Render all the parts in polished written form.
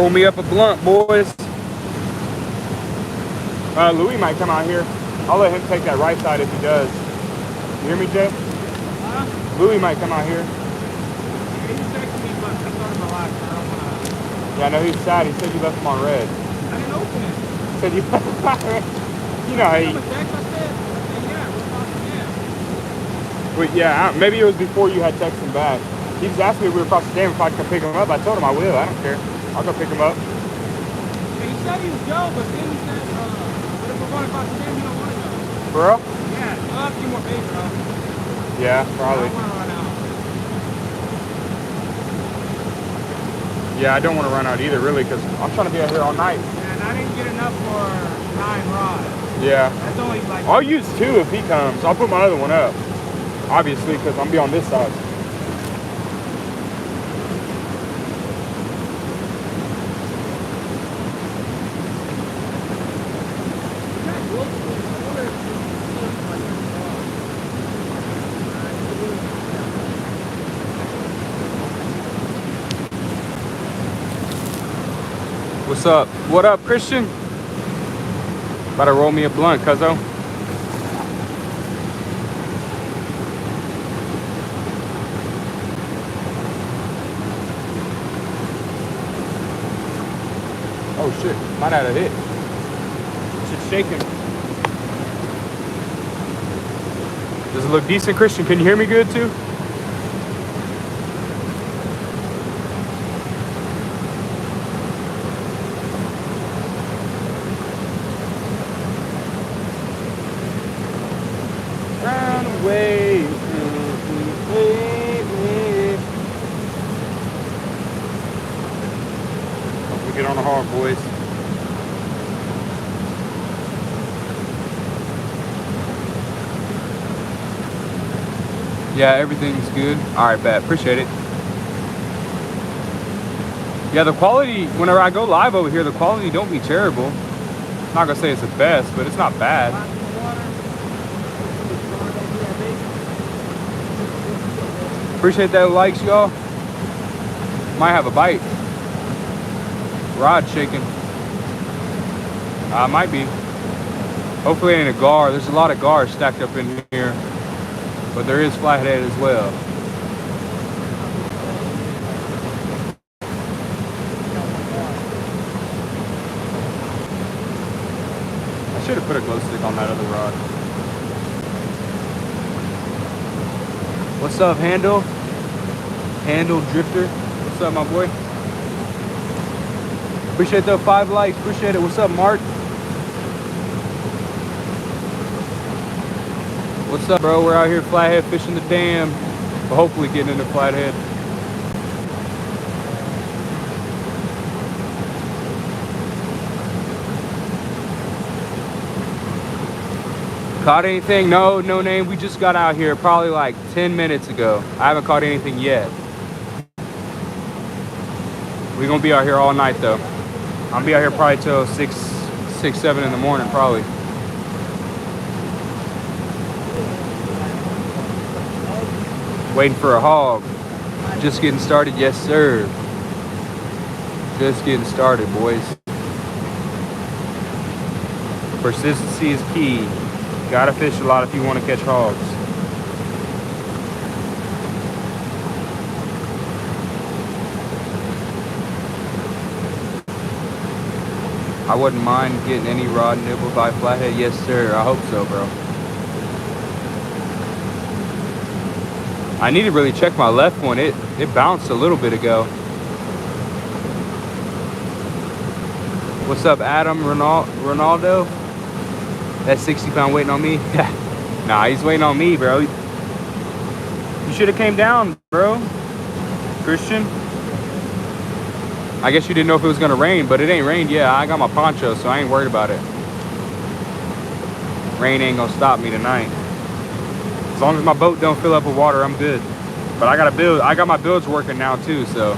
Roll me up a blunt, boys. Louis might come out here. I'll let him take that right side if he does. You hear me, Jay? Louis might come out here. He texted me, but I started my life. I don't want to. Yeah, I know he's sad. He said you left him on red. I didn't open it. He said you left him on red. You know how he... Wait, yeah, maybe it was before you had texted him back. He just asked me if we were across the dam if I could come pick him up. I told him I will. I don't care. I'll go pick him up. Yeah, he said he would go, but then he said, but if we're going across the dam, you don't want to go. For real? Yeah, we'll have a few more days, bro. Yeah, probably. I don't want to run out. Yeah, I don't want to run out either, really, because I'm trying to be out here all night. And I didn't get enough for 9 rods. Yeah. That's only like... I'll use 2 if he comes. I'll put my other one up. Obviously, because I'm be on this side. What's up? What up, Christian? About to roll me a blunt, cuzzo. Oh shit, might have a hit. Shit's shaking. Does it look decent, Christian? Can you hear me good too? Run away. Get on the hog, boys. Yeah, everything's good. All right, bet. Appreciate it. Yeah, the quality, whenever I go live over here, the quality don't be terrible. I'm not gonna say it's the best, but it's not bad. Appreciate that likes, y'all. Might have a bite. Rod shaking. Might be. Hopefully it ain't a gar. There's a lot of gars stacked up in here. But there is flathead as well. I should have put a glow stick on that other rod. What's up, Handle? Handle Drifter. What's up, my boy? Appreciate the 5 likes. Appreciate it. What's up, Mark? What's up, bro? We're out here flathead fishing the dam. But hopefully getting into flathead. Caught anything? No, no name. We just got out here probably like 10 minutes ago. I haven't caught anything yet. We're gonna be out here all night though. I'll be out here probably till 6, 7 in the morning probably. Waiting for a hog. Just getting started, yes sir. Just getting started, boys. Persistency is key. Gotta fish a lot if you want to catch hogs. I wouldn't mind getting any rod nibbled by flathead. Yes, sir. I hope so, bro. I need to really check my left one. It bounced a little bit ago. What's up, Adam Ronaldo? That 60-pound waiting on me? Nah, he's waiting on me, bro. You should have came down, bro. Christian. I guess you didn't know if it was gonna rain, but it ain't rained. Yeah, I got my poncho, so I ain't worried about it. Rain ain't gonna stop me tonight. As long as my boat don't fill up with water, I'm good. But I gotta build. I got my builds working now too, so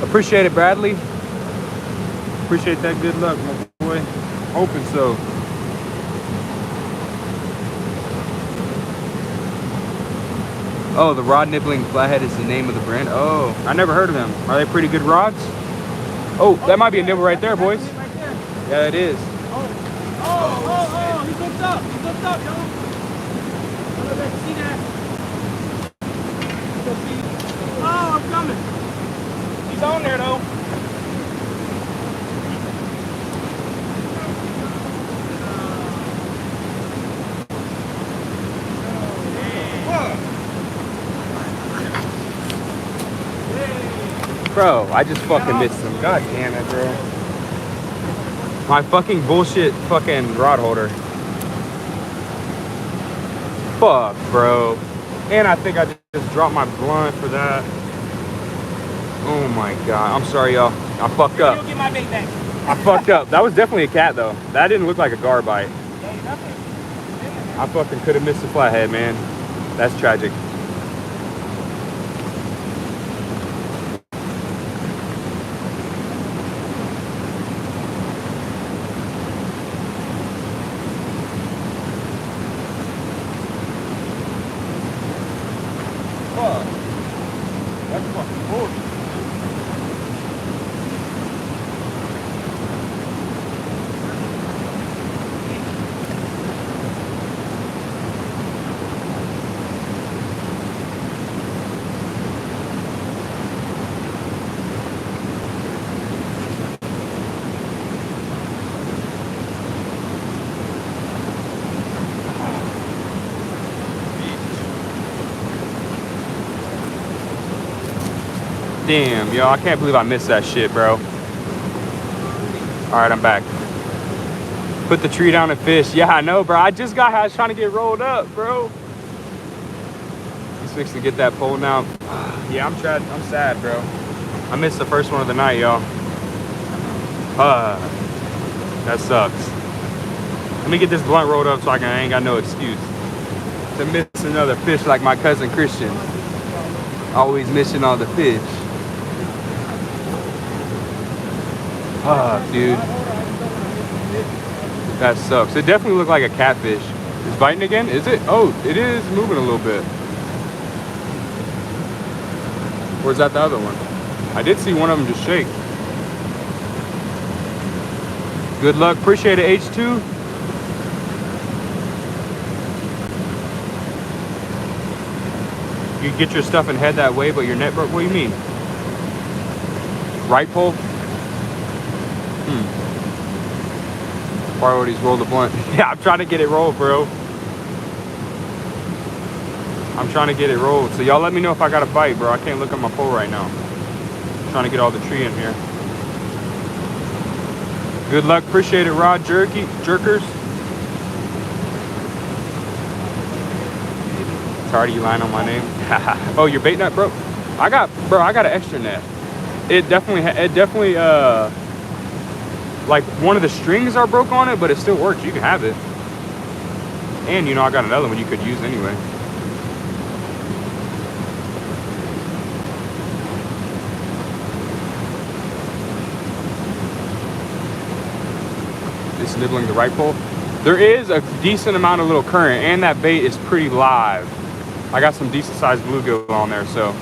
appreciate it, Bradley. Appreciate that. Good luck, my boy. Hoping so. Oh, the rod nibbling flathead is the name of the brand. Oh, I never heard of them. Are they pretty good rods? Oh, that might be a nibble right there, boys. Right there. Yeah, it is. Oh, he's hooked up. He's hooked up, yo. I don't know if you see that. Let's see. Oh, I'm coming. He's on there, though. Bro, I just fucking missed him. God damn it, bro. My fucking bullshit fucking rod holder. Fuck, bro. And I think I just dropped my blunt for that. Oh my god. I'm sorry, y'all. I fucked up. You'll get my bait back. I fucked up. That was definitely a cat, though. That didn't look like a gar bite. I fucking could have missed the flathead, man. That's tragic. Fuck. That's fucking bullshit. Damn, yo, I can't believe I missed that shit, bro. All right, I'm back. Put the tree down and fish. Yeah, I know, bro. I just got, I was trying to get rolled up, bro. He's fixing to get that pole now. Yeah, I'm sad, bro. I missed the first one of the night, y'all. That sucks. Let me get this blunt rolled up so I ain't got no excuse to miss another fish like my cousin Christian. Always missing all the fish. Dude. That sucks. It definitely looked like a catfish. It's biting again? Is it? Oh, it is moving a little bit. Or is that the other one? I did see one of them just shake. Good luck. Appreciate it, H2. You get your stuff and head that way, but your net broke? What do you mean? Right pole? Priorities, roll the blunt. Yeah, I'm trying to get it rolled, bro. I'm trying to get it rolled. So y'all let me know if I got a bite, bro. I can't look at my pole right now. I'm trying to get all the tree in here. Good luck. Appreciate it, Rod Jerkers. Sorry, you lying on my name. Oh, your bait net broke? I got an extra net. It definitely like one of the strings are broke on it, but it still works. You can have it. And you know, I got another one you could use anyway. It's nibbling the right pole. There is a decent amount of little current, and that bait is pretty live. I got some decent sized bluegill on there, so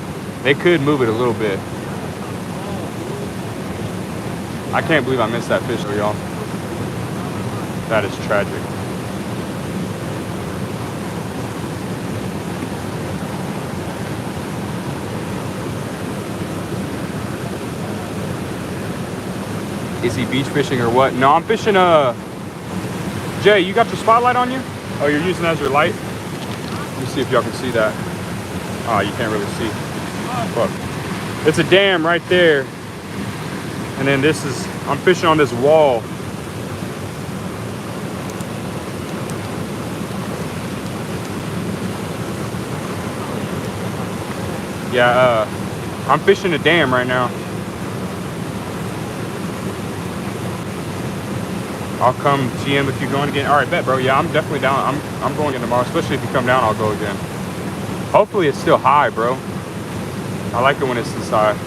they could move it a little bit. I can't believe I missed that fish, though, y'all. That is tragic. Is he beach fishing or what? No, I'm fishing, Jay, you got your spotlight on you? Oh, you're using that as your light? Let me see if y'all can see that. Oh, you can't really see. Fuck. It's a dam right there. And then I'm fishing on this wall. Yeah, I'm fishing a dam right now. I'll come GM if you're going again. All right, bet, bro. Yeah, I'm definitely down. I'm going again tomorrow. Especially if you come down, I'll go again. Hopefully it's still high, bro. I like it when it's this high.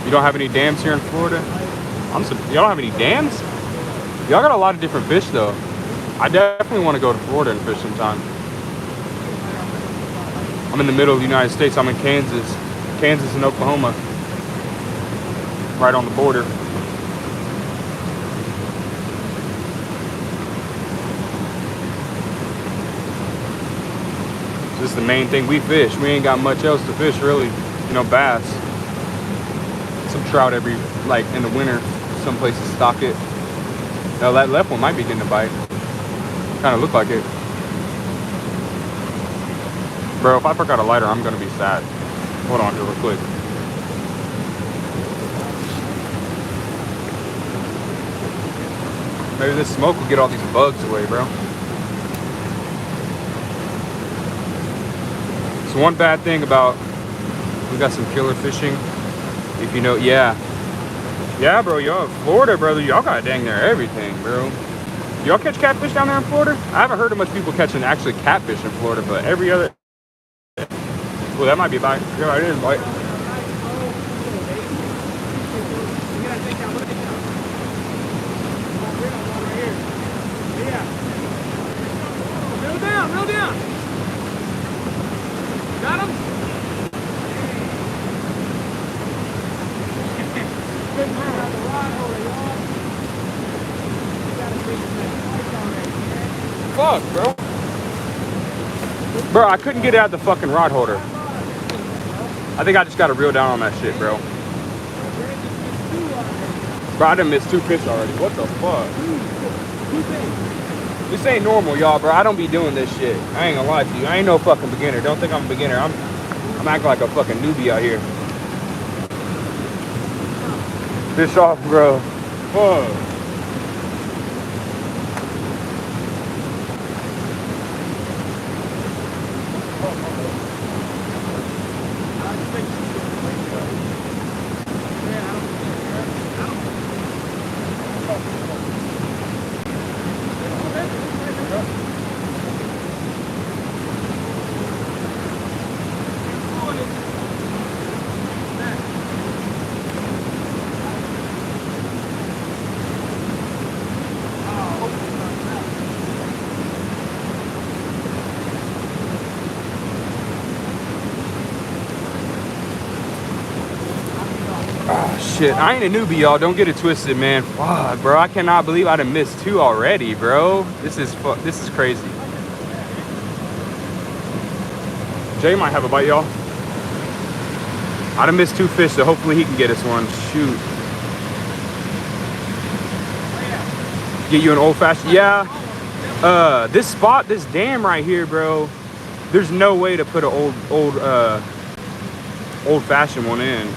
You don't have any dams here in Florida? Y'all don't have any dams? Y'all got a lot of different fish, though. I definitely want to go to Florida and fish sometime. I'm in the middle of the United States. I'm in Kansas and Oklahoma. right on the border. This is the main thing we fish. We ain't got much else to fish really. You know, bass. Some trout every, like in the winter. Some places stock it. Now that left one might be getting a bite. Kind of look like it. Bro, if I forgot a lighter, I'm gonna be sad. Hold on here real quick. Maybe this smoke will get all these bugs away, bro. So one bad thing about, we got some killer fishing. If you know, yeah, bro, y'all, Florida, brother, y'all got dang near everything, bro. Y'all catch catfish down there in Florida? I haven't heard of much people catching actually catfish in Florida, but every other, well, that might be a bite. Yeah, it is a bite. Reel down. Got him? Fuck, bro. Bro, I couldn't get it out the fucking rod holder. I think I just got to reel down on that shit, bro. Bro, I done missed 2 fish already. What the fuck? This ain't normal, y'all, bro. I don't be doing this shit. I ain't gonna lie to you. I ain't no fucking beginner. Don't think I'm a beginner. I'm acting like a fucking newbie out here. Fish off, bro. Fuck. Shit, I ain't a newbie, y'all. Don't get it twisted, man. Fuck, bro. I cannot believe I done missed 2 already, bro. This is crazy. Jay might have a bite, y'all. I done missed 2 fish, so hopefully he can get us one. Shoot. Get you an old fashioned. Yeah. This spot, this dam right here, bro. There's no way to put an old fashioned one in.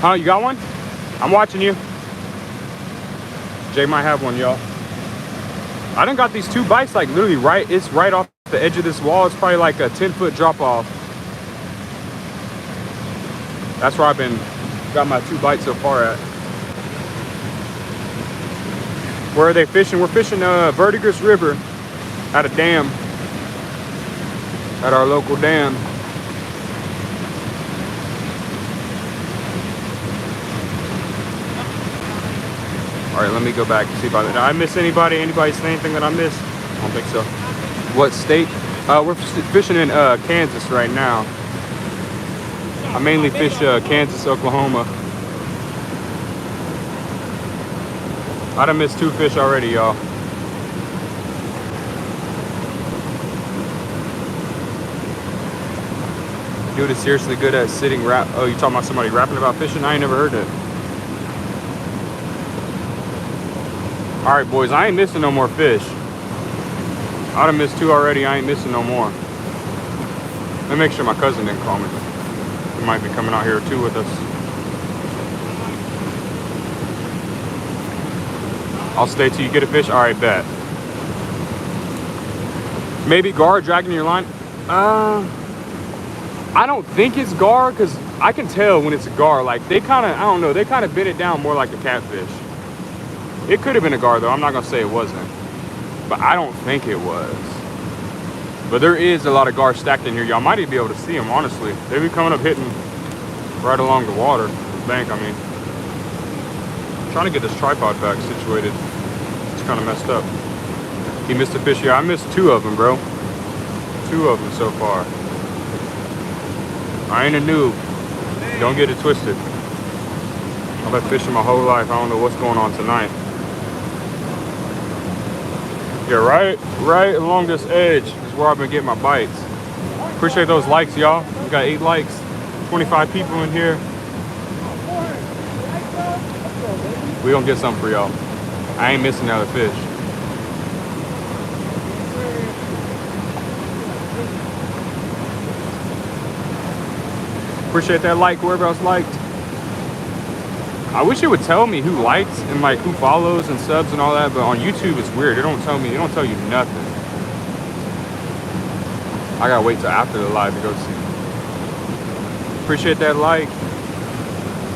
Huh, you got one? I'm watching you. Jay might have one, y'all. I done got these 2 bites, like literally right, it's right off the edge of this wall. It's probably like a 10-foot drop off. That's where I've got my 2 bites so far at. Where are they fishing? We're fishing Verdigris River at a dam. At our local dam. All right, let me go back and see about it. Did I miss anybody? Anybody say anything that I missed? I don't think so. What state? We're fishing in Kansas right now. I mainly fish Kansas, Oklahoma. I done missed 2 fish already, y'all. Dude is seriously good at sitting rap. Oh, you talking about somebody rapping about fishing? I ain't never heard it. All right, boys, I ain't missing no more fish. I done missed 2 already. I ain't missing no more. Let me make sure my cousin didn't call me. He might be coming out here too with us. I'll stay till you get a fish. All right, bet. Maybe gar dragging your line. I don't think it's gar, because I can tell when it's a gar. Like they kind of, I don't know, they kind of bent it down more like a catfish. It could have been a gar though. I'm not gonna say it wasn't, but I don't think it was. But there is a lot of gar stacked in here. Y'all might even be able to see them, honestly. They be coming up hitting right along the water, the bank, I mean. I'm trying to get this tripod back situated. It's kind of messed up. He missed a fish here. I missed 2 of them, bro. 2 of them so far. I ain't a noob. Don't get it twisted. I've been fishing my whole life. I don't know what's going on tonight. Yeah, right along this edge is where I've been getting my bites. Appreciate those likes, y'all. We got 8 likes, 25 people in here. We gonna get something for y'all. I ain't missing another fish. Appreciate that like, whoever else liked. I wish it would tell me who likes and like who follows and subs and all that, but on YouTube it's weird. It don't tell you nothing. I gotta wait till after the live to go see. Appreciate that like.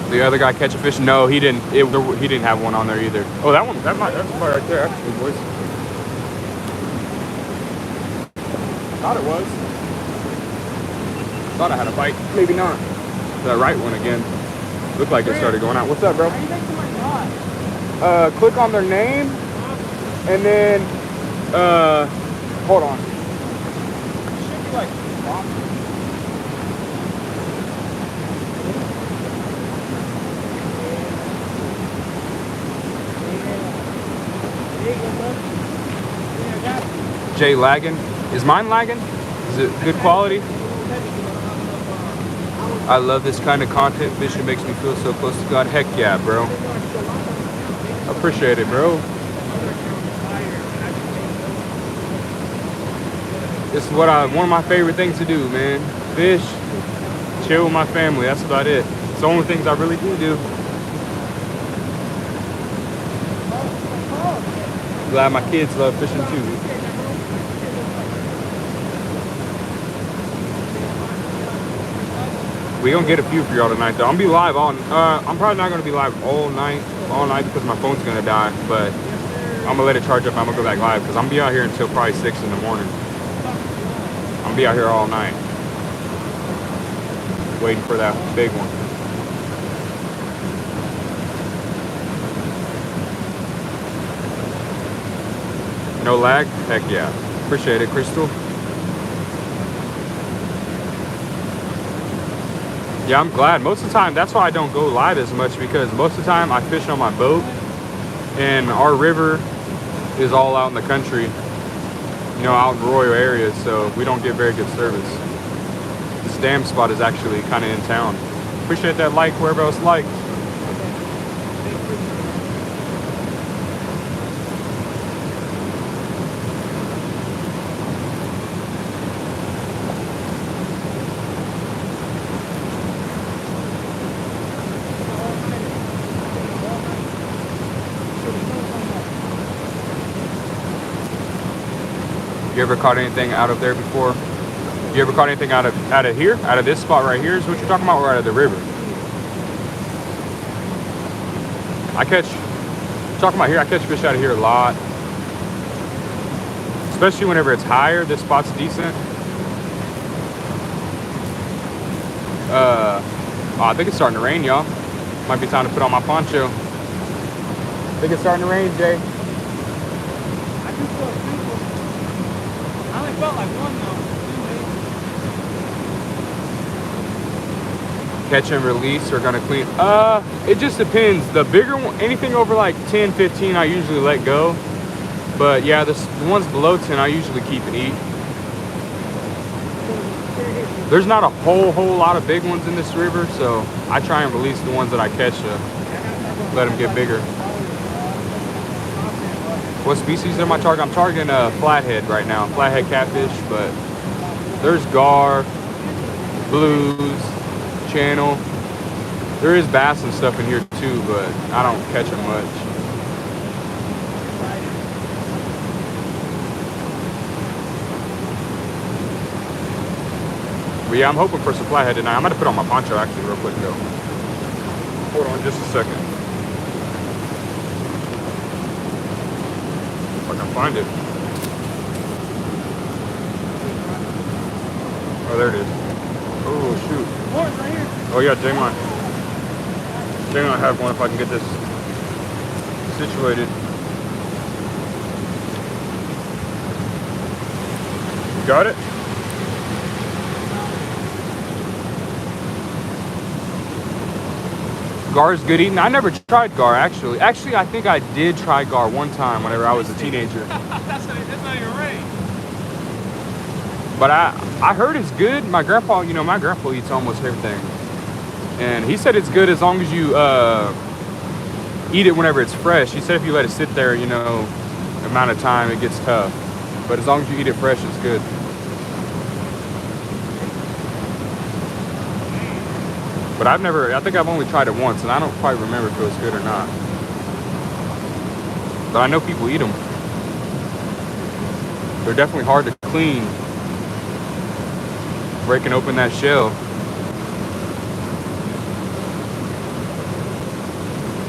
The other guy catch a fish? No, he didn't. He didn't have one on there either. Oh, that's right there actually, boys. Thought it was. Thought I had a bite. Maybe not. That right one again. Looked like it started going out. What's up, bro? How do you make so much rod? Click on their name, and then hold on. It should be like Jay lagging. Is mine lagging? Is it good quality? I love this kind of content. Fishing makes me feel so close to God. Heck yeah, bro. Appreciate it, bro. This is one of my favorite things to do, man. Fish, chill with my family. That's about it. It's the only things I really do. Glad my kids love fishing too. We gonna get a few for y'all tonight though. I'm gonna be live on. I'm probably not gonna be live all night because my phone's gonna die. But I'm gonna let it charge up. I'm gonna go back live because I'm gonna be out here until probably 6 in the morning. I'm gonna be out here all night, waiting for that big one. No lag? Heck yeah. Appreciate it, Crystal. Yeah, I'm glad. Most of the time, that's why I don't go live as much, because most of the time I fish on my boat, and our river is all out in the country, you know, out in rural areas, so we don't get very good service. This dam spot is actually kind of in town. Appreciate that like, whoever else liked. You ever caught anything out of there before? You ever caught anything out of here? Out of this spot right here is what you're talking about, or out of the river? Talking about here, I catch fish out of here a lot. Especially whenever it's higher, this spot's decent. I think it's starting to rain, y'all. Might be time to put on my poncho. I think it's starting to rain, Jay. Felt like one though. Catch and release are gonna clean. It just depends. The bigger one, anything over like 10, 15, I usually let go. But yeah, the ones below 10, I usually keep and eat. There's not a whole lot of big ones in this river, so I try and release the ones that I catch to let them get bigger. What species am I targeting? I'm targeting a flathead right now, flathead catfish, but there's gar, blues, channel. There is bass and stuff in here too, but I don't catch them much. But yeah, I'm hoping for some flathead tonight. I'm gonna put on my poncho actually real quick though. Hold on just a second. I can find it. Oh, there it is. Oh, shoot. Right here. Oh, yeah, Jay might have one if I can get this situated. You got it? Gar's good eating. I never tried Gar, actually. Actually, I think I did try Gar one time whenever I was a teenager. That's not even right. But I heard it's good. My grandpa, you know, my grandpa eats almost everything. And he said it's good as long as you eat it whenever it's fresh. He said if you let it sit there, you know, amount of time, it gets tough. But as long as you eat it fresh, it's good. But I think I've only tried it once, and I don't quite remember if it was good or not. But I know people eat them. They're definitely hard to clean. Breaking open that shell.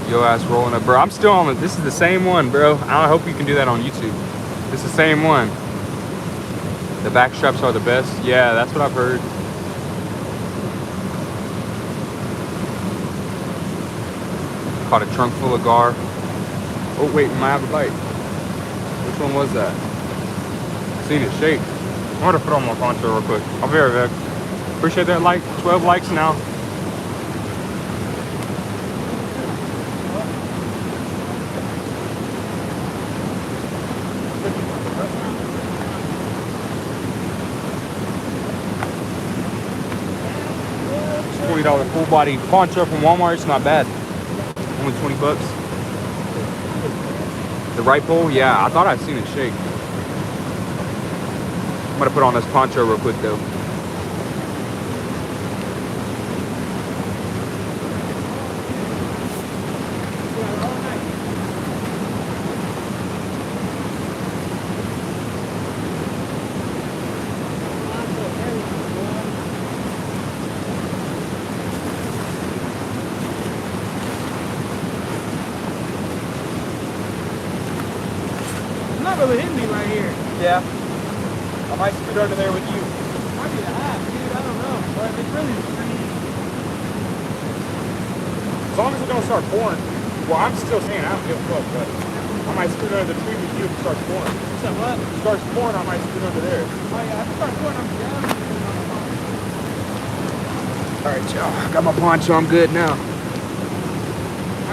Yo ass rolling up, bro. I'm still on it. This is the same one, bro. I hope you can do that on YouTube. It's the same one. The back straps are the best. Yeah, that's what I've heard. Caught a trunk full of Gar. Oh wait, might have a bite. Which one was that? Seen it shake. I'm gonna put on my poncho real quick. I'll be right back. Appreciate that like. 12 likes now. $20 full body poncho from Walmart. It's not bad. Only 20 bucks. The right pole? Yeah, I thought I'd seen it shake. I'm gonna put on this poncho real quick though. Really hit me right here. Yeah. I might scoot under there with you. Might be the half, dude. I don't know. But it's really As long as it don't start pouring. Well, I'm still saying I don't give a fuck, but I might scoot under the tree with you if it starts pouring. So what? If it starts pouring, I might scoot under there. Oh yeah, if it starts pouring, I'm down. Alright, y'all. I got my poncho. I'm good now. I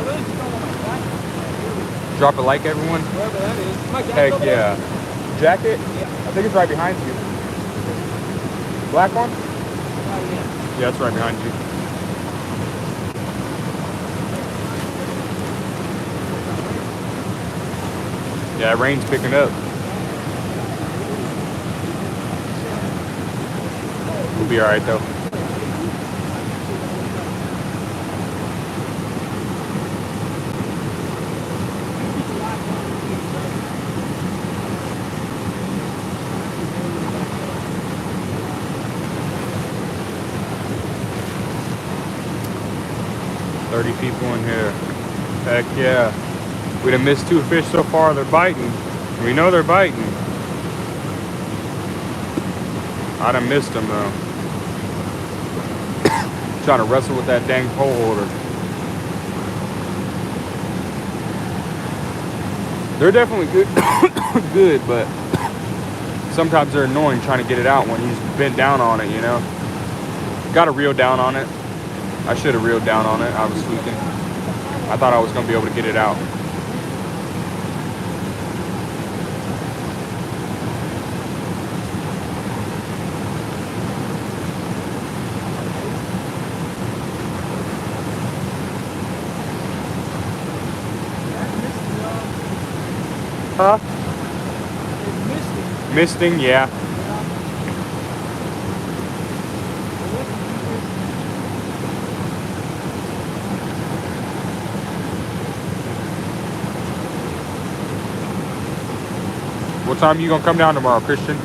really just don't want my jacket. Drop a like, everyone. Wherever that is. My jacket Heck over yeah. there? Jacket? Yeah. I think it's right behind you. Black one? Oh yeah. Yeah, it's right behind you. Yeah, rain's picking up. We'll be alright though. People in here. Heck yeah. We done missed 2 fish so far. They're biting. We know they're biting. I done missed them though. Trying to wrestle with that dang pole holder. They're definitely good, good, but sometimes they're annoying trying to get it out when he's bent down on it, you know. Got to reel down on it. I should have reeled down on it. I was tweaking. I thought I was going to be able to get it out. Huh? Misting, yeah. What time are you gonna come down tomorrow, Christian?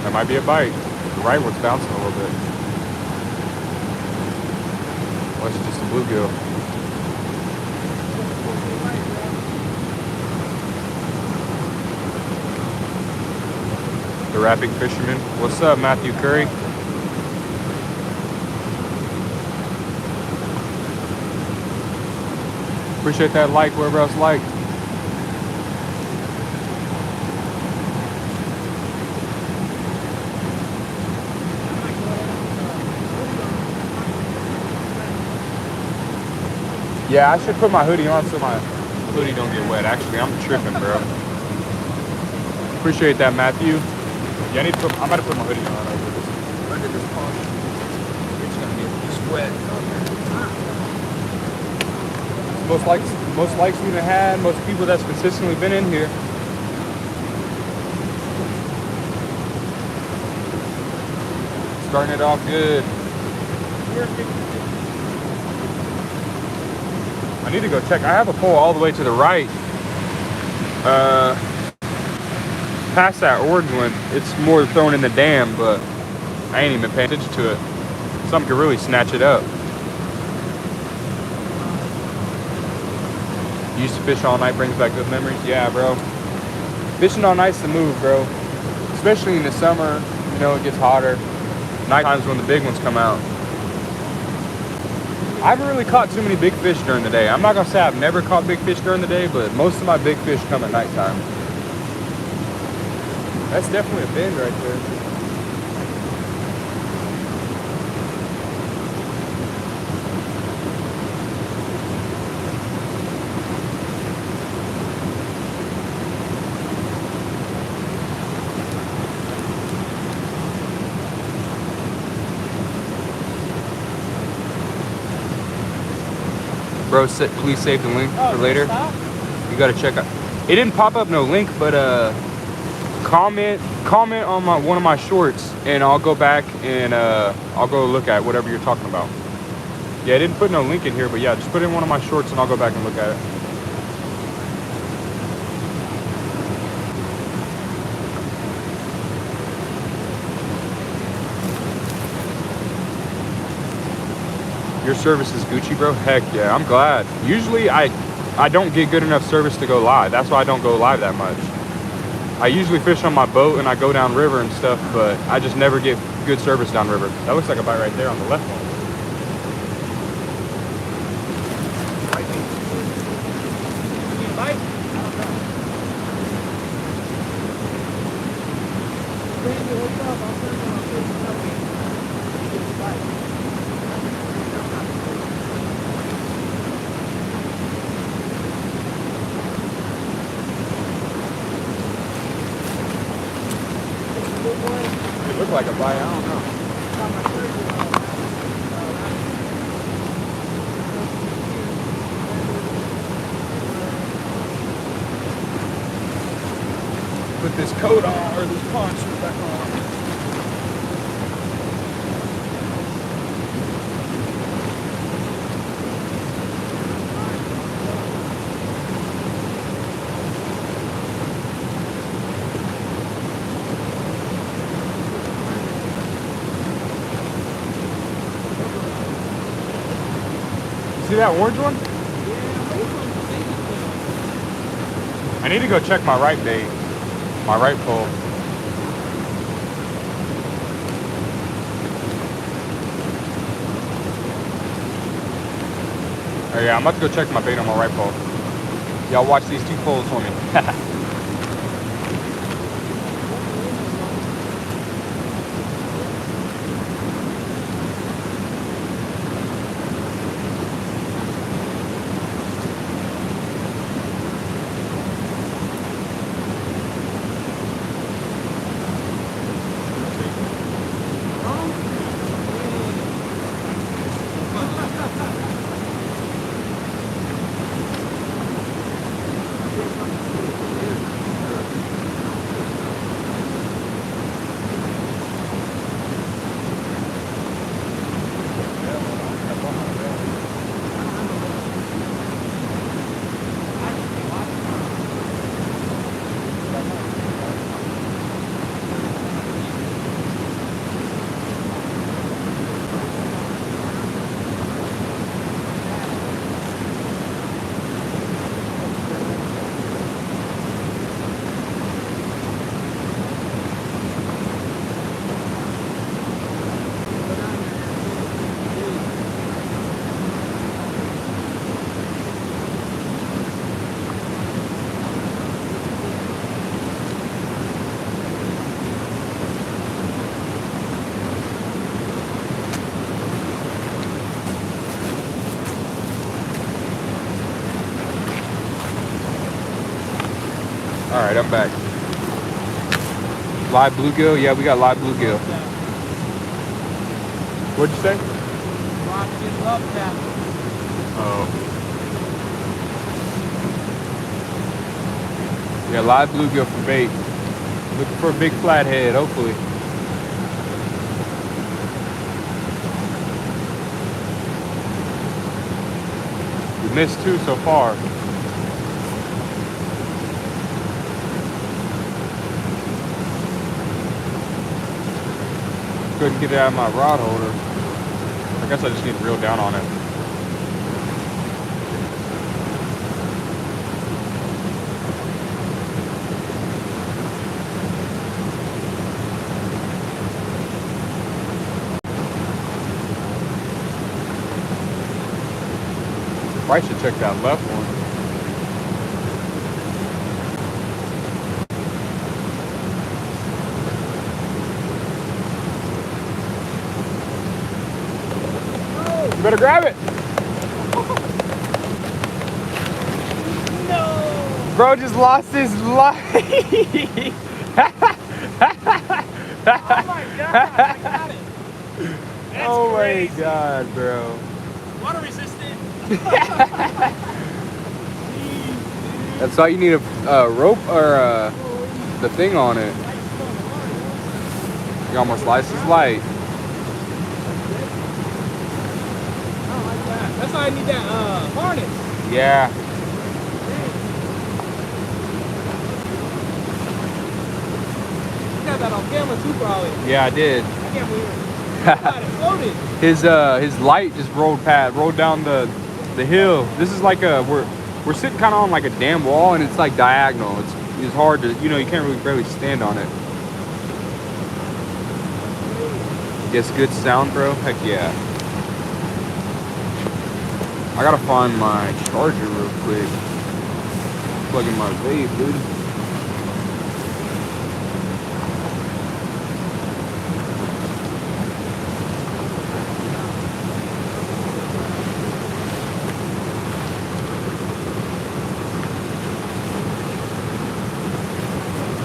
That might be a bite. The right one's bouncing a little bit. Well, it's just a bluegill. The Rapping Fisherman. What's up, Matthew Curry? Appreciate that like wherever else like. Yeah, I should put my hoodie on so my hoodie don't get wet. Actually, I'm tripping, bro. Appreciate that, Matthew. Yeah, I'm about to put my hoodie on under this pond. It's gonna get just wet. Most likes we've had, most people that's consistently been in here. Starting it off good. I need to go check. I have a pole all the way to the right. Past that orange one, it's more thrown in the dam, but I ain't even paying attention to it. Something could really snatch it up. Used to fish all night, brings back good memories. Yeah, bro. Fishing all night's the move, bro. Especially in the summer, you know, it gets hotter. Night times when the big ones come out. I haven't really caught too many big fish during the day. I'm not gonna say I've never caught big fish during the day, but most of my big fish come at nighttime. That's definitely a bend right there. Bro, please save the link for later. You gotta check out. It didn't pop up no link, but comment on one of my shorts, and I'll go back and I'll go look at whatever you're talking about. Yeah, I didn't put no link in here, but yeah, just put in one of my shorts and I'll go back and look at it. Your service is Gucci, bro? Heck yeah, I'm glad. Usually I don't get good enough service to go live. That's why I don't go live that much. I usually fish on my boat and I go down river and stuff, but I just never get good service down river. That looks like a bite right there on the left one. It looked like a bite, I don't know. Put this coat on, or this poncho back on. See that orange one? I need to go check my right bait, my right pole. Oh yeah, I'm about to go check my bait on my right pole. Y'all watch these two poles for me. right, I'm back. Live bluegill? Yeah, we got live bluegill. What'd you say? Rocket love that. Oh. Yeah, live bluegill for bait. Looking for a big flathead, hopefully. We missed 2 so far. Couldn't get it out of my rod holder. I guess I just need to reel down on it. Probably should check that left one. You better grab it. No! Bro just lost his life. Oh my god, I got it. That's Oh crazy. my god, bro. Water resistant. That's why you need a rope or the thing on it. You almost sliced his light. That's why I need that harness. Yeah. You got that on camera too, probably. Yeah, I did. I can't believe it. God, it floated. His light just rolled down the hill. This is like we're sitting kind of on like a damn wall, and it's like diagonal. It's hard to, you know, you can't really barely stand on it. Yes, good sound, bro. Heck yeah. I gotta find my charger real quick. Plug in my vape, dude.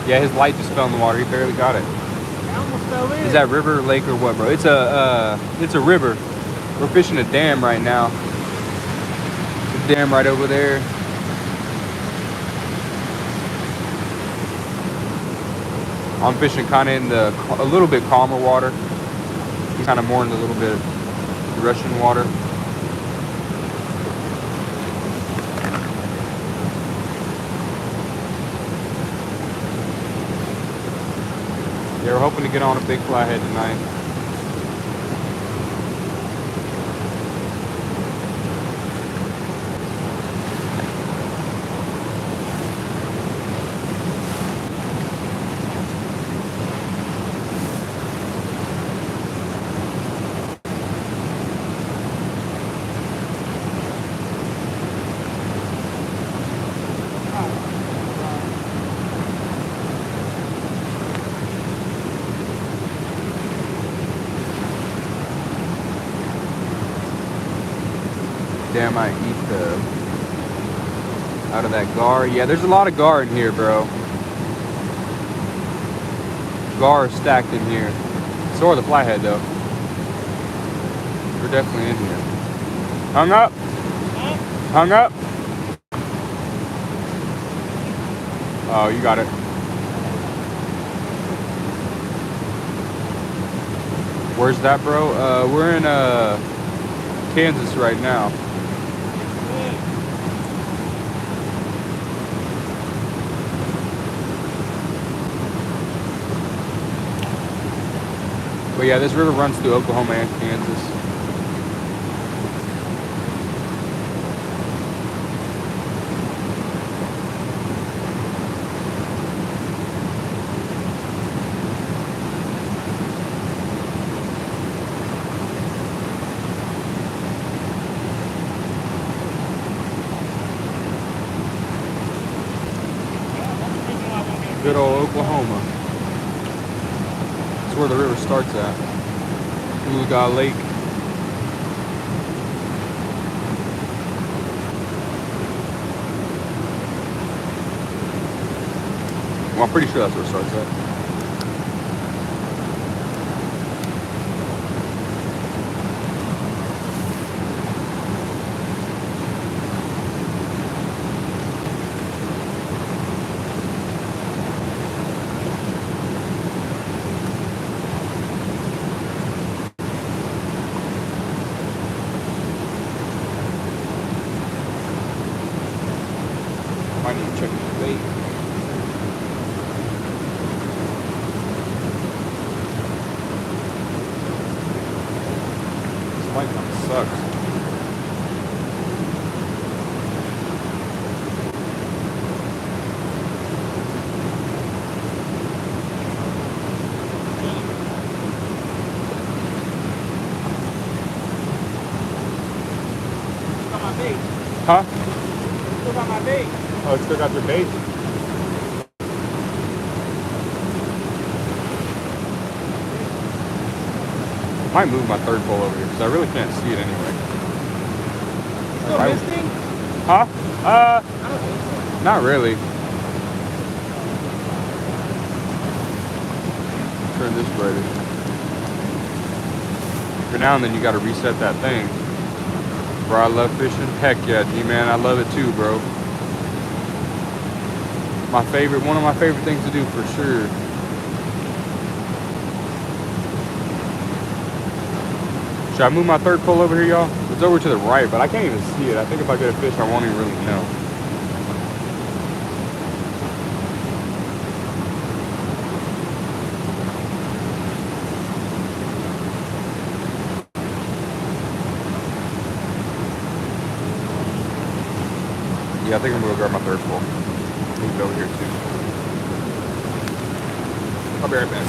Yeah, his light just fell in the water. He barely got it. I almost fell in. Is that river, lake, or what, bro? It's a river. We're fishing a dam right now. The dam right over there. I'm fishing kind of in a little bit calmer water. He's kind of more in a little bit Russian water. Yeah, we're hoping to get on a big flathead tonight. Damn, I eat out of that gar. Yeah, there's a lot of gar in here, bro. Gar stacked in here. So are the flathead, though. They're definitely in here. Hung up. Hung up. Oh, you got it. Where's that, bro? We're in Kansas right now. But yeah, this river runs through Oklahoma and Kansas. Good old Oklahoma. That's where the river starts at. Blue Lake. Well, I'm pretty sure that's where it starts at. I need to check the bait. This bike kind of sucks. Got my bait. Huh? Still got my bait. Oh, it's still got your bait? I might move my third pole over here because I really can't see it anyway. Still Right. misting? Huh? I don't think so. Not really. Turn this ready. For now and then you gotta reset that thing. Bro, I love fishing. Heck yeah, G-Man, I love it too, bro. One of my favorite things to do for sure. Should I move my third pole over here, y'all? It's over to the right, but I can't even see it. I think if I get a fish, I won't even really know. Yeah, I think I'm gonna go grab my third pole. Move it over here too. I'll be right back.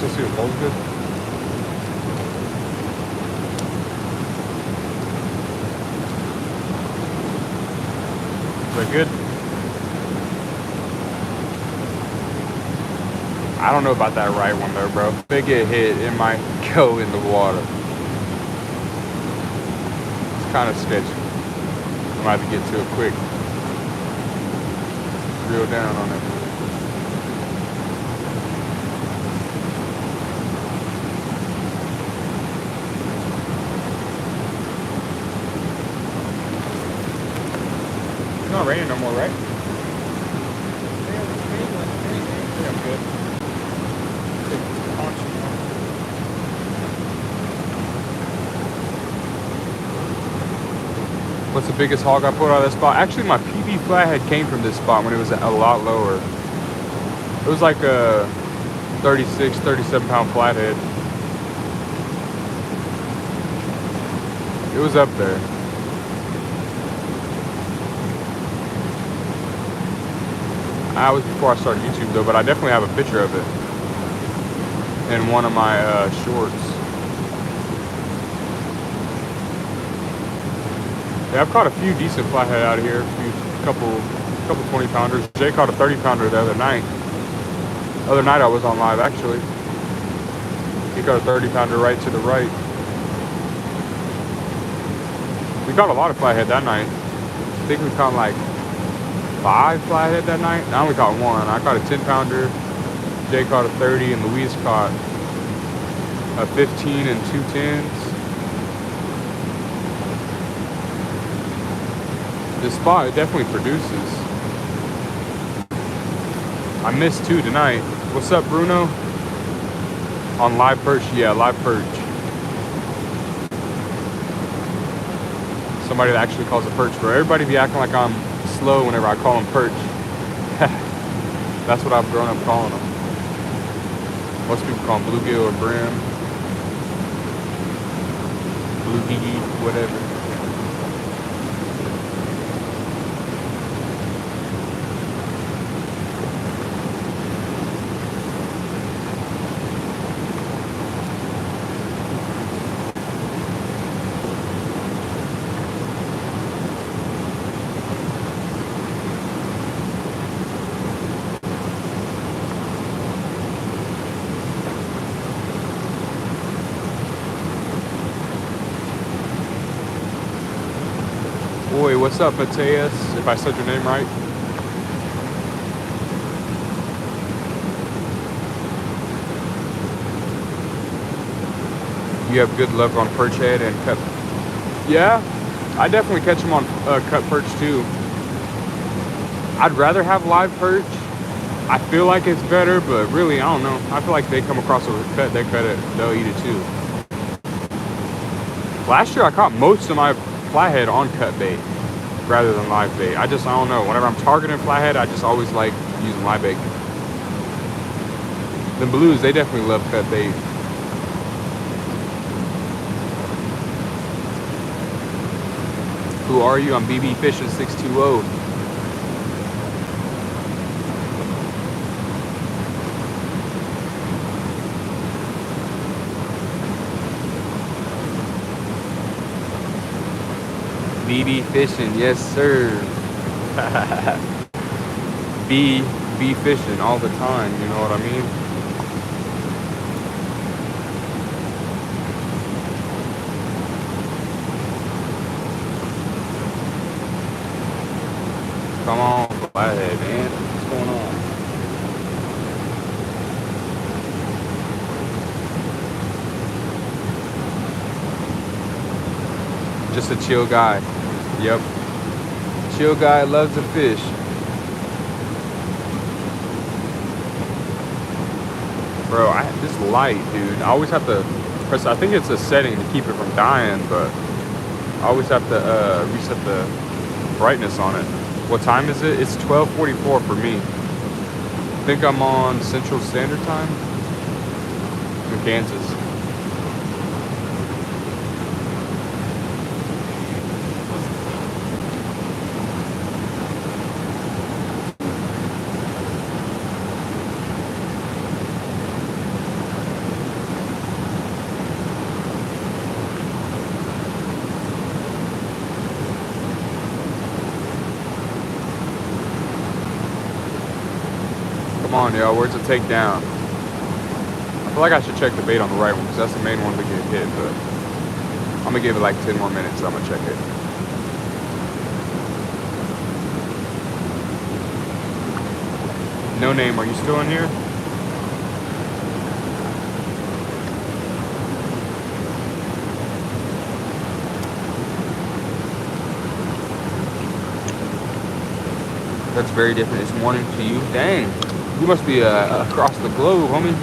Let's see if it holds good. Is that good? I don't know about that right one though, bro. If they get hit, it might go in the water. It's kind of sketchy. I might have to get to it quick. Reel down on it. It's not raining no more, right? Yeah, I'm good. What's the biggest hog I put out of this spot? Actually, my PB flathead came from this spot when it was a lot lower. It was like a 36, 37 pound flathead. It was up there. I was before I started YouTube though, but I definitely have a picture of it in one of my shorts. Yeah, I've caught a few decent flathead out of here. A couple 20 pounders. Jay caught a 30 pounder the other night. The other night I was on live actually. He caught a 30 pounder right to the right. We caught a lot of flathead that night. I think we caught like 5 flathead that night. I only caught 1. I caught a 10 pounder. Jay caught a 30 and Louise caught a 15 and 2 10s. This spot, it definitely produces. I missed 2 tonight. What's up, Bruno? On live perch? Yeah, live perch. Somebody that actually calls a perch, bro. Everybody be acting like I'm slow whenever I call them perch. That's what I've grown up calling them. Most people call them bluegill or brim. Bluegie, whatever. Boy, what's up, Mateus? If I said your name right. You have good luck on perch head and cut. Yeah, I definitely catch them on cut perch too. I'd rather have live perch. I feel like it's better, but really, I don't know. I feel like they come across a cut, they cut it, they'll eat it too. Last year, I caught most of my flathead on cut bait rather than live bait. I don't know. Whenever I'm targeting flathead, I just always like using live bait. The blues, they definitely love cut bait. Who are you? I'm BB Fishing 620. BB Fishing, yes sir. be fishing all the time, you know what I mean? Come on, flathead, man. What's going on? Just a chill guy. Yep. Chill guy loves to fish. Bro, this light, dude. I always have to press. I think it's a setting to keep it from dying, but I always have to reset the brightness on it. What time is it? It's 12:44 for me. I think I'm on Central Standard Time in Kansas. on, yo. Where's the takedown? I feel like I should check the bait on the right one because that's the main one to get hit, but I'm gonna give it like 10 more minutes, so I'm gonna check it. No name, are you still in here? That's very different. It's morning to you. Dang. You must be across the globe, homie.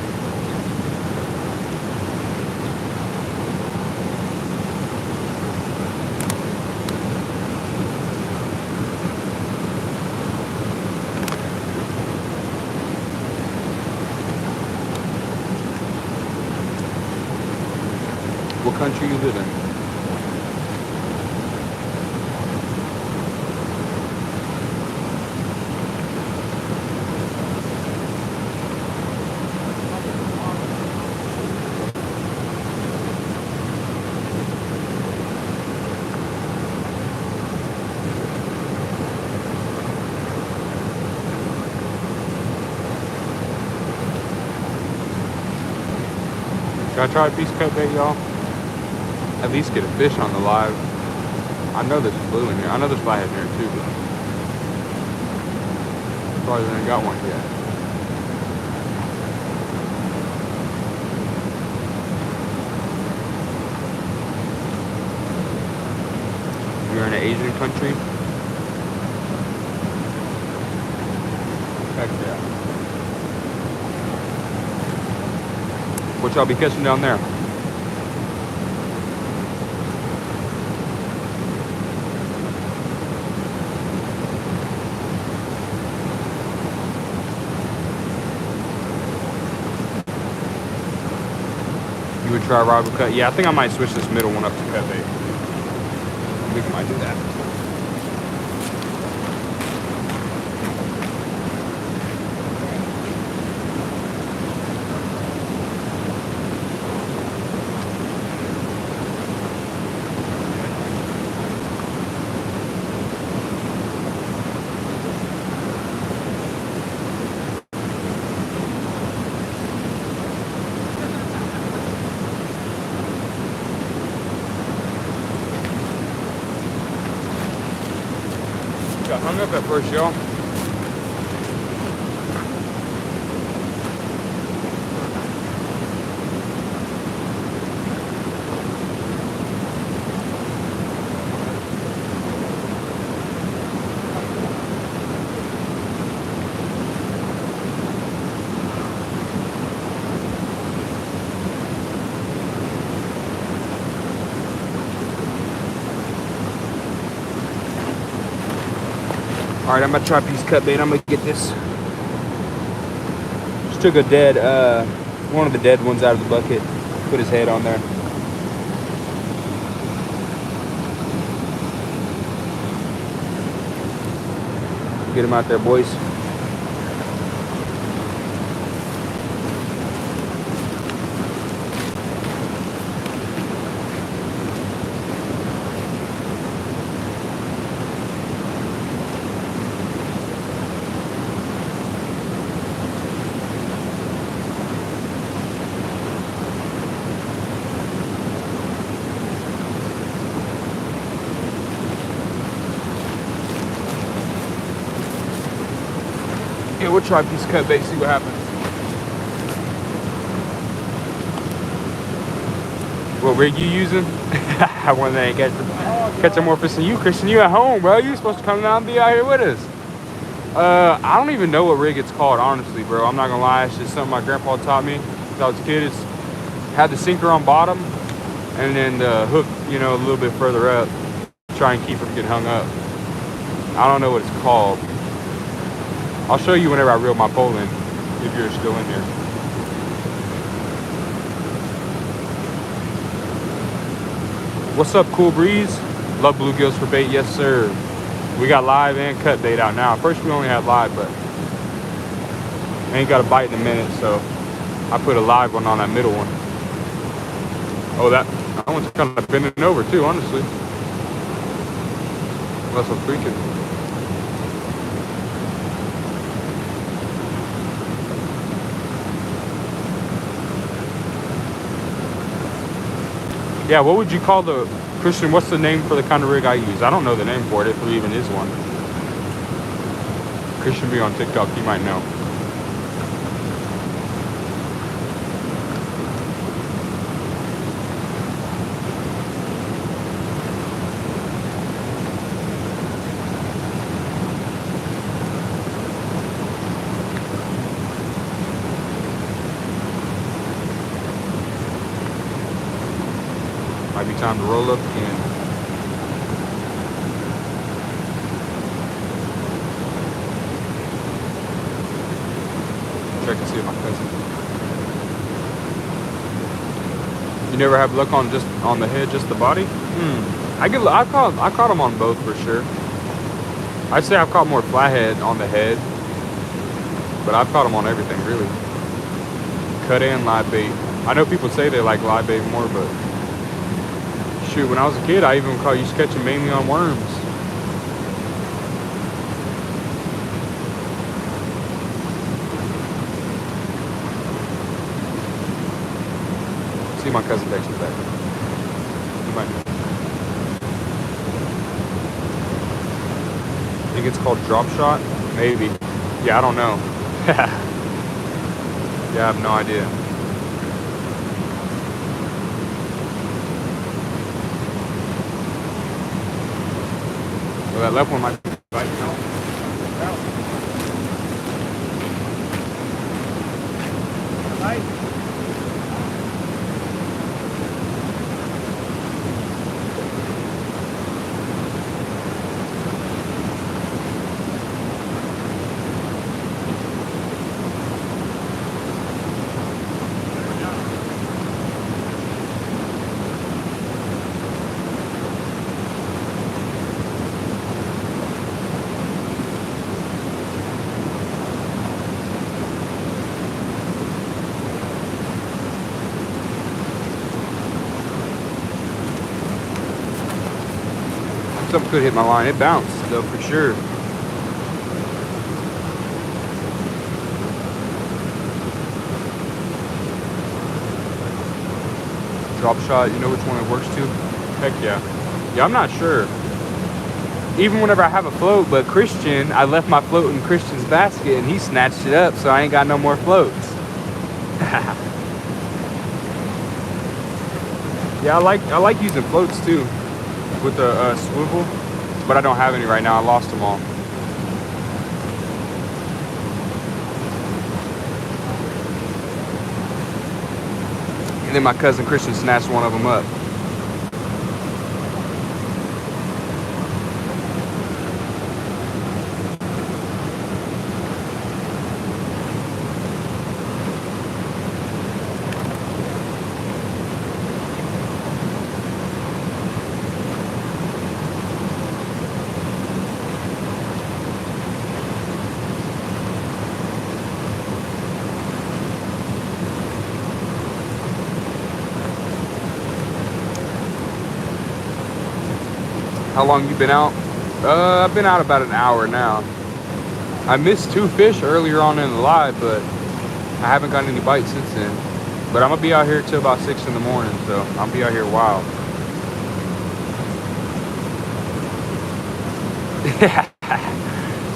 What country you live in? Should I try a piece of cut bait, y'all? At least get a fish on the live. I know there's blue in here. I know there's flathead in here too, but probably ain't got one yet. You're in an Asian country? Heck yeah. What y'all be catching down there? You would try rival cut? Yeah, I think I might switch this middle one up to cut bait. I think I might do that. Got hung up at first, y'all. All right, I'm gonna try a piece of cut bait. I'm gonna get this. Just took a dead, one of the dead ones out of the bucket. Put his head on there. Get him out there, boys. Yeah, we'll try a piece of cut bait, see what happens. What rig you using? One that ain't catching more fish than you. Christian, you at home, bro. You supposed to come down and be out here with us. I don't even know what rig it's called, honestly, bro. I'm not gonna lie. It's just something my grandpa taught me since I was a kid. It's had the sinker on bottom and then the hook, you know, a little bit further up. Try and keep it from getting hung up. I don't know what it's called. I'll show you whenever I reel my pole in, if you're still in here. What's up, Cool Breeze? Love bluegills for bait, yes sir. We got live and cut bait out now. First we only had live, but I ain't got a bite in a minute, so I put a live one on that middle one. Oh, that one's kind of bending over too, honestly. Unless I'm freaking. Yeah, what would you call the, Christian, what's the name for the kind of rig I use? I don't know the name for it, if there even is one. Christian be on TikTok, he might know. Might be time to roll up again. Check and see if my cousin. You never have luck on just on the head, just the body? I caught them on both for sure. I'd say I've caught more flathead on the head, but I've caught them on everything really. Cut and live bait. I know people say they like live bait more, but shoot, when I was a kid, I even used to catch them mainly on worms. See my cousin text me back. He might know. I think it's called drop shot? Maybe. Yeah, I don't know. Yeah, I have no idea. Well, that left one might be biting out. Something could hit my line. It bounced though for sure. Drop shot, you know which one it works to? Heck yeah. Yeah, I'm not sure. Even whenever I have a float, but Christian, I left my float in Christian's basket and he snatched it up, so I ain't got no more floats. Yeah, I like using floats too. With the swivel, but I don't have any right now. I lost them all. And then my cousin Christian snatched one of them up. How long you been out? I've been out about an hour now. I missed 2 fish earlier on in the live, but I haven't gotten any bites since then. But I'm gonna be out here till about 6 in the morning, so I'll be out here a while.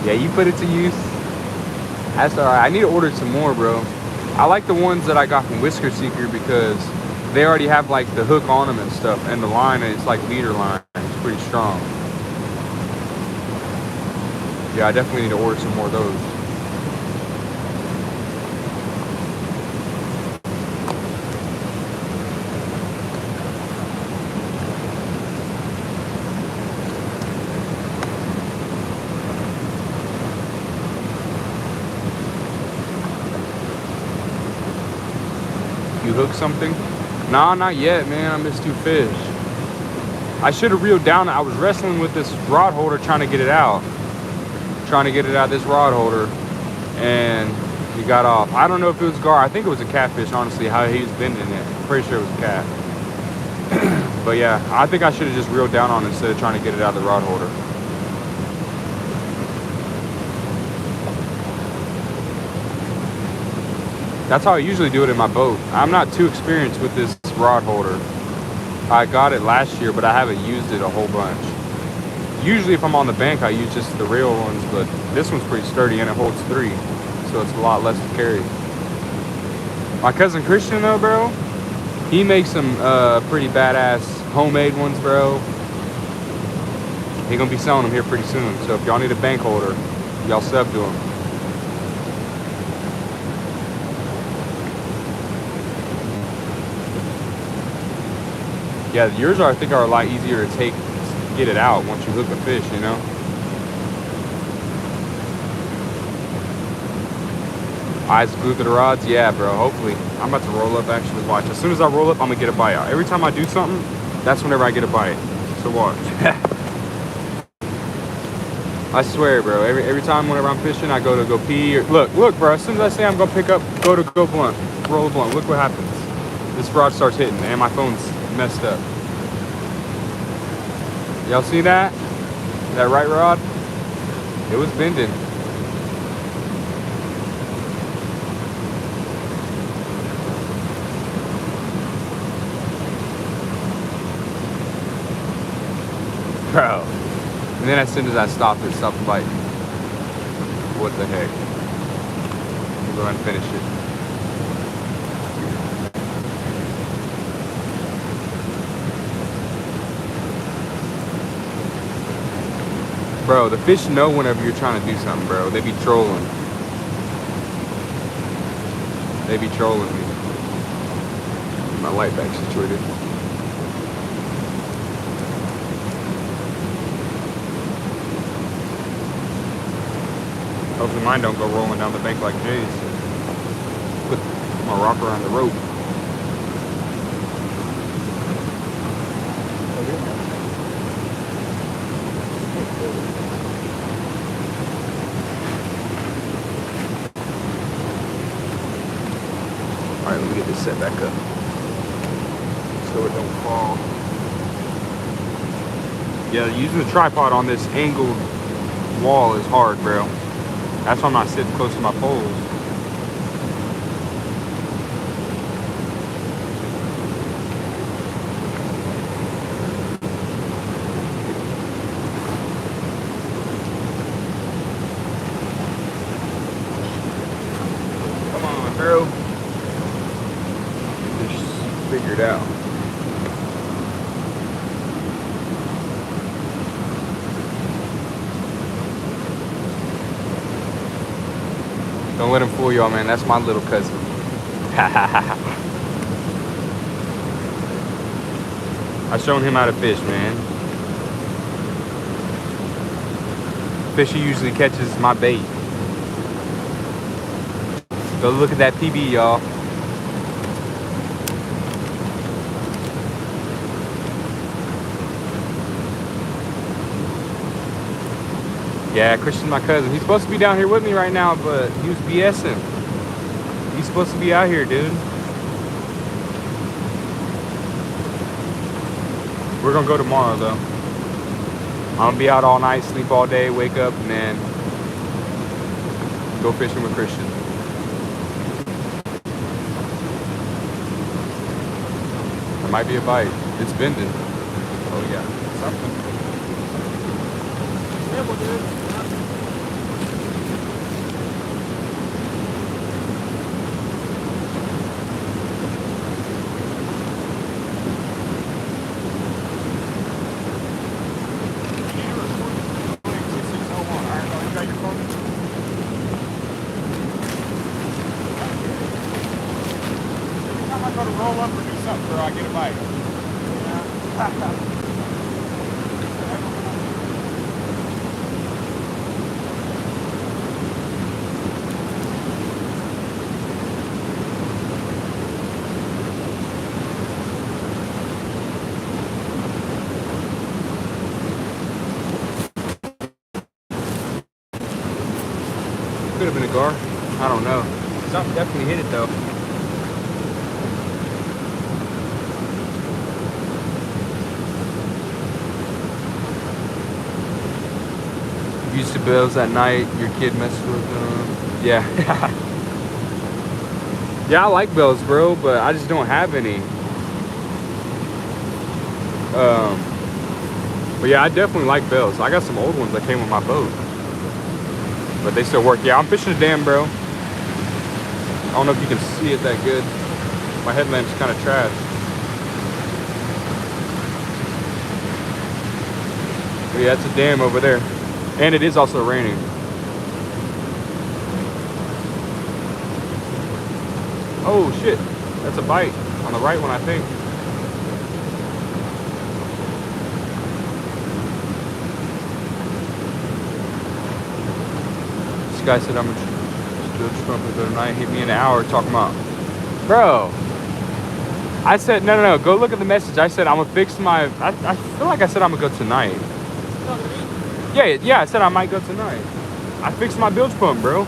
Yeah, you put it to use. That's alright. I need to order some more, bro. I like the ones that I got from Whisker Seeker because they already have like the hook on them and stuff, and the line is like leader line. It's pretty strong. Yeah, I definitely need to order some more of those. You hooked something? Nah, not yet, man. I missed 2 fish. I should have reeled down. I was wrestling with this rod holder trying to get it out. Trying to get it out of this rod holder. And he got off. I don't know if it was gar. I think it was a catfish, honestly, how he was bending it. I'm pretty sure it was a cat. But yeah, I think I should have just reeled down on it instead of trying to get it out of the rod holder. That's how I usually do it in my boat. I'm not too experienced with this rod holder. I got it last year, but I haven't used it a whole bunch. Usually if I'm on the bank, I use just the real ones, but this one's pretty sturdy and it holds 3. So it's a lot less to carry. My cousin Christian though, bro, he makes some pretty badass homemade ones, bro. He's gonna be selling them here pretty soon. So if y'all need a bank holder, y'all sub to him. Yeah, yours I think are a lot easier to get it out once you hook a fish, you know? Eyes glued to the rods? Yeah, bro, hopefully. I'm about to roll up, actually. Watch. As soon as I roll up, I'm gonna get a bite out. Every time I do something, that's whenever I get a bite. So watch. I swear, bro. Every time whenever I'm fishing, I go pee. Or, look, bro. As soon as I say I'm gonna go blunt, roll a blunt. Look what happens. This rod starts hitting, and my phone's messed up. Y'all see that? That right rod? It was bending. Bro. And then as soon as I stopped, it stopped biting. What the heck? We'll go ahead and finish it. Bro, the fish know whenever you're trying to do something, bro. They be trolling. They be trolling me. My light back situated. Hopefully mine don't go rolling down the bank like Jay's. Put my rock around the rope. Alright, let me get this set back up so it don't fall. Yeah, using the tripod on this angled wall is hard, bro. That's why I'm not sitting close to my poles. Come on, bro. Get this figured out. Don't let him fool y'all, man. That's my little cousin. I shown him how to fish, man. Fish he usually catches my bait. Go look at that PB, y'all. Yeah, Christian's my cousin. He's supposed to be down here with me right now, but he was BSing. He's supposed to be out here, dude. We're gonna go tomorrow, though. I'm gonna be out all night, sleep all day, wake up, and then go fishing with Christian. There might be a bite. It's bending. Oh, yeah. Something. Dude. Roll up or do something, or I get a bite. Yeah. Could have been a gar. I don't know. Something definitely hit it though. Used to bills at night, your kid messes with them. Yeah. Yeah, I like bells, bro, but I just don't have any. But yeah, I definitely like bells. I got some old ones that came with my boat, but they still work. Yeah, I'm fishing a dam, bro. I don't know if you can see it that good. My headlamp's kind of trash. But yeah, it's a dam over there. And it is also raining. Oh shit, that's a bite on the right one, I think. This guy said I'm still trumpet the other night, hit me in an hour talking about, bro. I said, no, go look at the message. I said I'm gonna fix my, I feel like I said I'm gonna go tonight. Yeah, I said I might go tonight. I fixed my bilge pump, bro.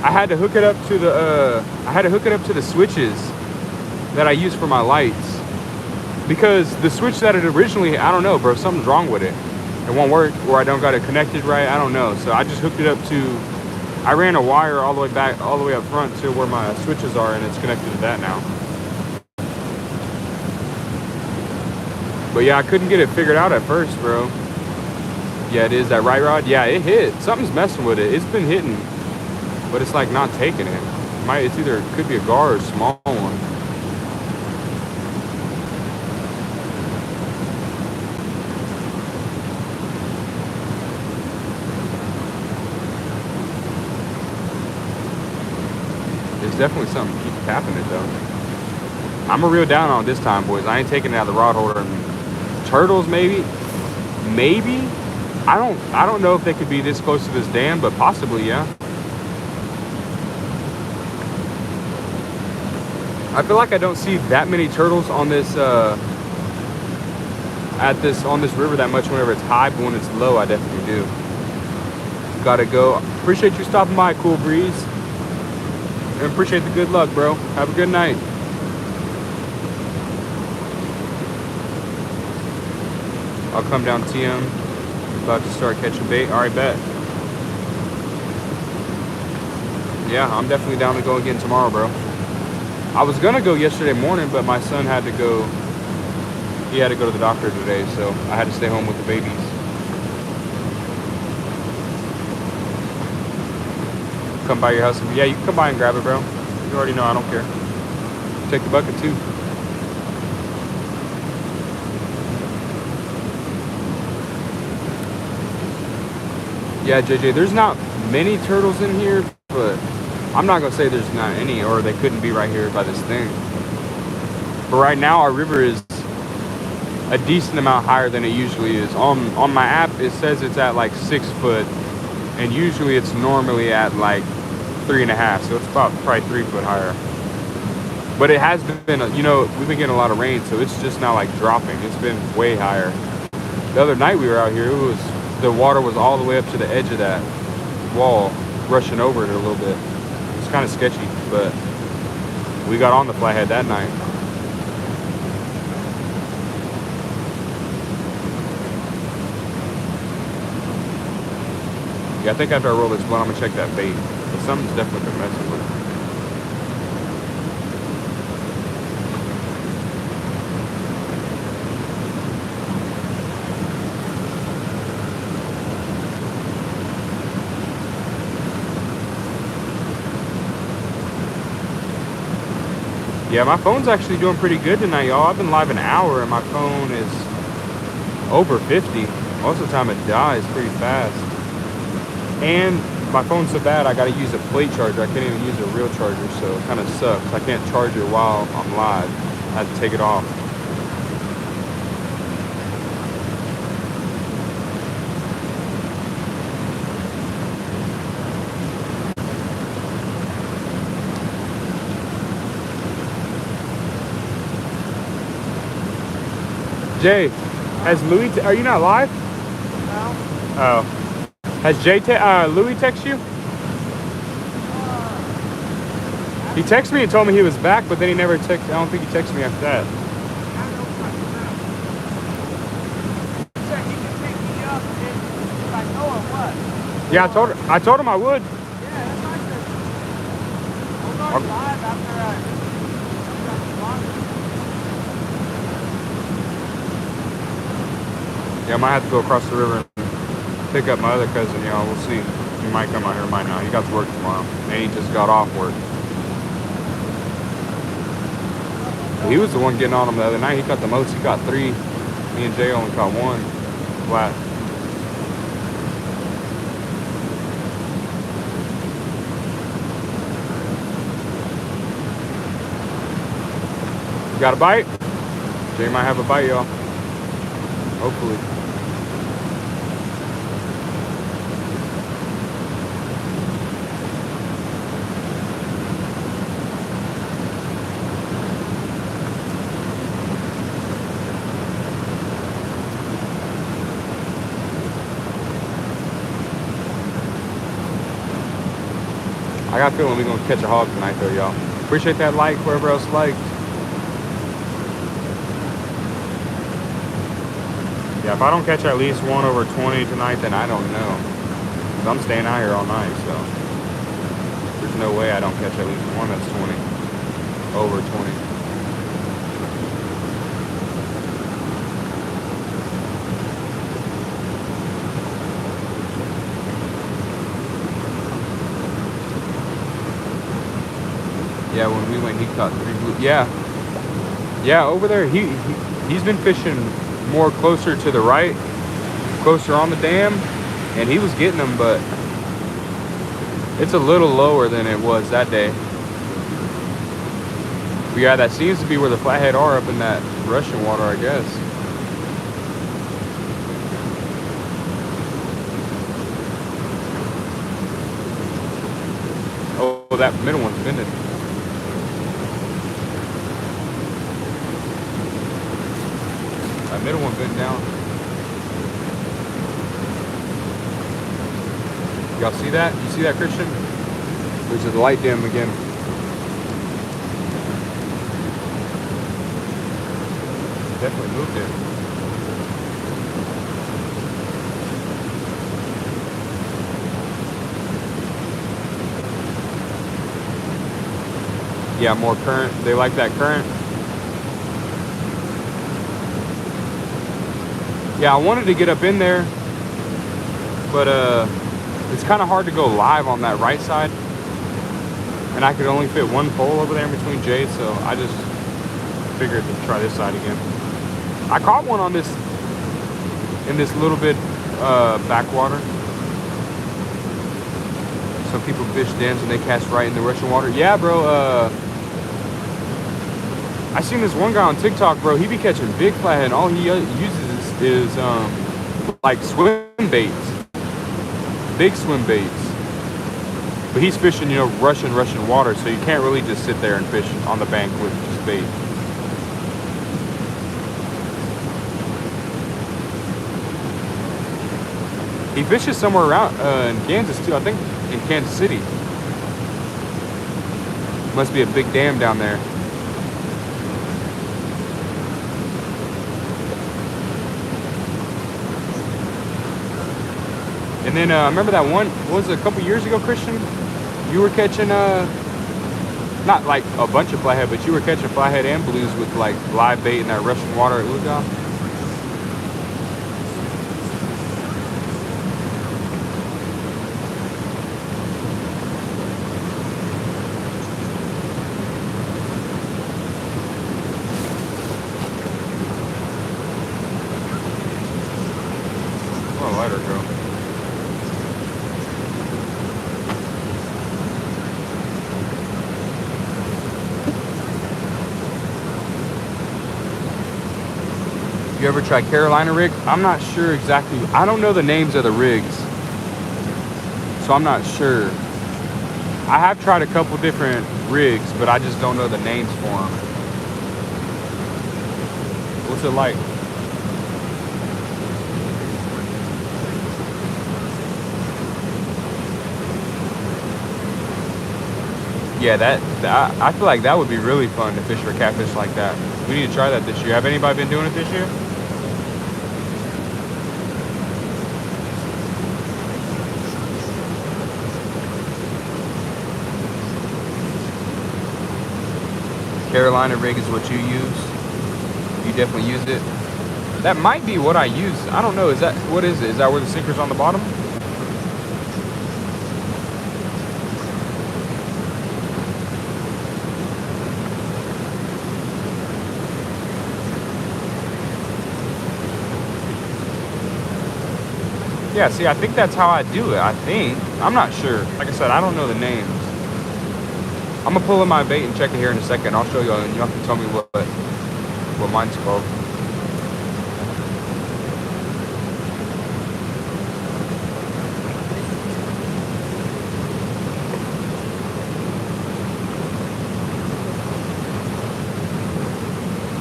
I had to hook it up to the switches that I use for my lights. Because the switch that it originally, I don't know, bro, something's wrong with it. It won't work, or I don't got it connected right, I don't know. So I just hooked it up to, I ran a wire all the way back, all the way up front to where my switches are, and it's connected to that now. But yeah, I couldn't get it figured out at first, bro. Yeah, it is that right rod. Yeah, it hit. Something's messing with it. It's been hitting, but it's like not taking it. It's either, it could be a gar or a small one. There's definitely something keep tapping it though. I'm gonna reel down on it this time, boys. I ain't taking it out of the rod holder. And turtles, maybe. I don't know if they could be this close to this dam, but possibly, yeah. I feel like I don't see that many turtles on this on this river that much whenever it's high, but when it's low, I definitely do. Gotta go. Appreciate you stopping by, Cool Breeze. And appreciate the good luck, bro. Have a good night. I'll come down TM. About to start catching bait. All right, bet. Yeah, I'm definitely down to go again tomorrow, bro. I was gonna go yesterday morning, but my son had to go. He had to go to the doctor today, so I had to stay home with the babies. Come by your house. Yeah, you can come by and grab it, bro. You already know I don't care. Take the bucket too. Yeah, JJ, there's not many turtles in here, but I'm not gonna say there's not any, or they couldn't be right here by this thing. But right now, our river is a decent amount higher than it usually is. On my app, it says it's at like 6 foot, and usually it's normally at like 3.5, so it's about probably 3 foot higher. But it has been, you know, we've been getting a lot of rain, so it's just now like dropping. It's been way higher. The other night we were out here, the water was all the way up to the edge of that wall, rushing over it a little bit. It's kind of sketchy, but we got on the Flathead that night. Yeah, I think after I roll this blunt, I'm gonna check that bait. But something's definitely been messing with it. Yeah, my phone's actually doing pretty good tonight, y'all. I've been live an hour and my phone is over 50. Most of the time it dies pretty fast. And my phone's so bad I gotta use a plate charger. I can't even use a real charger, so it kind of sucks. I can't charge it while I'm live. I have to take it off. Jay, has Louis, are you not live? No. Oh. Has Louis text you? He texted me and told me he was back, but then he never texted. I don't think he texted me after that. He said he can pick me up if I know or what. Yeah, I told him I would. Yeah, that's what I said. We'll go live after I Yeah, I might have to go across the river and pick up my other cousin, y'all. We'll see. He might come out here, might not. He got to work tomorrow. And he just got off work. He was the one getting on him the other night. He caught the most. He caught 3. Me and Jay only caught 1 flat. You got a bite? Jay might have a bite, y'all. Hopefully. I got a feeling we're gonna catch a hog tonight though, y'all. Appreciate that like, whoever else liked. Yeah, if I don't catch at least 1 over 20 tonight, then I don't know. 'Cause I'm staying out here all night, so there's no way I don't catch at least 1 that's 20. Over 20. Yeah, when we went, he caught 3 blue. Yeah. Yeah, over there, he's been fishing more closer to the right, closer on the dam, and he was getting them, but it's a little lower than it was that day. But yeah, that seems to be where the Flathead are, up in that Russian water, I guess. Oh, that middle one's bending. That middle one bent down. Y'all see that? You see that, Christian? There's the light dim again. Definitely moved it. Yeah, more current. They like that current. Yeah, I wanted to get up in there, but it's kind of hard to go live on that right side, and I could only fit 1 pole over there in between Jay, so I just figured to try this side again. I caught one on this, in this little bit backwater. Some people fish dams and they cast right in the Russian water. Yeah, bro. I seen this one guy on TikTok, bro. He be catching big flathead, and all he uses is like swim baits, big swim baits. But he's fishing, you know, Russian water, so you can't really just sit there and fish on the bank with just bait. He fishes somewhere around in Kansas too, I think in Kansas City. Must be a big dam down there. And then I remember that one, what was it, a couple years ago, Christian? You were catching, not like a bunch of flathead, but you were catching flathead and blues with like live bait in that Russian water at Uga. Oh, let her go. You ever try Carolina rig? I'm not sure exactly. I don't know the names of the rigs, so I'm not sure. I have tried a couple different rigs, but I just don't know the names for them. What's it like? Yeah, I feel like that would be really fun to fish for catfish like that. We need to try that this year. Have anybody been doing it this year? Carolina rig is what you use. You definitely use it. That might be what I use. I don't know. Is that, what is it? Is that where the sinker's on the bottom? Yeah, see, I think that's how I do it. I think. I'm not sure. Like I said, I don't know the names. I'm gonna pull in my bait and check it here in a second. I'll show y'all, and y'all can tell me what mine's called.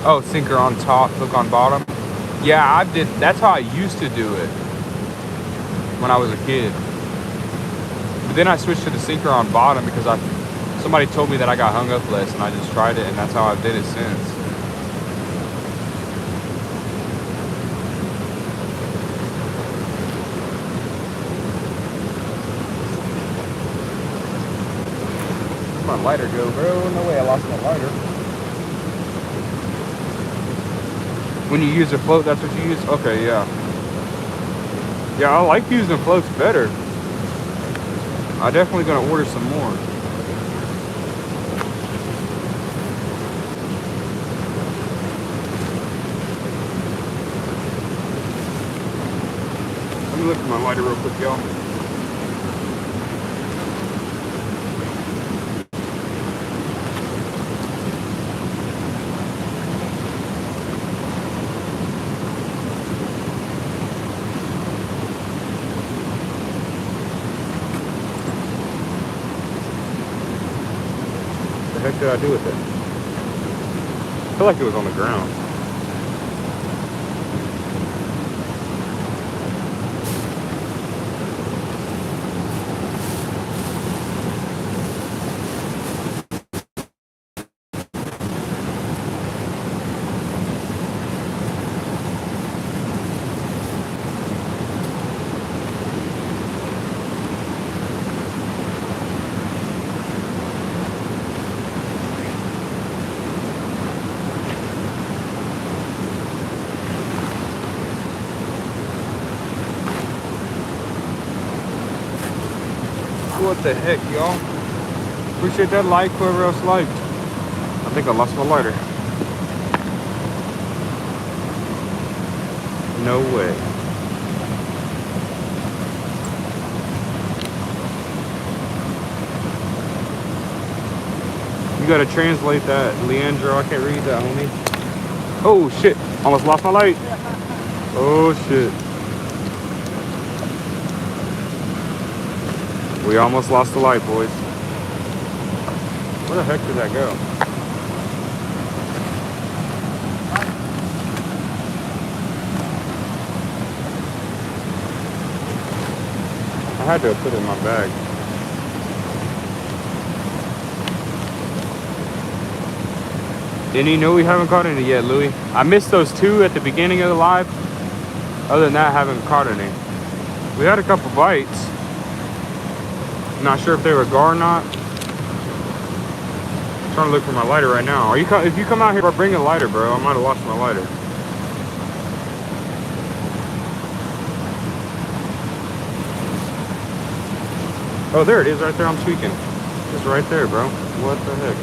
Oh, sinker on top, hook on bottom. Yeah, that's how I used to do it when I was a kid. But then I switched to the sinker on bottom because somebody told me that I got hung up less, and I just tried it, and that's how I did it since. Where'd my lighter go, bro? No way I lost my lighter. When you use a float, that's what you use? Okay, yeah. Yeah, I like using floats better. I'm definitely gonna order some more. Let me look at my lighter real quick, y'all. What the heck did I do with it? I feel like it was on the ground. What the heck, y'all? Appreciate that like, whoever else liked. I think I lost my lighter. No way. You gotta translate that, Leandro. I can't read that, homie. Oh, shit. Almost lost my light. Oh, shit. We almost lost the light, boys. Where the heck did that go? I had to put it in my bag. Didn't you know we haven't caught any yet, Louis? I missed those two at the beginning of the live. Other than that, I haven't caught any. We had a couple bites. Not sure if they were gar or not. I'm trying to look for my lighter right now. If you come out here, bring a lighter, bro. I might have lost my lighter. Oh, there it is, right there. I'm tweaking. It's right there, bro. What the heck?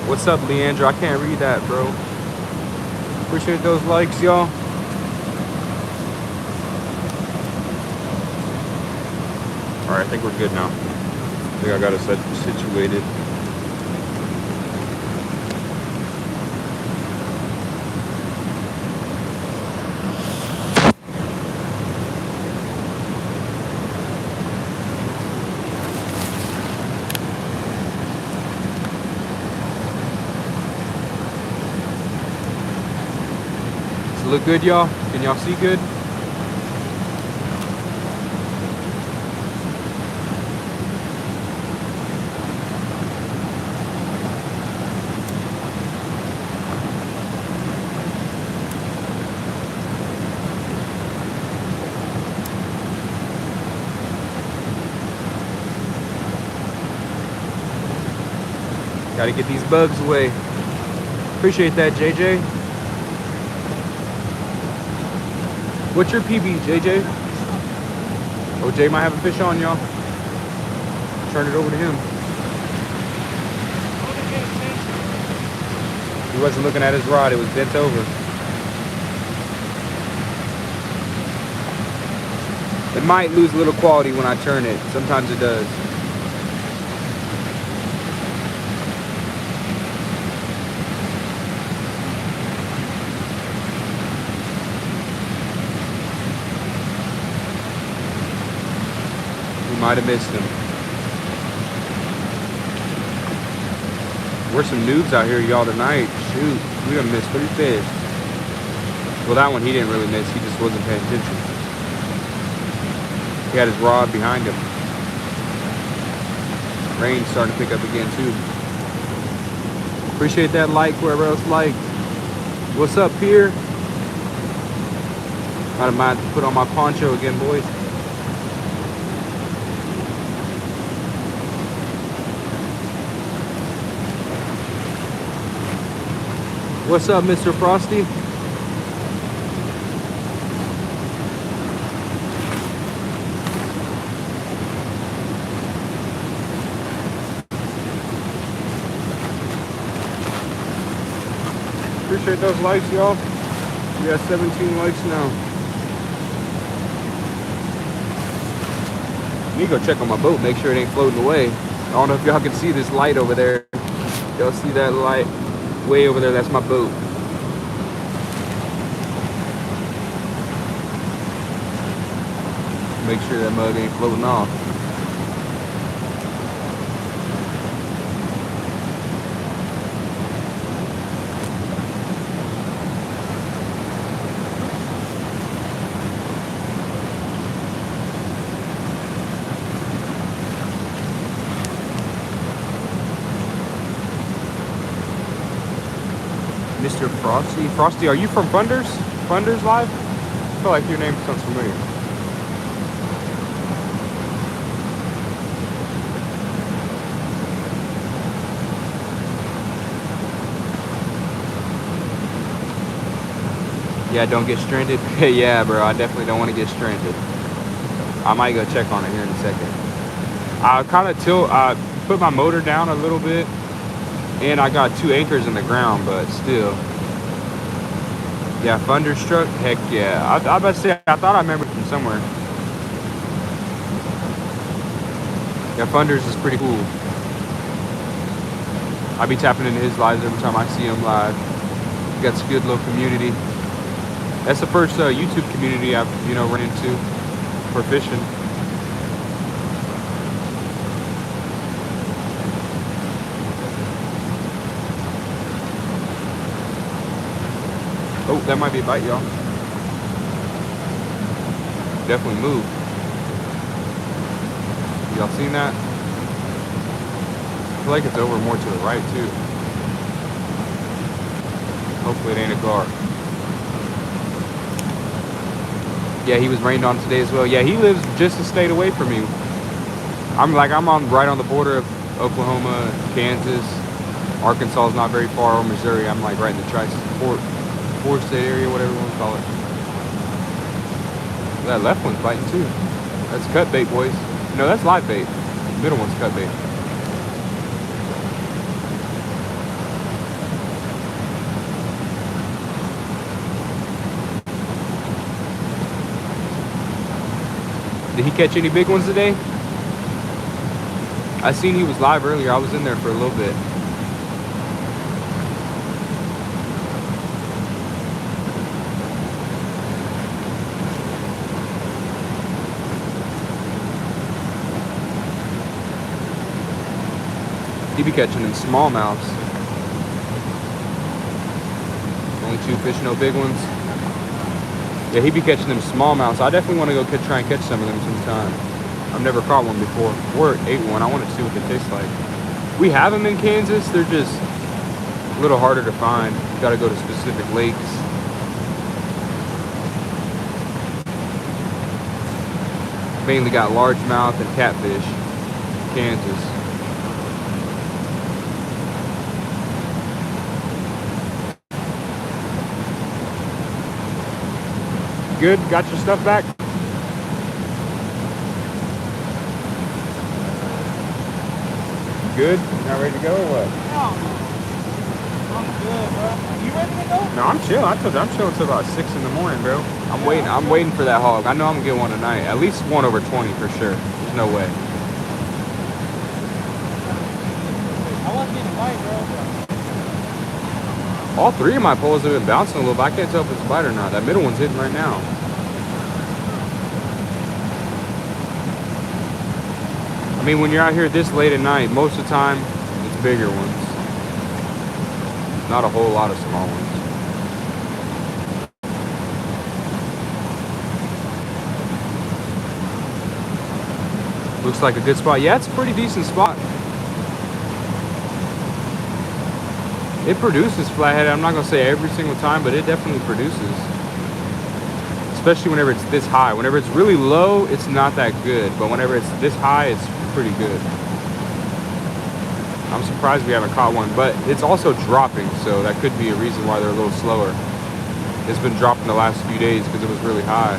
What's up, Leandro? I can't read that, bro. Appreciate those likes, y'all. Alright, I think we're good now. I think I got us situated. Look good, y'all? Can y'all see good? Gotta get these bugs away. Appreciate that, JJ. What's your PB, JJ? Oh, Jay might have a fish on, y'all. Turn it over to him. He wasn't looking at his rod, it was bent over. It might lose a little quality when I turn it. Sometimes it does. We might have missed him. We're some noobs out here, y'all, tonight. Shoot, we done missed 3 fish. Well, that one he didn't really miss. He just wasn't paying attention. He had his rod behind him. Rain's starting to pick up again, too. Appreciate that like, whoever else liked. What's up, Pierre? Might have put on my poncho again, boys. What's up, Mr. Frosty? Appreciate those likes, y'all. We got 17 likes now. I need to go check on my boat, make sure it ain't floating away. I don't know if y'all can see this light over there. Y'all see that light? Way over there, that's my boat. Make sure that mug ain't floating off. Mr. Frosty. Frosty, are you from Funders? Funders Live? I feel like your name sounds familiar. Yeah, don't get stranded. Yeah, bro, I definitely don't want to get stranded. I might go check on it here in a second. I kind of put my motor down a little bit. And I got 2 anchors in the ground, but still. Yeah, thunderstruck. Heck yeah. I was about to say, I thought I remembered from somewhere. Yeah, Funders is pretty cool. I be tapping into his lives every time I see him live. He got a good little community. That's the first YouTube community I've run into for fishing. Oh, that might be a bite, y'all. Definitely move. Y'all seen that? I feel like it's over more to the right, too. Hopefully it ain't a gar. Yeah, he was rained on today as well. Yeah, he lives just a state away from me. I'm right on the border of Oklahoma, Kansas. Arkansas is not very far, or Missouri. I'm like right in the four-state area, whatever you want to call it. That left one's biting too. That's cut bait, boys. No, that's live bait. The middle one's cut bait. Did he catch any big ones today? I seen he was live earlier. I was in there for a little bit. He be catching them smallmouths. Only 2 fish, no big ones. Yeah, he be catching them smallmouths. I definitely want to go try and catch some of them sometime. I've never caught one before. Or ate one. I want to see what they taste like. We have them in Kansas. They're just a little harder to find. You got to go to specific lakes. Mainly got largemouth and catfish. Kansas. Good? Got your stuff back? Good? Not ready to go or what? Hell no. I'm good, bro. You ready to go? No, I'm chill. I told you I'm chilling until about 6 in the morning, bro. I'm waiting. I'm waiting for that hog. I know I'm gonna get one tonight. At least one over 20 for sure. There's no way. I wasn't getting white, bro. All three of my poles have been bouncing a little bit. I can't tell if it's a bite or not. That middle one's hitting right now. I mean, when you're out here this late at night, most of the time, it's bigger ones. Not a whole lot of small ones. Looks like a good spot. Yeah, it's a pretty decent spot. It produces flathead. I'm not going to say every single time, but it definitely produces. Especially whenever it's this high. Whenever it's really low, it's not that good. But whenever it's this high, it's pretty good. I'm surprised we haven't caught one. But it's also dropping, so that could be a reason why they're a little slower. It's been dropping the last few days because it was really high.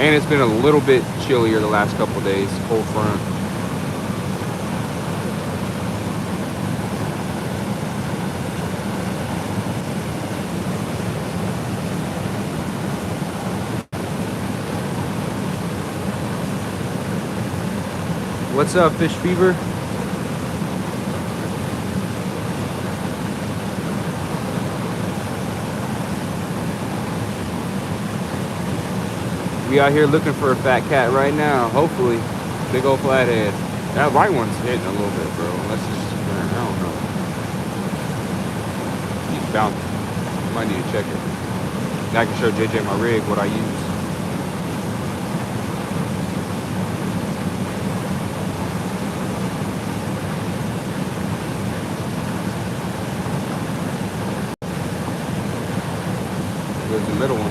And it's been a little bit chillier the last couple of days, cold front. What's up, Fish Fever? We out here looking for a fat cat right now, hopefully. Big old flathead. That white one's hitting a little bit, bro. Unless it's just, I don't know. He's bouncing. Might need to check it. Now I can show JJ my rig, what I use. There's the middle one.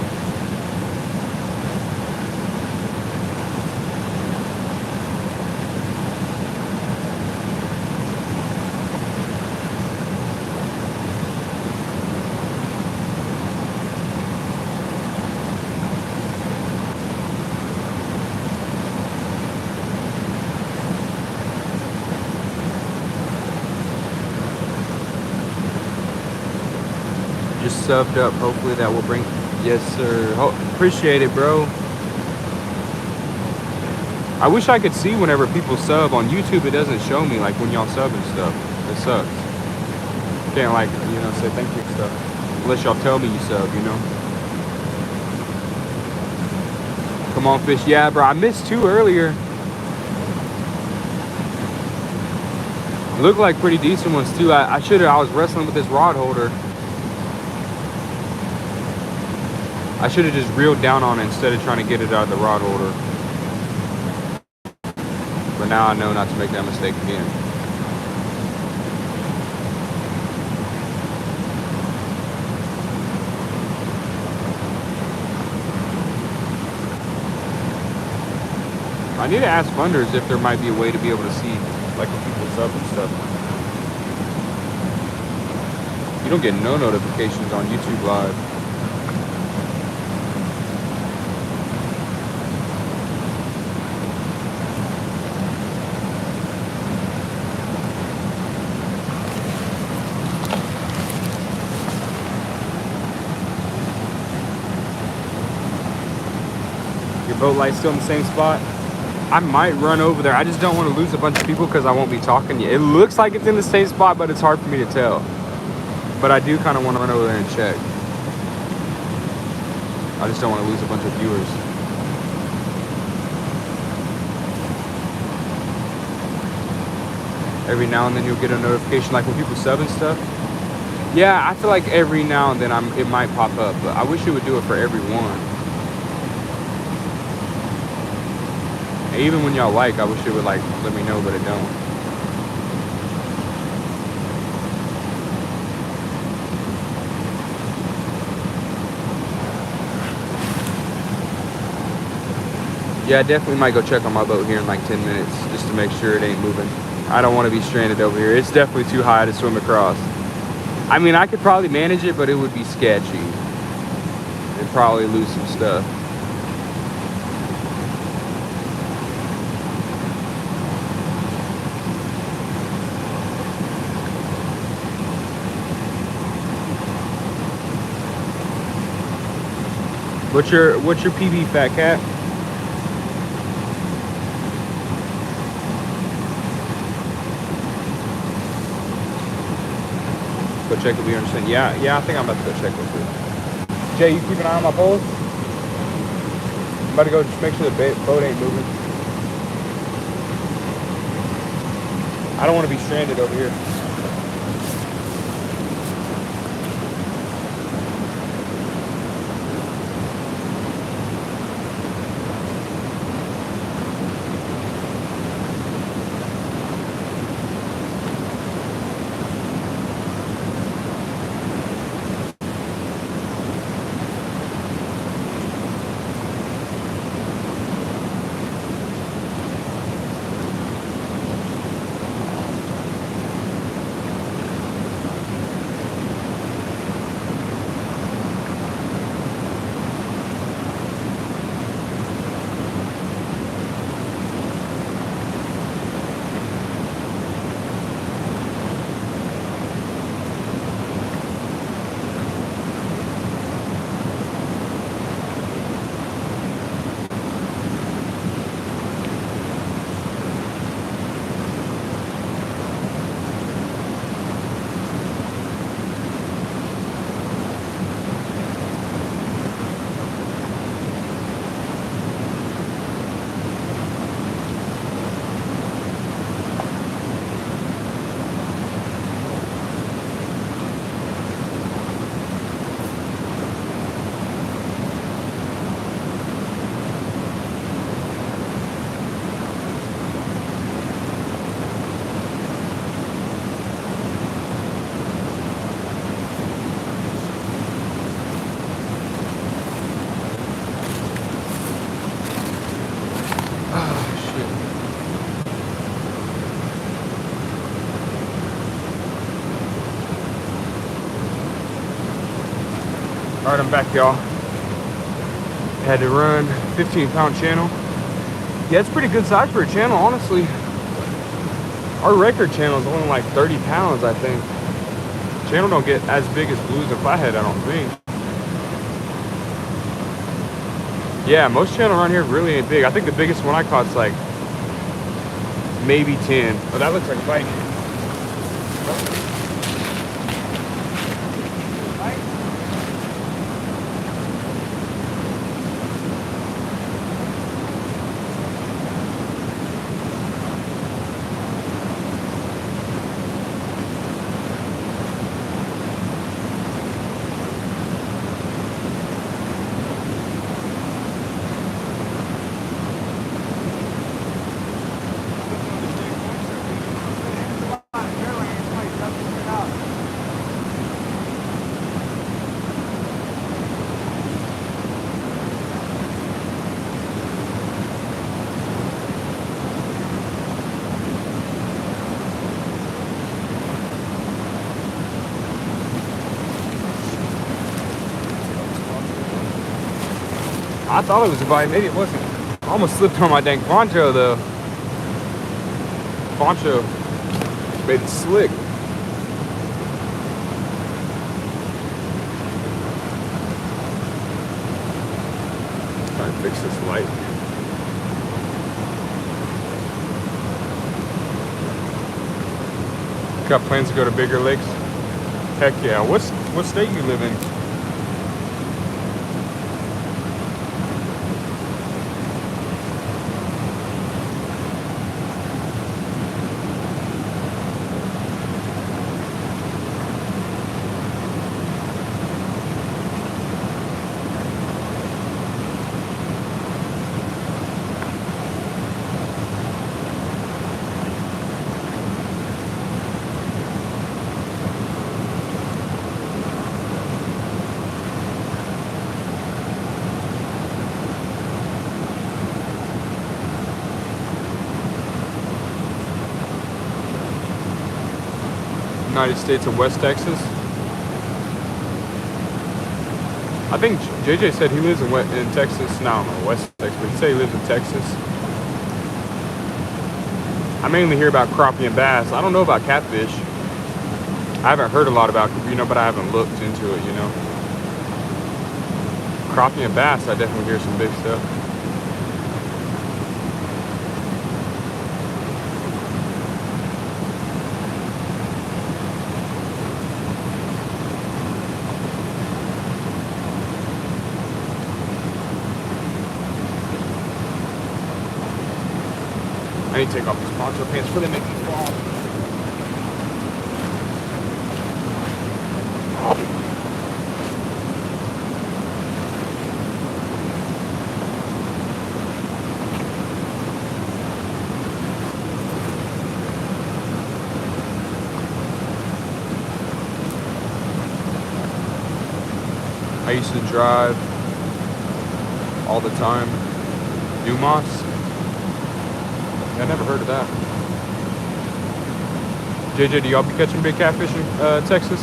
Just subbed up. Hopefully that will bring. Yes, sir. Appreciate it, bro. I wish I could see whenever people sub on YouTube. It doesn't show me like when y'all sub and stuff. It sucks. Can't like, you know, say thank you and stuff unless y'all tell me you sub, you know. Come on, Fish. Yeah, bro. I missed two earlier. Look like pretty decent ones too. I was wrestling with this rod holder. I should have just reeled down on it instead of trying to get it out of the rod holder. But now I know not to make that mistake again. I need to ask funders if there might be a way to be able to see like when people sub and stuff. You don't get no notifications on YouTube Live. Boat light still in the same spot. I might run over there. I just don't want to lose a bunch of people because I won't be talking yet. It looks like it's in the same spot, but it's hard for me to tell. But I do kind of want to run over there and check. I just don't want to lose a bunch of viewers. Every now and then you'll get a notification like when people sub and stuff. Yeah, I feel like every now and then it might pop up, but I wish it would do it for everyone. Even when y'all like, I wish it would like let me know, but it don't. Yeah, I definitely might go check on my boat here in like 10 minutes just to make sure it ain't moving. I don't want to be stranded over here. It's definitely too high to swim across. I mean, I could probably manage it, but it would be sketchy. They'd probably lose some stuff. What's your PB, Fat Cat? Go check it. We understand. Yeah, I think I'm about to go check real quick. Jay, you keep an eye on my poles? I'm about to go just make sure the boat ain't moving. I don't want to be stranded over here. Alright, I'm back, y'all. Had to run 15-pound channel. Yeah, it's pretty good size for a channel, honestly. Our record channel is only like 30 pounds, I think. Channel don't get as big as Blues and Flathead, I don't think. Yeah, most channel around here really ain't big. I think the biggest one I caught is like maybe 10. Oh, that looks like a bike. I thought it was a bite, maybe it wasn't. I almost slipped on my dang poncho though. Poncho made it slick. Try and fix this light. Got plans to go to bigger lakes? Heck yeah. What state you live in? United States of West Texas. I think JJ said he lives in Texas. No, I don't know, West Texas, but he said he lives in Texas. I mainly hear about crappie and bass. I don't know about catfish. I haven't heard a lot about, but I haven't looked into it, Crappie and bass, I definitely hear some big stuff. I need to take off these poncho pants before they make me fall. I used to drive all the time. Dumas. I never heard of that. JJ, do y'all be catching big catfish in Texas?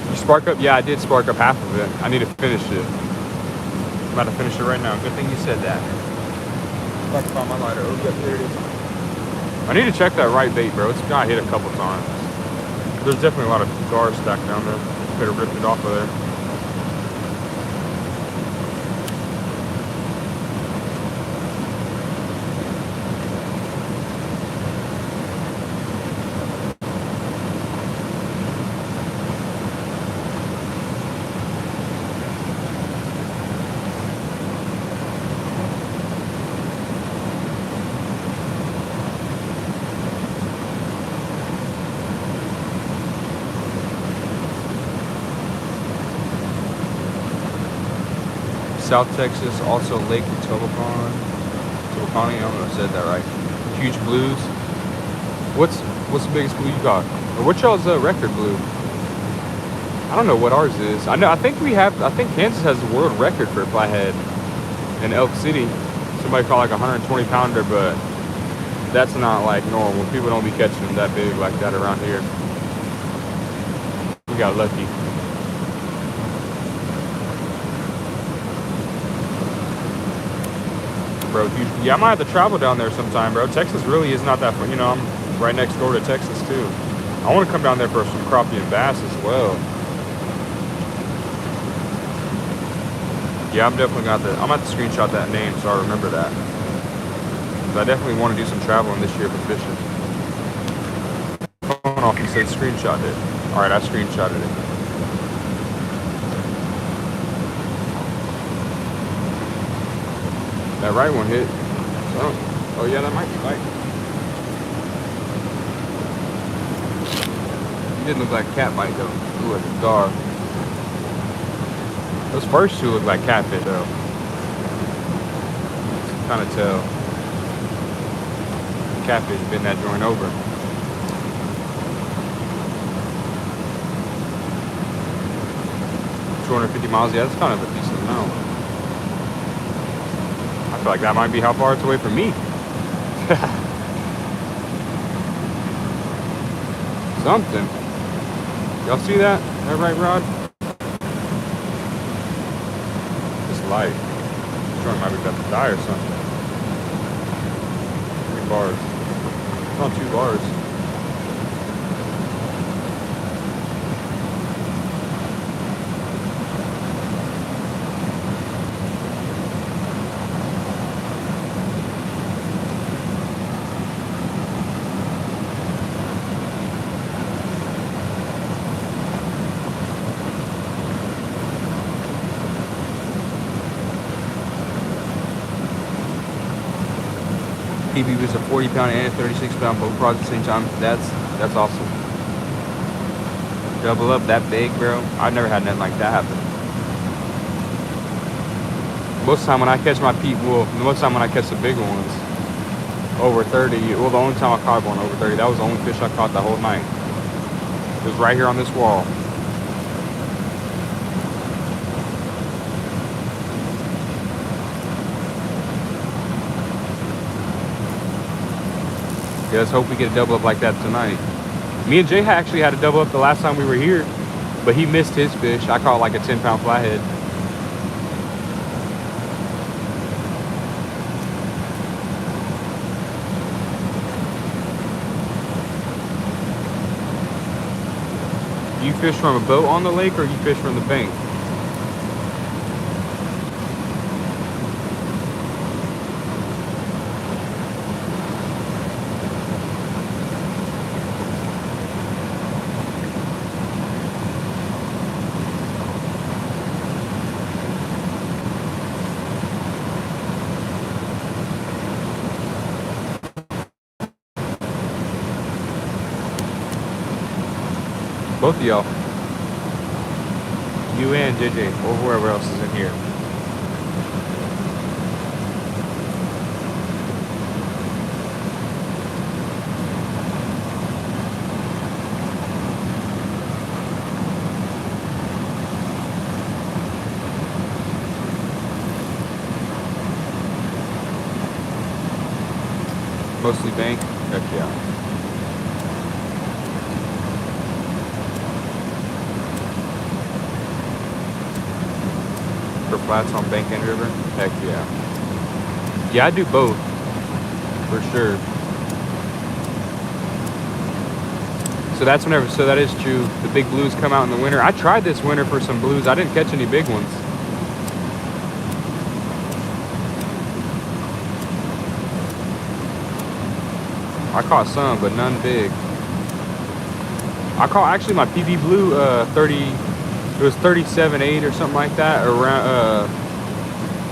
You spark up? Yeah, I did spark up half of it. I need to finish it. I'm about to finish it right now. Good thing you said that. If I can find my lighter. Oh, yeah, there it is. I need to check that right bait, bro. It's got hit a couple times. There's definitely a lot of guars stacked down there. Could have ripped it off of there. South Texas, also Lake Tobacon. I don't know if I said that right. Huge blues. What's the biggest blue you got? Or what's y'all's record blue? I don't know what ours is. I think Kansas has the world record for flathead in Elk City. Somebody caught like a 120 pounder, but that's not like normal. People don't be catching them that big like that around here. We got lucky. Bro, yeah, I might have to travel down there sometime, bro. Texas really is not that far. I'm right next door to Texas too. I want to come down there for some crappie and bass as well. Yeah, I'm definitely I'm gonna have to screenshot that name so I remember that. Because I definitely want to do some traveling this year for fishing. Phone off and said screenshot it. All right, I screenshotted it. That right one hit. Oh yeah, that might be light. It didn't look like a cat bite though. It looked like a gar. Those first two look like catfish though. Kind of tell. Catfish been that joint over. $250 miles. Yeah, that's kind of a decent amount. I feel like that might be how far it's away from me. Something. Y'all see that? That right rod? It's light. This joint might be about to die or something. 3 bars. It's on 2 bars. PB was a 40-pound and a 36-pound both rods at the same time. That's awesome. Double up that big, bro. I've never had nothing like that happen. Most of the time when I catch my most of the time when I catch the big ones, over 30. Well, the only time I caught one over 30, that was the only fish I caught the whole night. It was right here on this wall. Yeah, let's hope we get a double up like that tonight. Me and Jay actually had a double up the last time we were here. But he missed his fish. I caught like a 10-pound flathead. You fish from a boat on the lake or you fish from the bank? Both of y'all. You and JJ, or whoever else is in here. Mostly bank? Heck yeah. For flats on bank and river? Heck yeah. Yeah, I do both. For sure. So that's whenever, so that is true. The big blues come out in the winter. I tried this winter for some blues. I didn't catch any big ones. I caught some, but none big. I caught actually my PB blue 30, it was 37.8 or something like that, around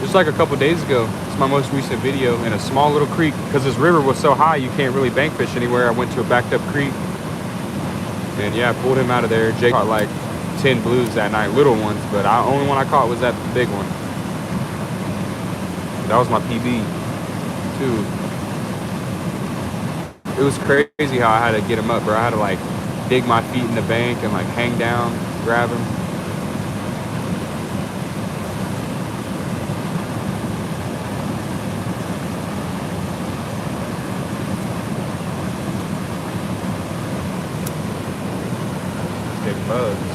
just like a couple days ago. It's my most recent video in a small little creek because this river was so high you can't really bank fish anywhere. I went to a backed up creek and yeah, I pulled him out of there. Jake caught like 10 blues that night, little ones, but the only one I caught was that big one. That was my PB too. It was crazy how I had to get him up, bro. I had to like dig my feet in the bank and like hang down, grab him. Big bugs.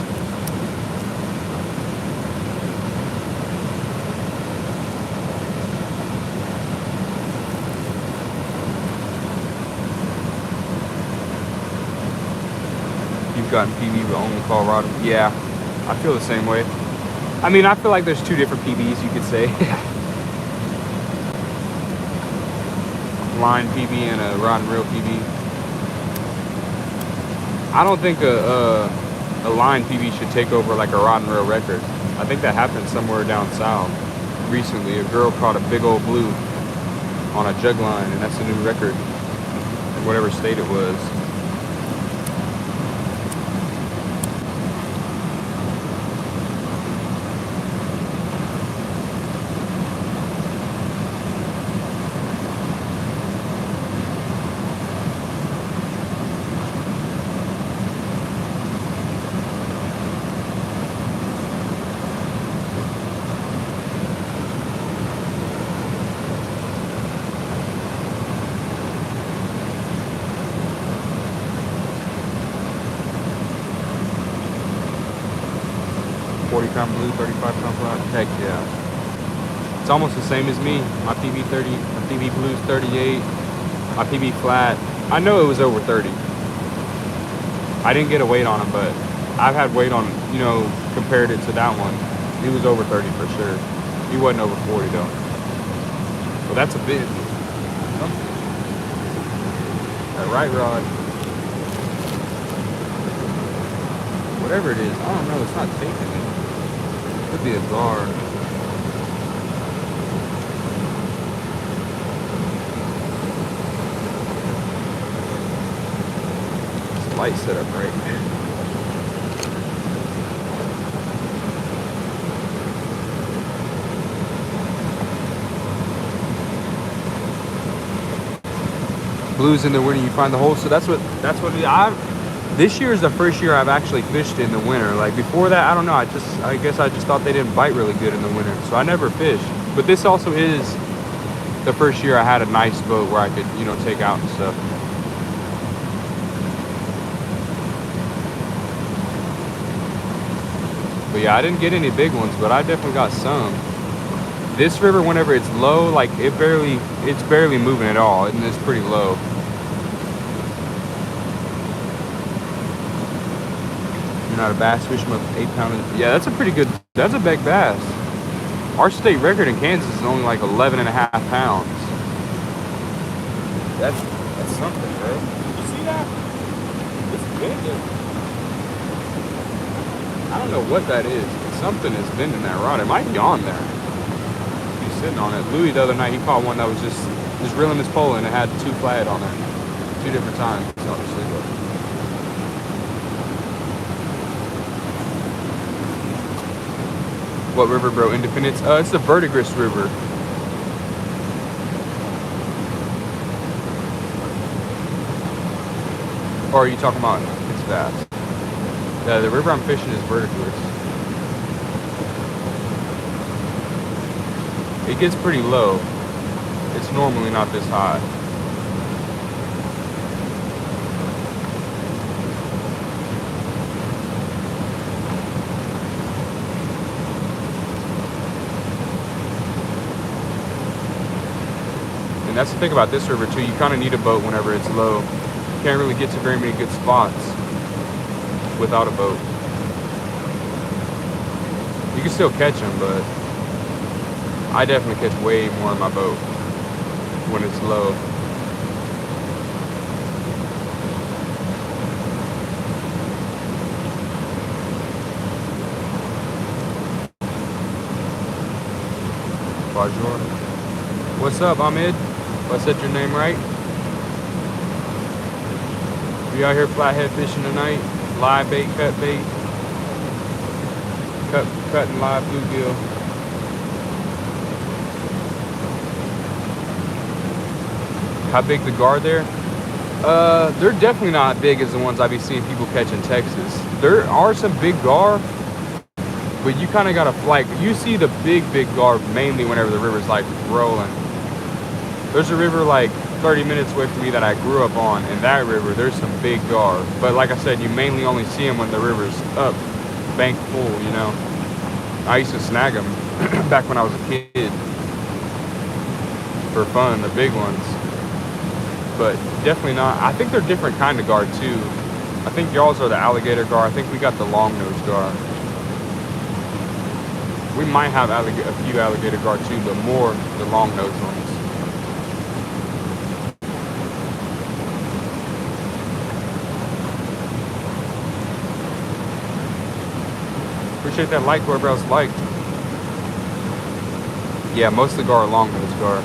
Gotten PB but only Colorado. Yeah, I feel the same way. I mean, I feel like there's two different PBs, you could say. Line PB and a rod and reel PB. I don't think a line PB should take over like a rod and reel record. I think that happened somewhere down south recently. A girl caught a big old blue on a jug line, and that's a new record in whatever state it was. Blue, 35-pound flat. Heck yeah. It's almost the same as me. My PB 30, my PB blue's 38. My PB flat, I know it was over 30. I didn't get a weight on him, but I've had weight on, you know, compared it to that one. He was over 30 for sure. He wasn't over 40 though. Well, that's a bit. That right rod. Whatever it is, I don't know, it's not taking it. Could be a guard. This light setup right here. Blues in the winter, you find the holes. So that's what this year is the first year I've actually fished in the winter. Like before that, I don't know. I guess I just thought they didn't bite really good in the winter, so I never fished. But this also is the first year I had a nice boat where I could, you know, take out and stuff. But yeah, I didn't get any big ones, but I definitely got some. This river, whenever it's low, like it's barely moving at all, and it's pretty low. You're not a bass fisherman with 8 pound. Yeah, that's a pretty good. That's a big bass. Our state record in Kansas is only like 11.5 pounds. That's something, bro. You see that? It's big. I don't know what that is, but something is bending that rod. It might be on there. He's sitting on it. Louis the other night, he caught one that was just reeling his pole and it had 2 flathead on there. 2 different times, obviously. But what river, bro? Independence? It's the Verdigris River. Or are you talking about it's fast? Yeah, the river I'm fishing is Verdigris. It gets pretty low. It's normally not this high. And that's the thing about this river too, you kind of need a boat whenever it's low. You can't really get to very many good spots without a boat. You can still catch them, but I definitely catch way more in my boat when it's low. Bonjour. What's up, Ahmed? If I said your name right. We out here flathead fishing tonight. Live bait, cut bait. Cutting live bluegill. How big the gar there? They're definitely not as big as the ones I be seeing people catch in Texas. There are some big gar, but you kind of gotta, like, you see the big gar mainly whenever the river's like rolling. There's a river like 30 minutes away from me that I grew up on, and that river, there's some big gar. But like I said, you mainly only see them when the river's up, bank full, you know. I used to snag them back when I was a kid for fun, the big ones. But definitely not. I think they're different kind of gar too. I think y'all's are the alligator gar. I think we got the long nose gar. We might have a few alligator gar too, but more the long nose ones. Appreciate that like, whoever else liked. Yeah, most of the gar are long nose gar.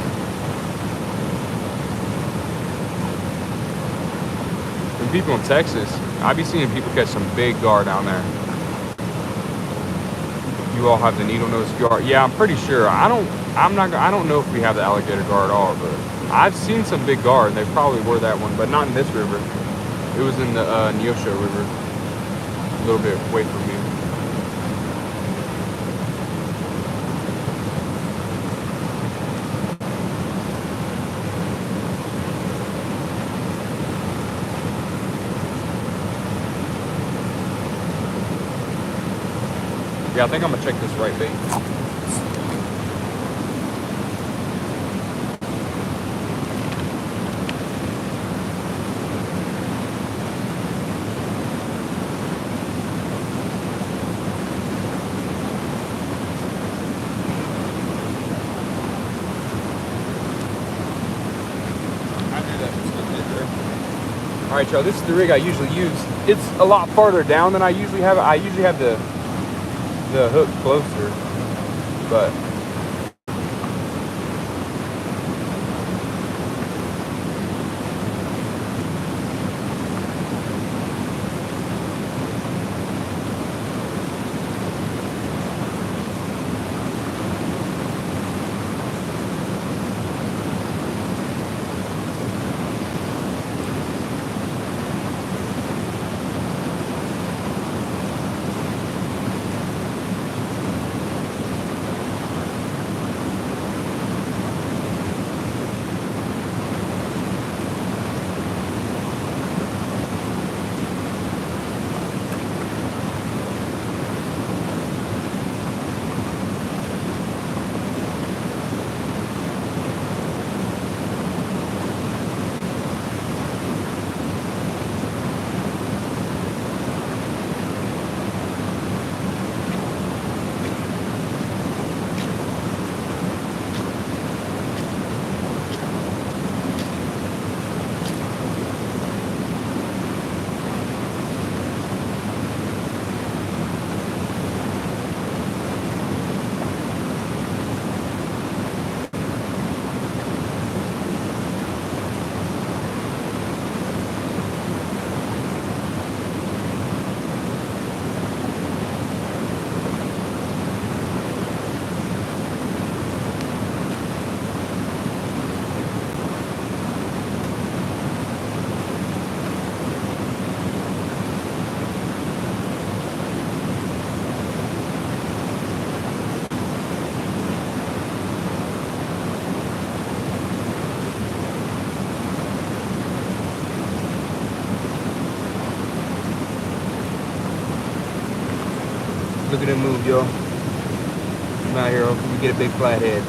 And people in Texas, I be seeing people catch some big gar down there. You all have the needle nose gar. Yeah, I'm pretty sure. I don't know if we have the alligator gar at all, but I've seen some big gar, and they probably were that one, but not in this river. It was in the Neosho River, a little bit away from me. Yeah, I think I'm gonna check this right bait. All right, y'all, this is the rig I usually use. It's a lot farther down than I usually have it. I usually have the hook closer, but Look at him move, yo. I'm out here hoping we get a big flathead.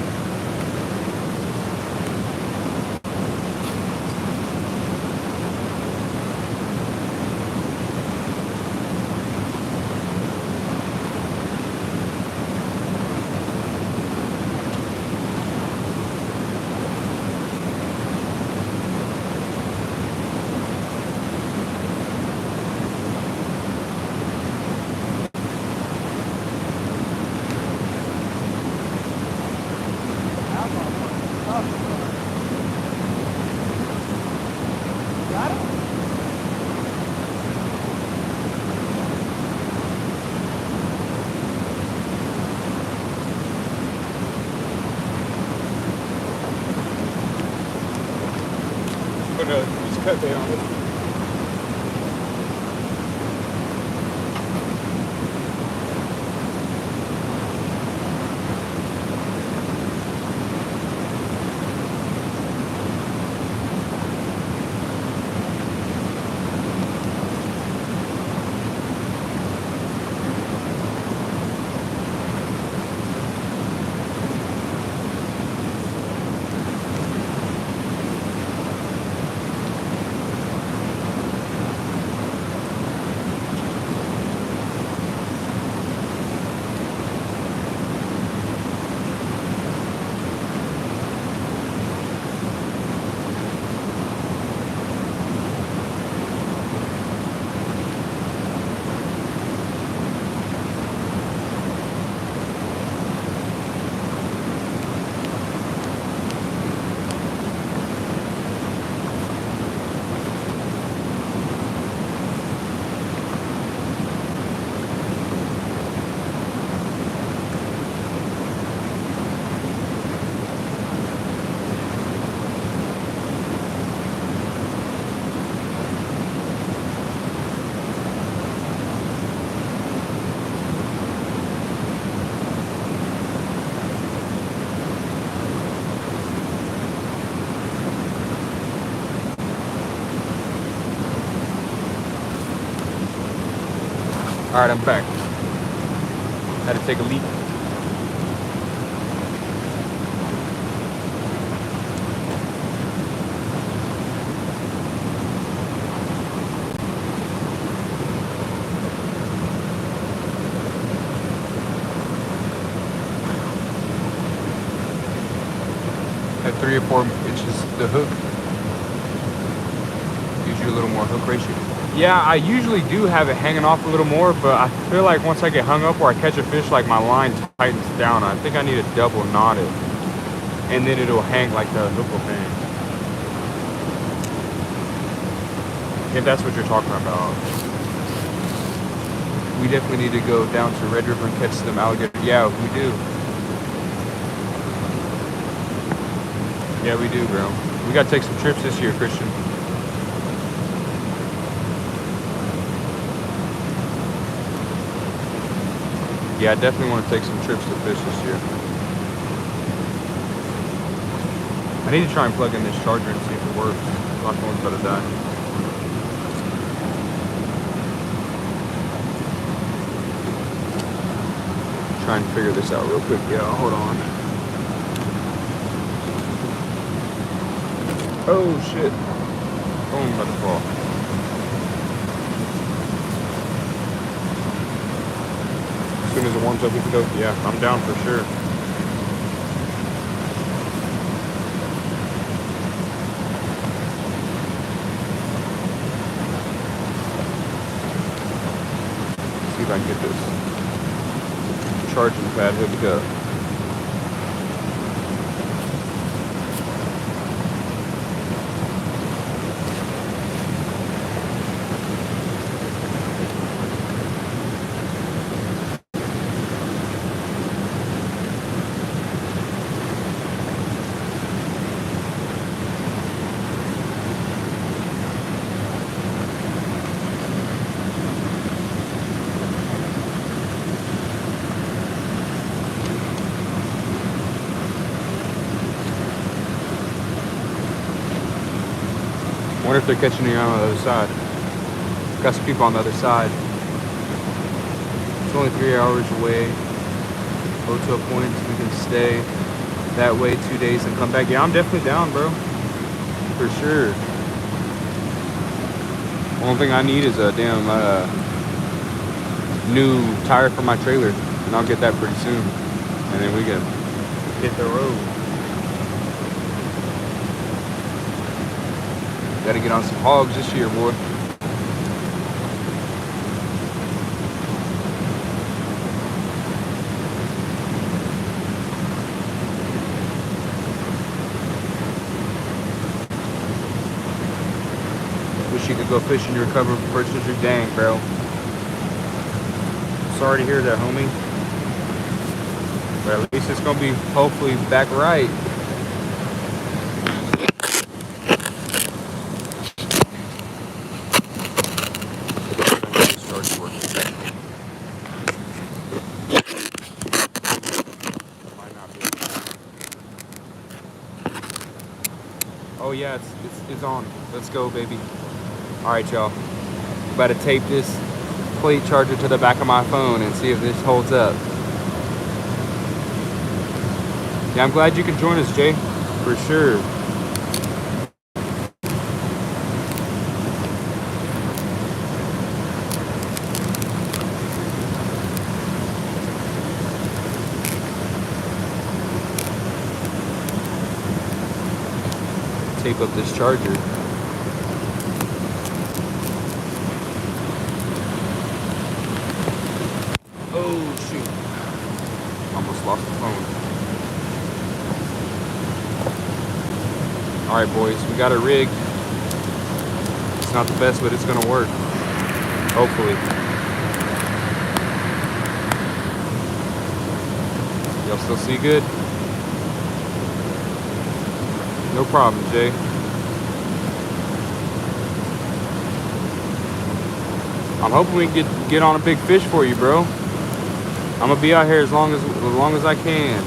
Put a piece of cut bait on it. All right, I'm back. Had to take a leak. At 3 or 4 inches the hook. Gives you a little more hook ratio. Yeah, I usually do have it hanging off a little more, but I feel like once I get hung up or I catch a fish, like my line tightens down. I think I need to double knot it, and then it'll hang like the hook will hang. If that's what you're talking about. We definitely need to go down to Red River and catch some alligator. Yeah, we do. Yeah, we do, bro. We gotta take some trips this year, Christian. Yeah, I definitely want to take some trips to fish this year. I need to try and plug in this charger and see if it works. My phone's about to die. Try and figure this out real quick. Yeah, hold on. Oh shit. Phone about to fall. As soon as it warms up, we can go. Yeah, I'm down for sure. See if I can get this charging pad hooked up. I wonder if they're catching you on the other side. Got some people on the other side. So only 3 hours away. Hotel points, we can stay that way 2 days and come back. Yeah, I'm definitely down, bro. For sure. Only thing I need is a damn new tire for my trailer, and I'll get that pretty soon. And then we can hit the road. Gotta get on some hogs this year, boy. Wish you could go fishing and recover from first injury. Dang, bro. Sorry to hear that, homie. But at least it's gonna be hopefully back right. Oh yeah, it's on. Let's go, baby. All right, y'all. About to tape this plate charger to the back of my phone and see if this holds up. Yeah, I'm glad you can join us, Jay. For sure. Tape up this charger. Oh shoot. Almost lost the phone. Alright boys, we got a rig. It's not the best, but it's gonna work. Hopefully. Y'all still see good? No problem, Jay. I'm hoping we can get on a big fish for you, bro. I'm gonna be out here as long as I can.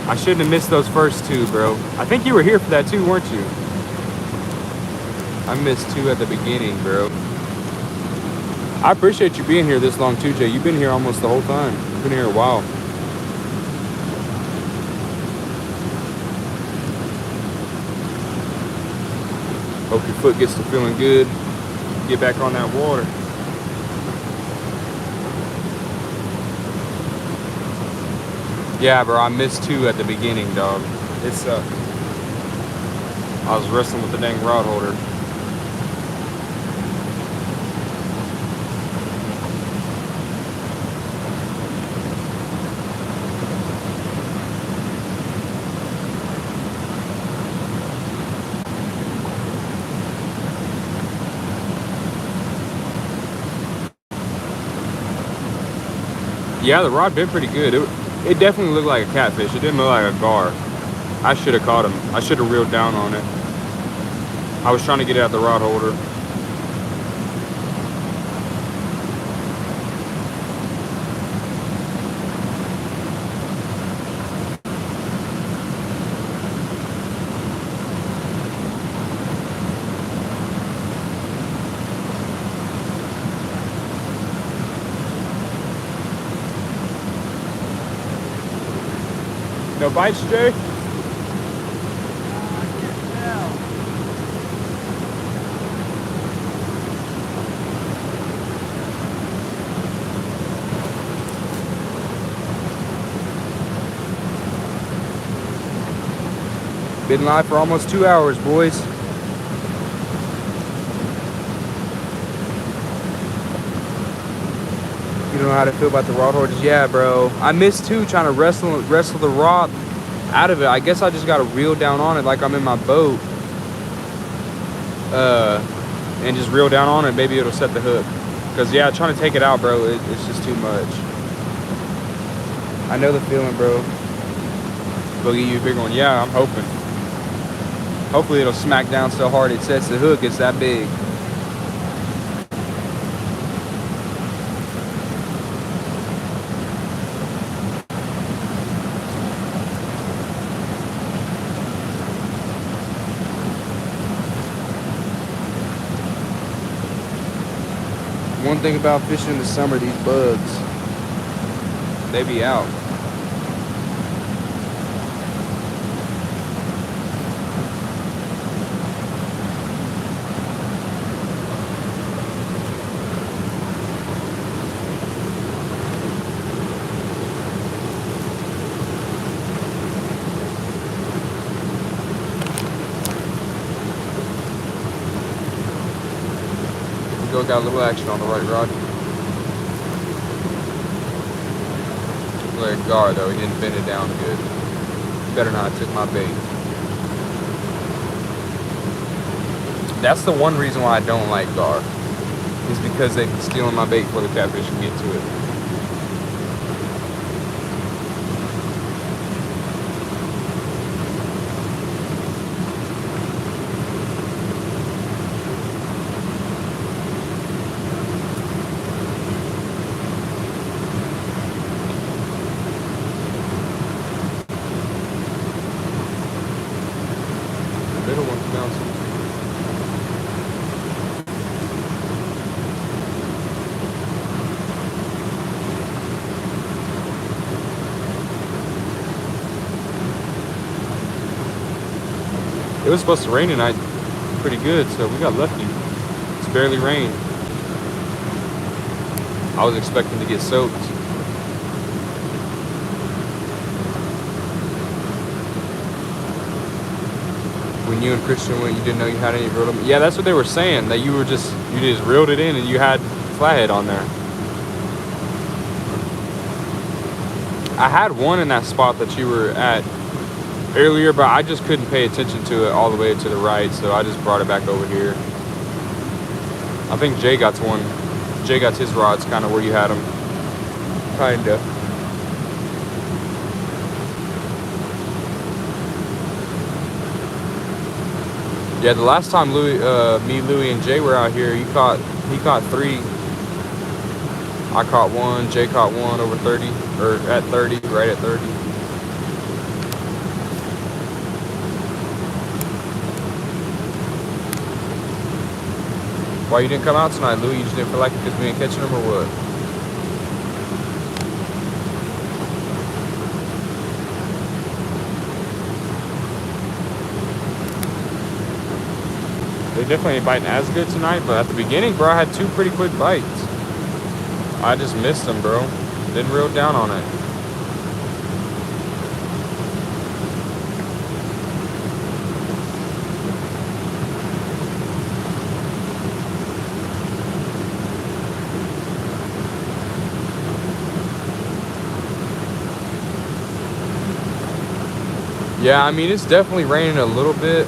I shouldn't have missed those first two, bro. I think you were here for that too, weren't you? I missed two at the beginning, bro. I appreciate you being here this long too, Jay. You've been here almost the whole time. You've been here a while. Hope your foot gets to feeling good. Get back on that water. Yeah, bro, I missed two at the beginning, dog. It sucked. I was wrestling with the dang rod holder. Yeah, the rod bit pretty good. It definitely looked like a catfish. It didn't look like a gar. I should have caught him. I should have reeled down on it. I was trying to get it out the rod holder. No bites, Jay? Been live for almost 2 hours, boys. You don't know how to feel about the rod holders? Yeah, bro. I missed two trying to wrestle the rod out of it. I guess I just got to reel down on it like I'm in my boat. And just reel down on it. Maybe it'll set the hook. Because, yeah, trying to take it out, bro, it's just too much. I know the feeling, bro. Go get you a big one. Yeah, I'm hoping. Hopefully it'll smack down so hard it sets the hook. It's that big. One thing about fishing in the summer, these bugs, they be out. Go got a little action on the right rod. Look at Gar though, he didn't bend it down good. Better not have took my bait. That's the one reason why I don't like Gar. Is because they be stealing my bait before the catfish can get to it. Middle one's bouncing. It was supposed to rain tonight pretty good, so we got lucky. It's barely rained. I was expecting to get soaked. When you and Christian went, you didn't know you had any reeled them. Yeah, that's what they were saying, that you just reeled it in and you had Flathead on there. I had one in that spot that you were at earlier, but I just couldn't pay attention to it all the way to the right, so I just brought it back over here. I think Jay got one. Jay got his rods kind of where you had them. Kinda. Yeah, the last time me, Louie, and Jay were out here, he caught 3. I caught 1. Jay caught 1 over 30, or at 30, right at 30. Why you didn't come out tonight, Louie? You just didn't feel like it because we ain't catching them, or what? They definitely ain't biting as good tonight, but at the beginning, bro, I had 2 pretty quick bites. I just missed them, bro. Didn't reel down on it. Yeah, I mean, it's definitely raining a little bit.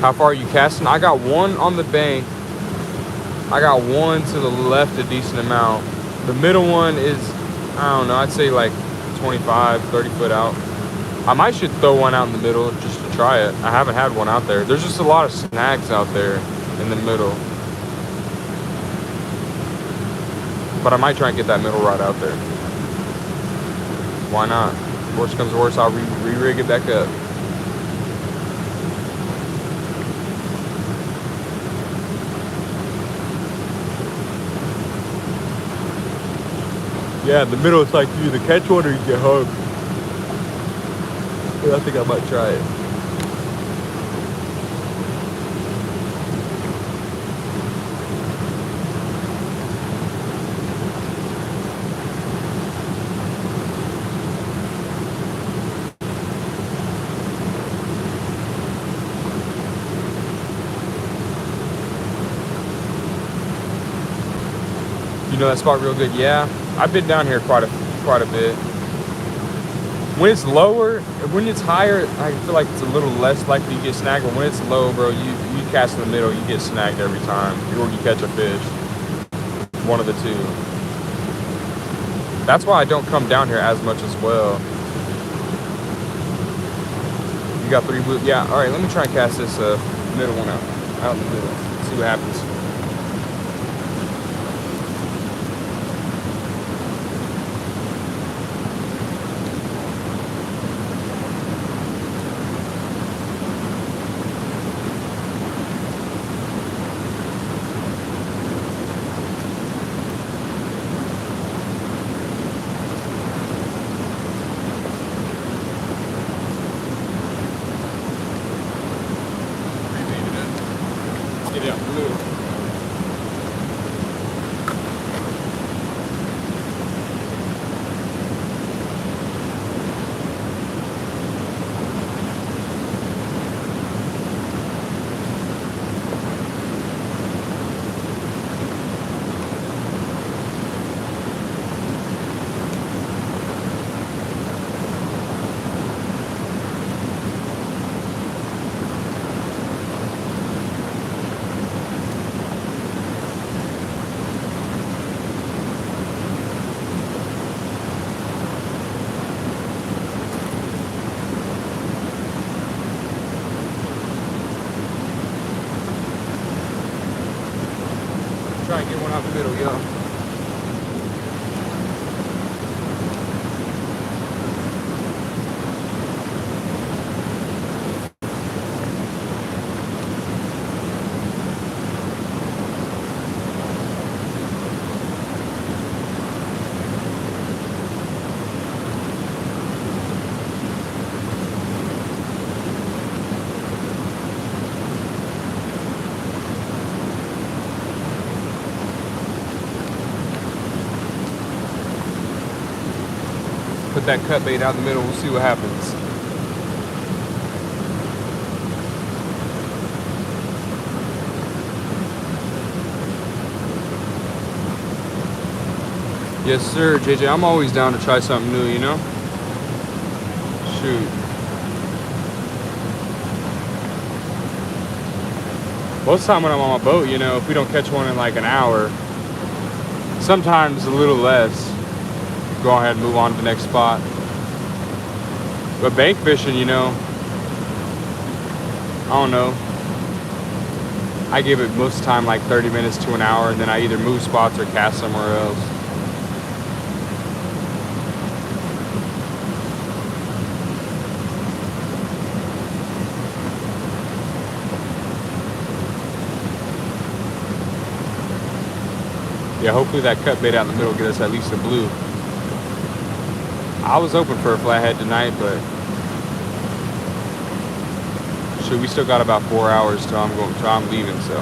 How far are you casting? I got 1 on the bank. I got 1 to the left a decent amount. The middle one is, I don't know, I'd say like 25, 30 foot out. I should throw one out in the middle just to try it. I haven't had one out there. There's just a lot of snags out there in the middle. But I might try and get that middle rod out there. Why not? Worst comes to worst, I'll re-rig it back up. Yeah, in the middle it's like you either catch one or you get home. But I think I might try it. You know that spot real good? Yeah, I've been down here quite a bit. When it's lower, when it's higher, I feel like it's a little less likely you get snagged. But when it's low, bro, you cast in the middle, you get snagged every time. Or you catch a fish. One of the two. That's why I don't come down here as much as well. You got 3 blue? Yeah. All right, let me try and cast this middle one out in the middle. See what happens. Yeah, blue. Try and get one out the middle, yo. Put that cut bait out in the middle, we'll see what happens. Yes, sir, JJ. I'm always down to try something new, you know? Shoot. Most of the time when I'm on my boat, you know, if we don't catch one in like an hour, sometimes a little less, go ahead and move on to the next spot. But bank fishing, you know, I don't know. I give it most of the time like 30 minutes to an hour, and then I either move spots or cast somewhere else. Yeah, hopefully that cut bait out in the middle will get us at least a blue. I was hoping for a flathead tonight, but shoot, we still got about 4 hours till I'm leaving, so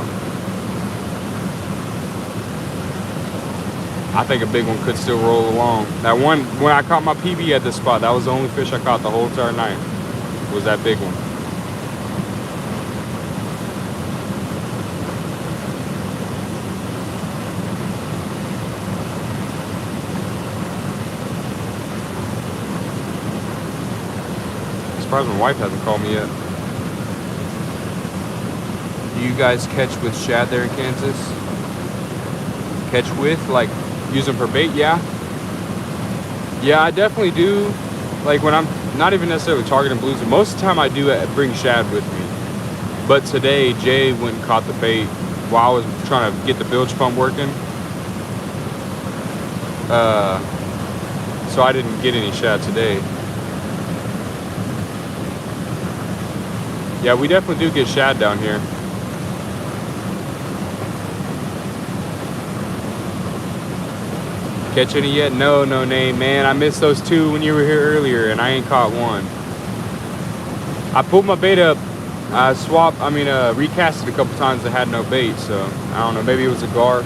I think a big one could still roll along. That one, when I caught my PB at this spot, that was the only fish I caught the whole entire night, was that big one. Surprised my wife hasn't called me yet. Do you guys catch with shad there in Kansas? Catch with, like, use them for bait? Yeah. Yeah, I definitely do. Like, when I'm not even necessarily targeting blues, most of the time I do bring shad with me. But today, Jay went and caught the bait while I was trying to get the bilge pump working. So I didn't get any shad today. Yeah, we definitely do get shad down here. Catch any yet? No, no name, man. I missed those two when you were here earlier, and I ain't caught one. I pulled my bait up. I recast it a couple times that had no bait, so I don't know. Maybe it was a gar.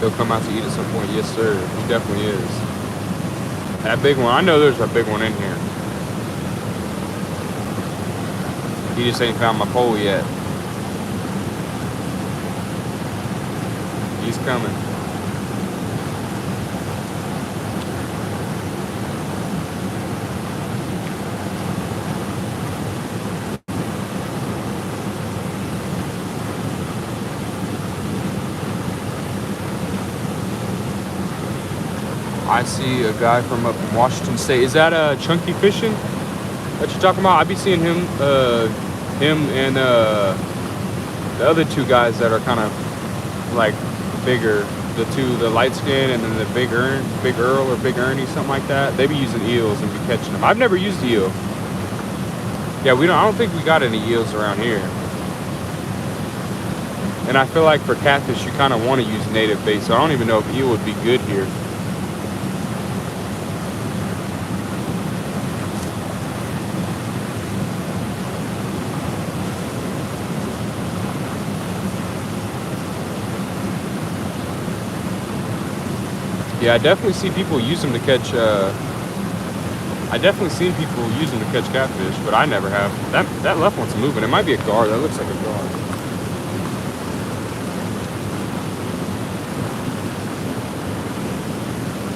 He'll come out to eat at some point. Yes, sir. He definitely is. That big one. I know there's a big one in here. He just ain't found my pole yet. He's coming. I see a guy from up in Washington State. Is that Chunky Fishing that you're talking about? I be seeing him and the other two guys that are kind of like bigger. The light skin and then the Big Earl or Big Ernie, something like that. They be using eels and be catching them. I've never used eel. Yeah, I don't think we got any eels around here. And I feel like for catfish, you kind of want to use native bait. So I don't even know if eel would be good here. Yeah, I definitely see people use them to catch. I definitely seen people use them to catch catfish, but I never have. That left one's moving. It might be a gar. That looks like a gar.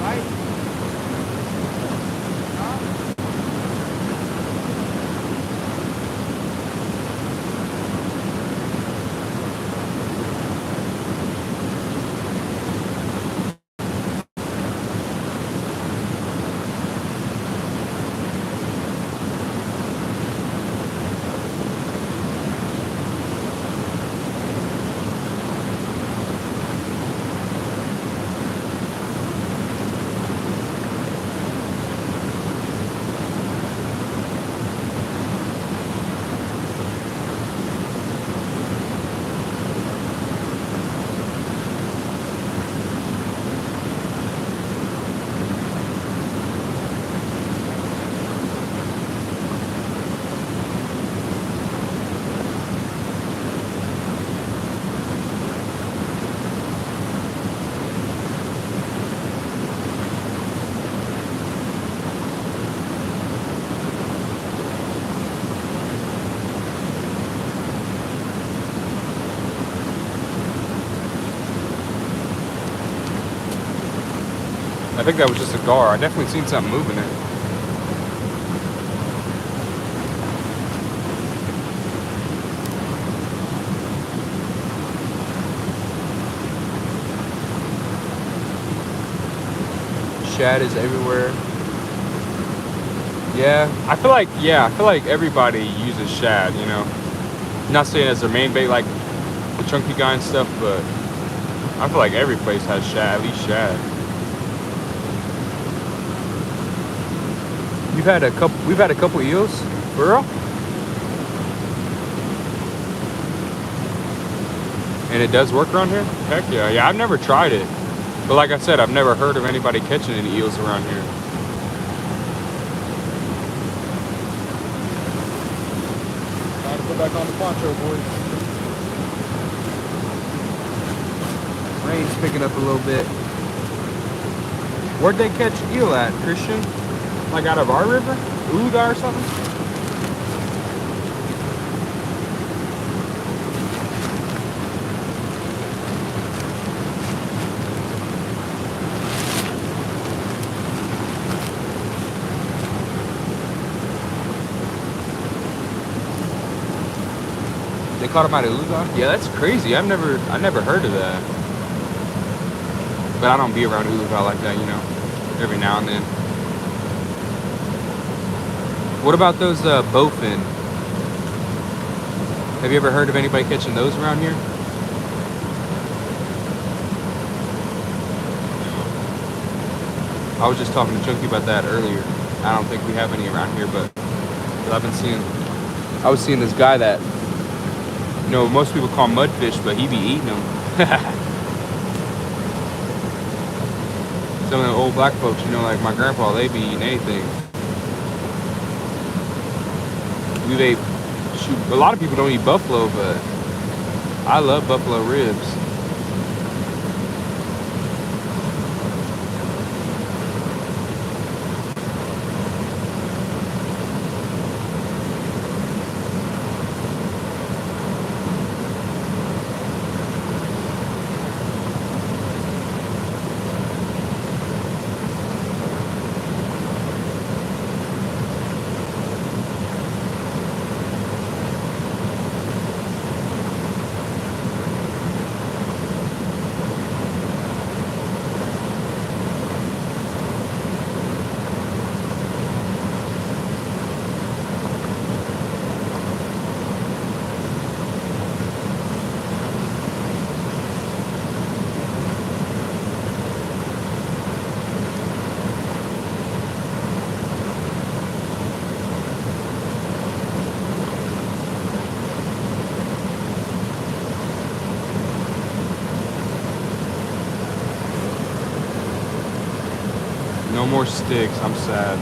Right? I think that was just a gar. I definitely seen something moving there. Shad is everywhere. Yeah, I feel like everybody uses shad, you know. I'm not saying as their main bait like the chunky guy and stuff, but I feel like every place has shad, at least shad. We've had a couple eels, for real? And it does work around here? Heck yeah. Yeah, I've never tried it. But like I said, I've never heard of anybody catching any eels around here. Time to put back on the poncho, boys. Rain's picking up a little bit. Where'd they catch eel at, Christian? Like out of our river? Uluga or something? They caught him out of Uluga? Yeah, that's crazy. I never heard of that. But I don't be around Uluga like that, you know, every now and then. What about those bowfin? Have you ever heard of anybody catching those around here? I was just talking to Chunky about that earlier. I don't think we have any around here, but I was seeing this guy that, you know, most people call mudfish, but he be eating them. Some of the old black folks, you know, like my grandpa, they be eating anything. A lot of people don't eat buffalo, but I love buffalo ribs. No more sticks. I'm sad.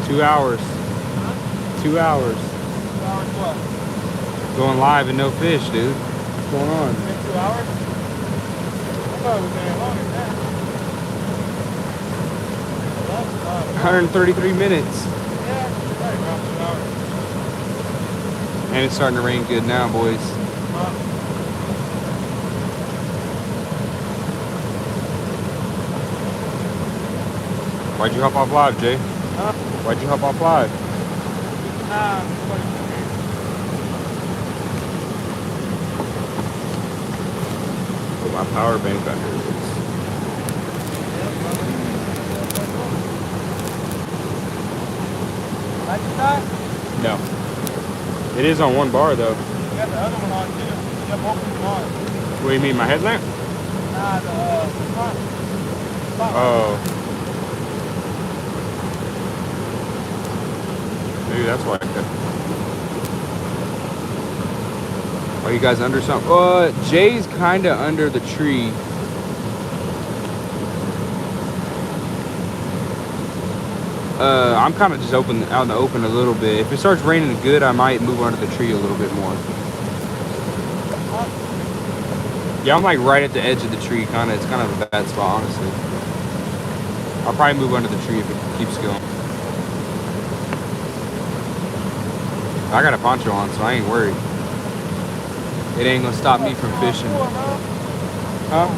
Two hours. Huh? 2 hours. 2 hours what? Going live and no fish, dude. What's going on? It's been 2 hours? I thought it was getting longer than that. Well, that's 133 minutes. yeah, right around 2 hours. And it's starting to rain good now, boys. Why'd you hop off live, Jay? Huh? Why'd you hop off live? Put my power bank under this. Like that? No. It is on one bar, though. You got the other one on too. You got both of them on. What do you mean, my headlamp? Nah, the front. Oh. Maybe that's why I kept. Are you guys under something? Jay's kind of under the tree. I'm kind of just out in the open a little bit. If it starts raining good, I might move under the tree a little bit more. Yeah, I'm like right at the edge of the tree, kind of. It's kind of a bad spot, honestly. I'll probably move under the tree if it keeps going. I got a poncho on, so I ain't worried. It ain't gonna stop me from fishing. Huh?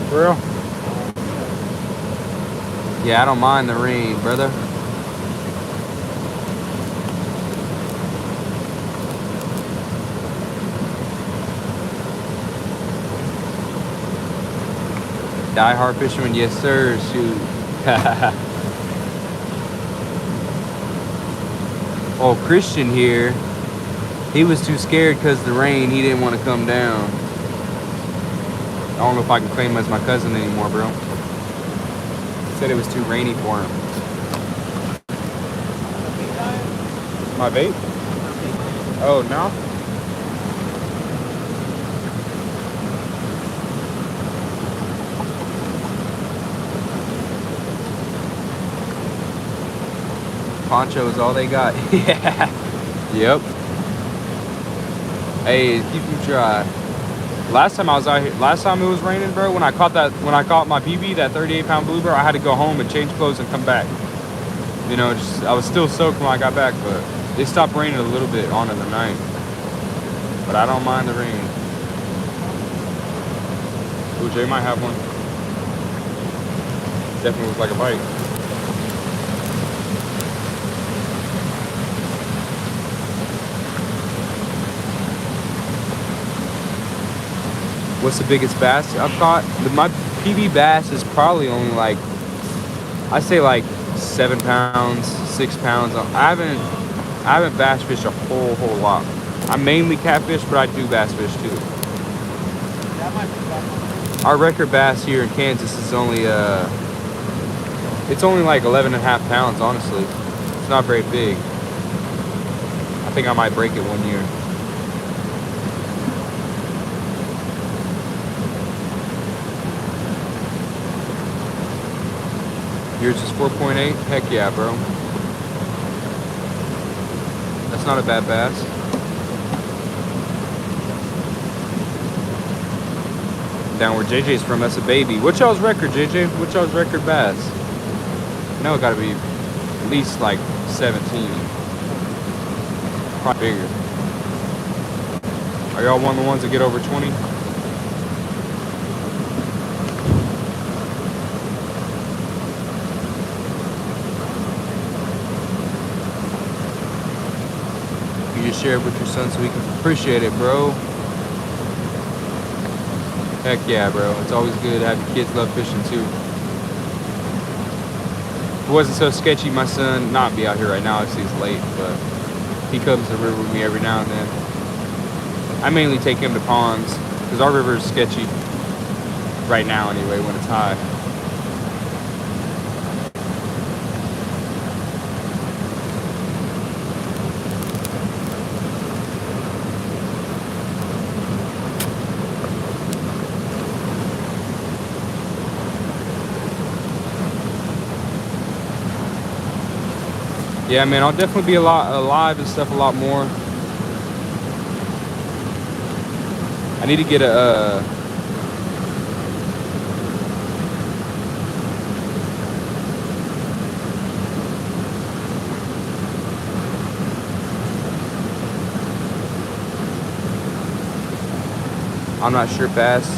For real? Yeah, I don't mind the rain, brother. Die hard fisherman, yes sir. Shoot. Oh, Christian here. He was too scared because of the rain. He didn't want to come down. I don't know if I can claim him as my cousin anymore, bro. Said it was too rainy for him. My vape? Oh, no? Poncho is all they got. Yeah. Yep. Hey, keep them dry. Last time I was out here, last time it was raining, bro, when I caught my PB, that 38-pound bluebird, I had to go home and change clothes and come back. You know, I was still soaked when I got back, but it stopped raining a little bit on in the night. But I don't mind the rain. Ooh, Jay might have one. Definitely looks like a bite. What's the biggest bass I've caught? My PB bass is probably only like, I say like 7 pounds, 6 pounds. I haven't bass fished a whole lot. I mainly catfish, but I do bass fish too. Our record bass here in Kansas is only it's only like 11.5 pounds, honestly. It's not very big. I think I might break it one year. Yours is 4.8? Heck yeah, bro. That's not a bad bass. Down where JJ's from, that's a baby. What's y'all's record, JJ? What's y'all's record bass? I know it gotta be at least like 17. Probably bigger. Are y'all one of the ones that get over 20? You just share it with your son so he can appreciate it, bro. Heck yeah, bro. It's always good to have your kids love fishing too. it wasn't so sketchy, my son not be out here right now. Obviously it's late, but he comes to the river with me every now and then. I mainly take him to ponds because our river is sketchy right now anyway when it's high. Yeah, man, I'll definitely be alive and stuff a lot more. I need to get a I'm not sure bass.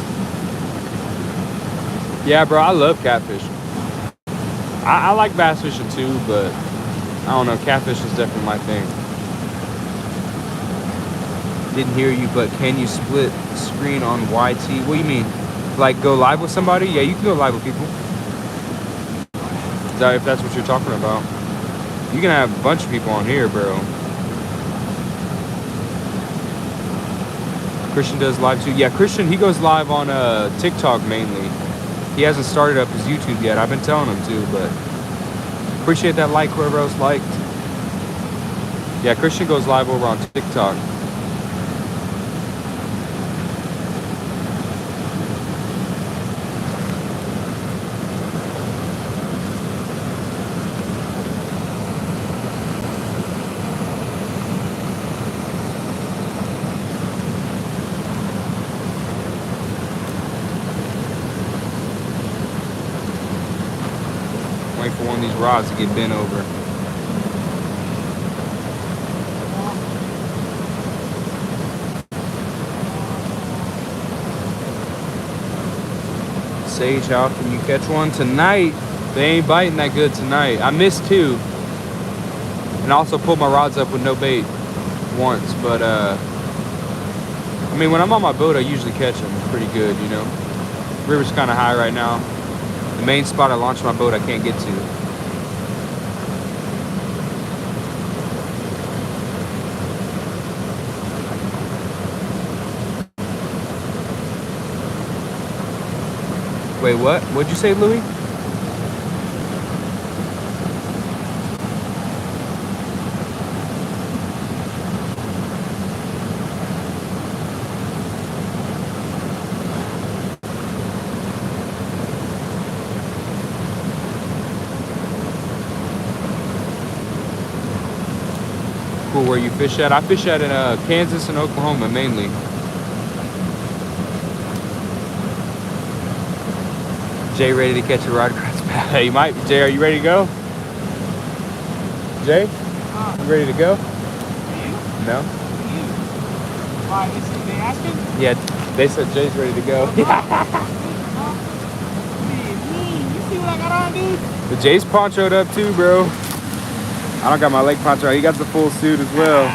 Yeah, bro, I love catfish. I like bass fishing too, but I don't know, catfish is definitely my thing. Didn't hear you, but can you split screen on YT? What do you mean? Like go live with somebody? Yeah, you can go live with people. Is that, if that's what you're talking about. You can have a bunch of people on here, bro. Christian does live too. Yeah, Christian, he goes live on TikTok mainly. He hasn't started up his YouTube yet. I've been telling him to, but appreciate that like, whoever else liked. Yeah, Christian goes live over on TikTok. Wait for one of these rods to get bent over. Sage, how can you catch one tonight? They ain't biting that good tonight. I missed two. And I also pulled my rods up with no bait once, but I mean, when I'm on my boat, I usually catch them pretty good, you know. River's kind of high right now. The main spot I launched my boat, I can't get to. Wait, what? What'd you say, Louis? Cool, where you fish at? I fish at in Kansas and Oklahoma mainly. Jay ready to catch a rod across path? Hey, you might. Jay, are you ready to go? Jay? You ready to go? No? Why, is they asking? Yeah, they said Jay's ready to go. You see what I got on, dude? The Jay's ponchoed up too, bro. I don't got my leg poncho on. He got the full suit as well.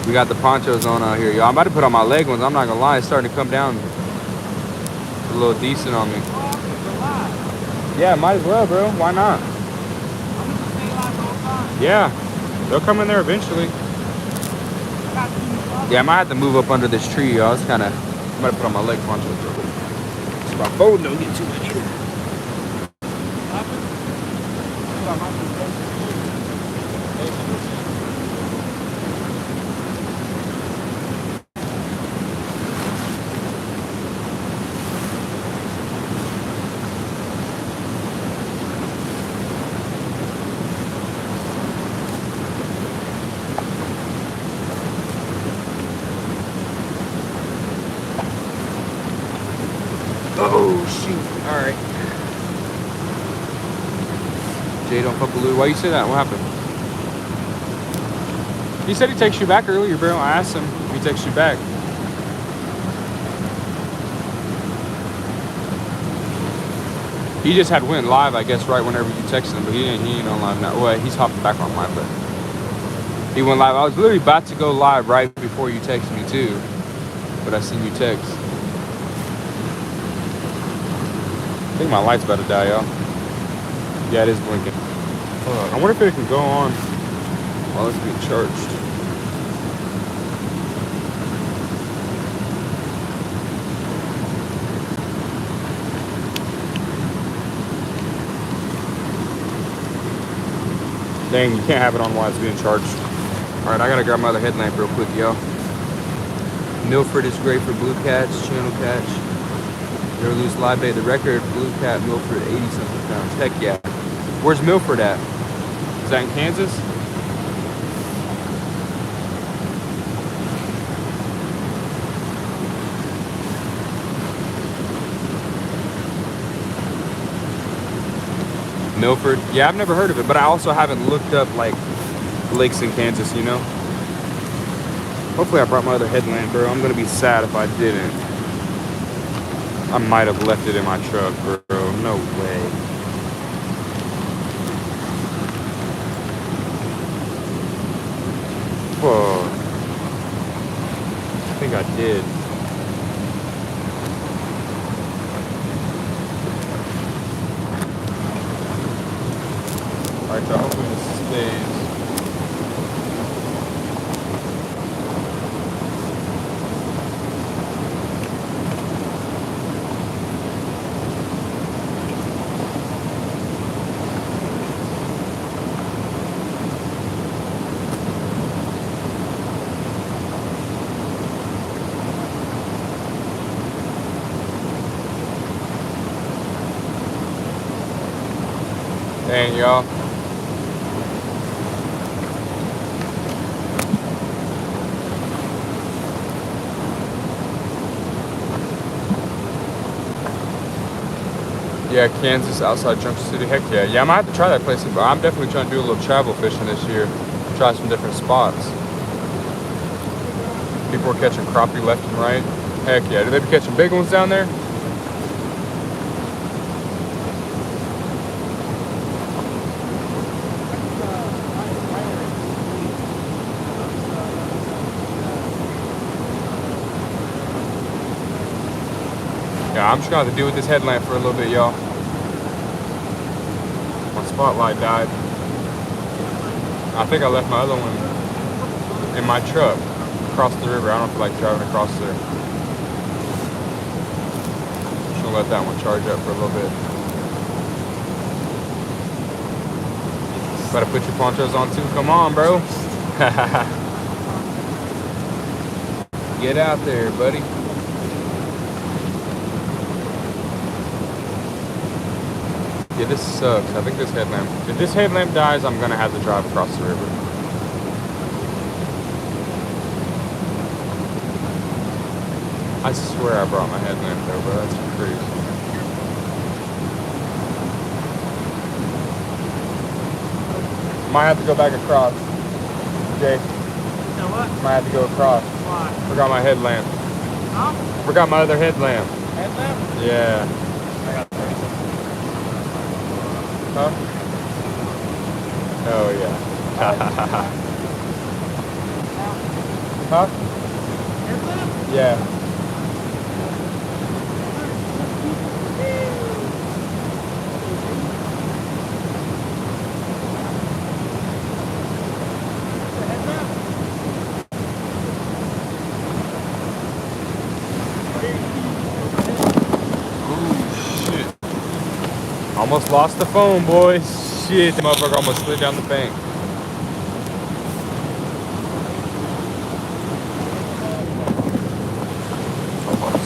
We got the ponchos on out here, yo. I'm about to put on my leg ones. I'm not gonna lie, it's starting to come down a little decent on me. Yeah, might as well, bro. Why not? Yeah, they'll come in there eventually. Yeah, I might have to move up under this tree, yo. It's kind of. I'm about to put on my leg poncho real quick. So my phone don't get too much either. Oh, shoot. All right. Jay, don't fuck with Lou. Why you say that? What happened? He said he texted you back earlier, bro. I asked him if he texted you back. He just had went live, I guess, right whenever you texted him, but he ain't on live now. Well, he's hopping back on live, but he went live. I was literally about to go live right before you texted me, too. But I seen you text. think my light's about to die, y'all. Yeah, it is blinking. Hold on. I wonder if it can go on while it's being charged. Dang, you can't have it on while it's being charged. Alright, I gotta grab my other headlamp real quick, y'all. Milford is great for blue catch, channel catch. Never lose live bait. The record, blue cat, Milford, 80-something pounds. Heck yeah. Where's Milford at? Is that in Kansas? Milford? Yeah, I've never heard of it, but I also haven't looked up, like, lakes in Kansas, you know? Hopefully I brought my other headlamp, bro. I'm gonna be sad if I didn't. I might have left it in my truck, bro. No way. Whoa. I think I did. Alright, so hopefully this stays. Dang, y'all. Yeah, Kansas, outside Junction City. Heck yeah. Yeah, I might have to try that place. But I'm definitely trying to do a little travel fishing this year. Try some different spots. People are catching crappie left and right. Heck yeah. Do they be catching big ones down there? Yeah, I'm just gonna have to deal with this headlamp for a little bit, y'all. My spotlight died. I think I left my other one in my truck across the river. I don't feel like driving across there. Just gonna let that one charge up for a little bit. Better put your ponchos on too. Come on, bro. Get out there, buddy. Yeah, this sucks. I think this headlamp... If this headlamp dies, I'm going to have to drive across the river. I swear I brought my headlamp though, bro. That's crazy. Might have to go back across. Jay. Now what? Might have to go across. Why? Forgot my headlamp. Huh? Forgot my other headlamp. Headlamp? Yeah. Huh? Oh yeah. Huh? Headlamp? Yeah. Almost lost the phone, boys. Shit, the motherfucker almost slid down the bank.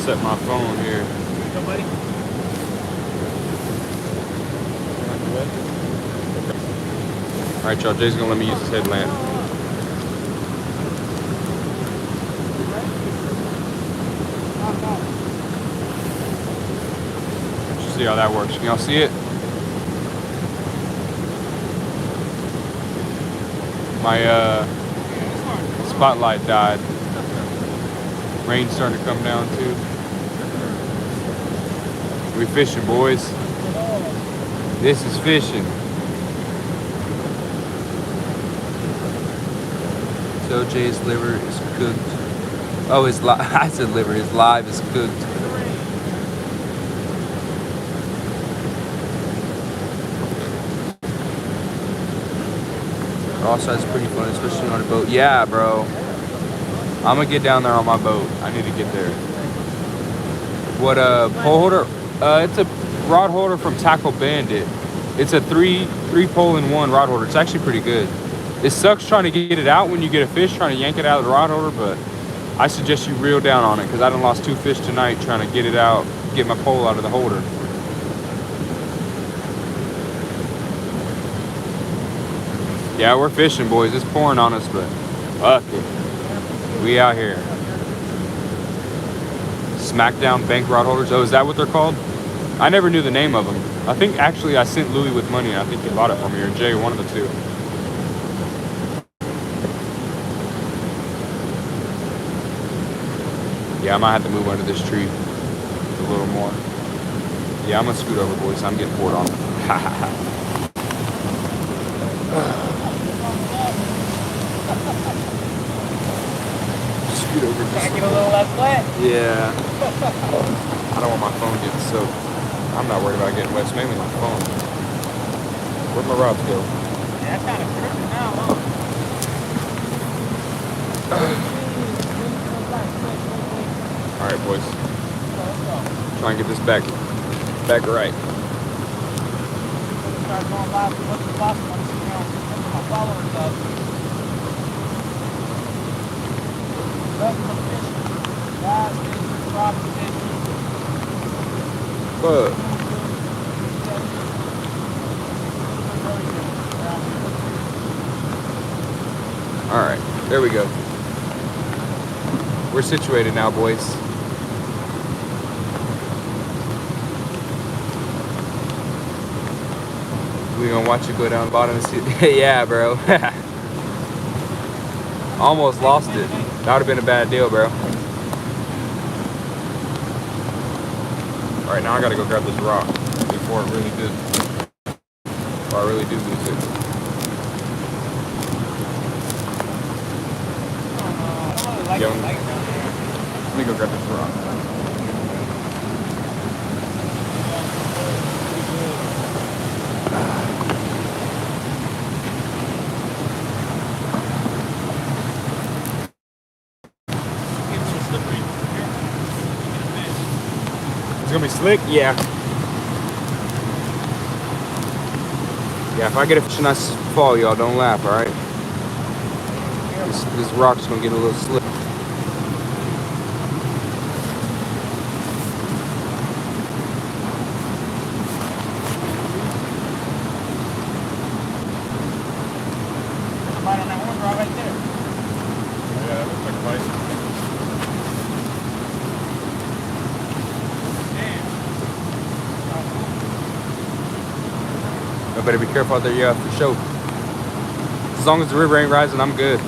Set my phone here. Nobody? Alright, y'all. Jay's gonna let me use his headlamp. Let's see how that works. Can y'all see it? My spotlight died. Rain's starting to come down too. We fishing, boys. This is fishing. So Jay's liver is cooked. Oh, his I said liver. His live is cooked. Also, it's pretty fun, especially on a boat. Yeah, bro. I'm gonna get down there on my boat. I need to get there. What pole holder? It's a rod holder from Tackle Bandit. It's a three pole in one rod holder. It's actually pretty good. It sucks trying to get it out when you get a fish, trying to yank it out of the rod holder, but I suggest you reel down on it because I done lost 2 fish tonight trying to get it out, get my pole out of the holder. Yeah, we're fishing, boys. It's pouring on us, but fuck it. We out here. Smackdown bank rod holders. Oh, is that what they're called? I never knew the name of them. I think actually I sent Louis with money and I think he bought it for me, or Jay, one of the two. Yeah, I might have to move under this tree a little more. Yeah, I'm gonna scoot over, boys. I'm getting poured on. Scoot over. Can I get a little less wet? Yeah. I don't want my phone getting soaked. I'm not worried about getting wet. It's mainly my phone. Where'd my rods go? Yeah, that's kind of tripping now, huh? All right, boys. Try and get this back right. Start going live with what's the boss wants to know. My followers up. Welcome to fishing. Guys, fishing, robbing fishing. But all right, there we go. We're situated now, boys. We gonna watch you go down the bottom and see. Yeah, bro. Almost lost it. That would have been a bad deal, bro. All right, now I gotta go grab this rock before it really did. Or I really do lose it. Yeah, let me go grab this rock. It's gonna be slick? Yeah. Yeah, if I get a fish and I fall, y'all don't laugh, alright? This rock's gonna get a little slick. Bite on that horn rod right there. Yeah, that looks like a bite. I better be careful out there, yeah, for sure. As long as the river ain't rising, I'm good.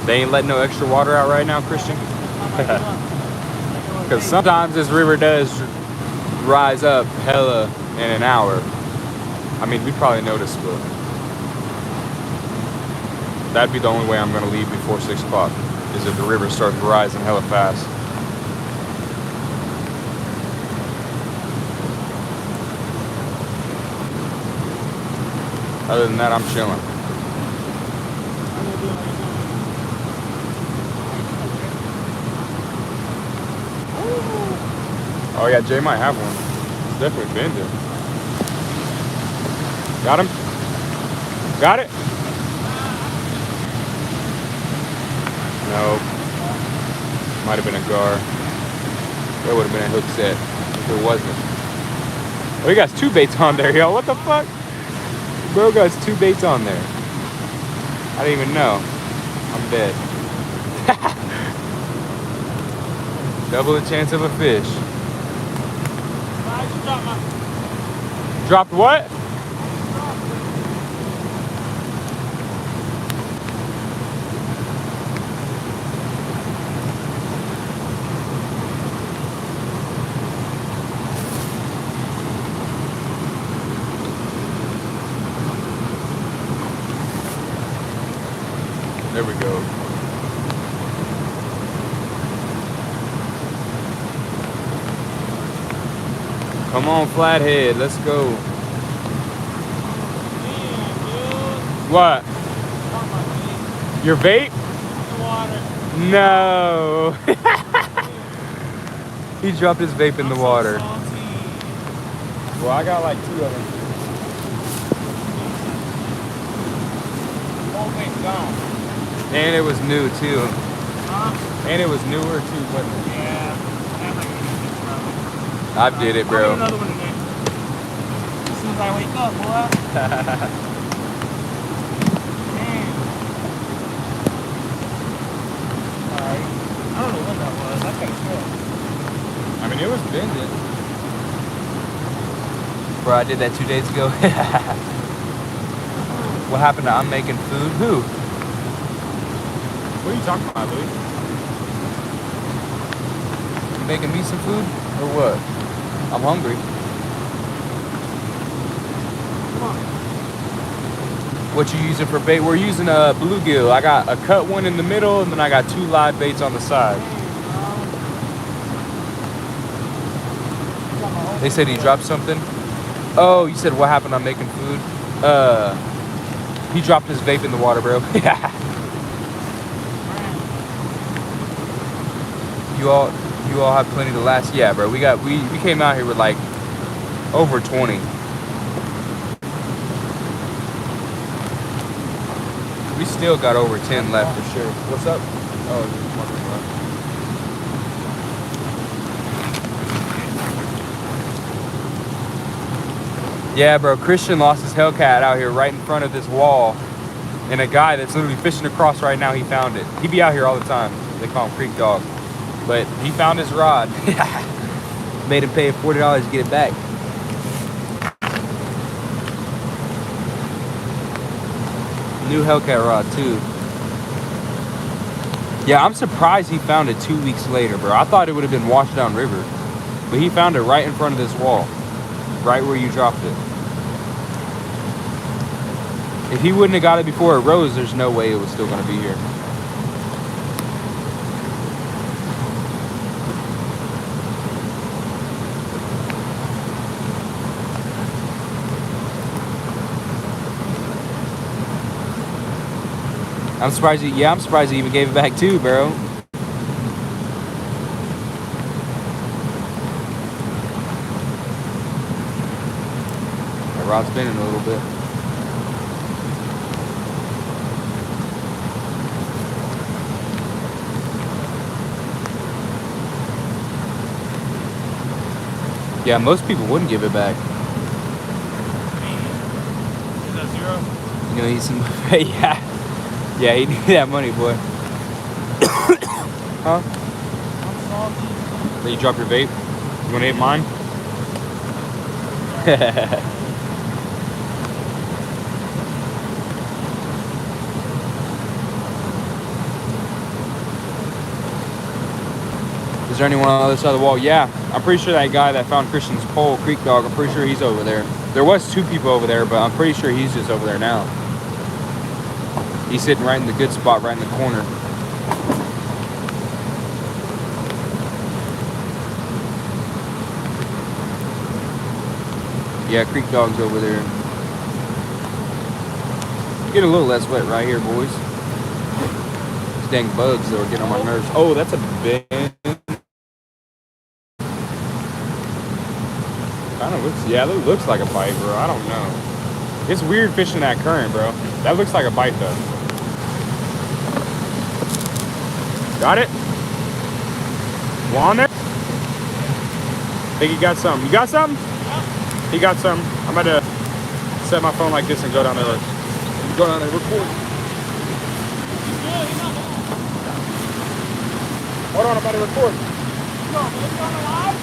They ain't letting no extra water out right now, Christian? Because sometimes this river does rise up hella in an hour. I mean, we probably noticed, but that'd be the only way I'm going to leave before 6 o'clock, is if the river starts rising hella fast. Other than that, I'm chilling. Oh yeah, Jay might have one. It's definitely been there. Got him? Got it? No. Might have been a gar. That would have been a hook set if it wasn't. Oh, he got 2 baits on there, y'all. What the fuck? Bro got 2 baits on there. I didn't even know. I'm dead. Double the chance of a fish. Dropped what? There we go. Come on, Flathead. Let's go. Damn, dude. What? Drop my vape Your vape? in the water. No. He dropped his vape in the water. So salty. Well, I got like 2 of them. Whole vape gone. And it was new too. Huh? And it was newer too, wasn't it? Yeah. I'm not gonna get this, bro. I did it, I'll bro. get another one today. As soon as I wake up, boy. Damn. Alright. I don't know what that was. That's kind of strong. I mean, it was bending. Bro, I did that 2 days ago. What happened to I'm making food? Who? What are you talking about, Louis? You making me some food? Or what? I'm hungry. Come on. What you using for bait? We're using a bluegill. I got a cut one in the middle, and then I got 2 live baits on the side. They said he dropped something. Oh, you said what happened on making food? He dropped his vape in the water, bro. You all have plenty to last. Yeah, bro. We came out here with like over 20. We still got over 10 left for sure. What's up? Oh, yeah, bro. Christian lost his Hellcat out here right in front of this wall. And a guy that's literally fishing across right now, he found it. He be out here all the time. They call him Creek Dog. But he found his rod. Made him pay $40 to get it back. New Hellcat rod, too. Yeah, I'm surprised he found it 2 weeks later, bro. I thought it would have been washed down river. But he found it right in front of this wall. Right where you dropped it. If he wouldn't have got it before it rose, there's no way it was still going to be here. I'm surprised he even gave it back too, bro. That rod's spinning a little bit. Yeah, most people wouldn't give it back. Is that zero? You know, he's some. Yeah. Yeah, he needed that money, boy. Huh? I'm salty. Did you drop your vape? You want to hit mine? Is there anyone on the other side of the wall? Yeah, I'm pretty sure that guy that found Christian's pole, Creek Dog, I'm pretty sure he's over there. There was 2 people over there, but I'm pretty sure he's just over there now. He's sitting right in the good spot, right in the corner. Yeah, Creek Dog's over there. Getting a little less wet right here, boys. These dang bugs that are getting on my nerves. Oh, that's a big. Kind of looks, yeah, that looks like a bite, bro. I don't know. It's weird fishing that current, bro. That looks like a bite, though. Got it? One on there? Think he got something. You got something? Yeah. He got something. I'm about to set my phone like this and go down there. Go down there, record. Hold on, I'm about to record. No, but it's on alive?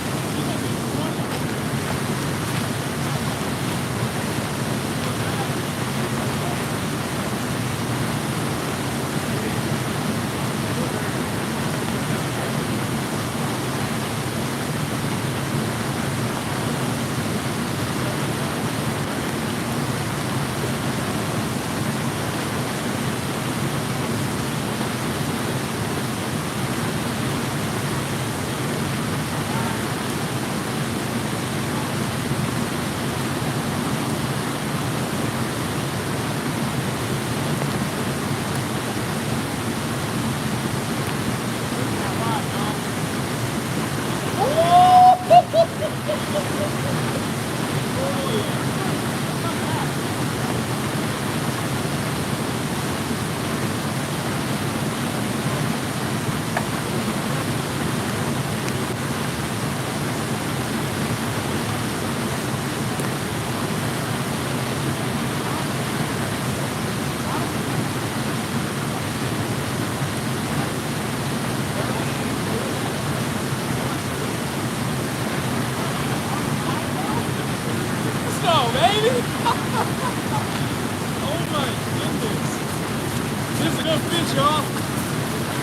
fish, y'all.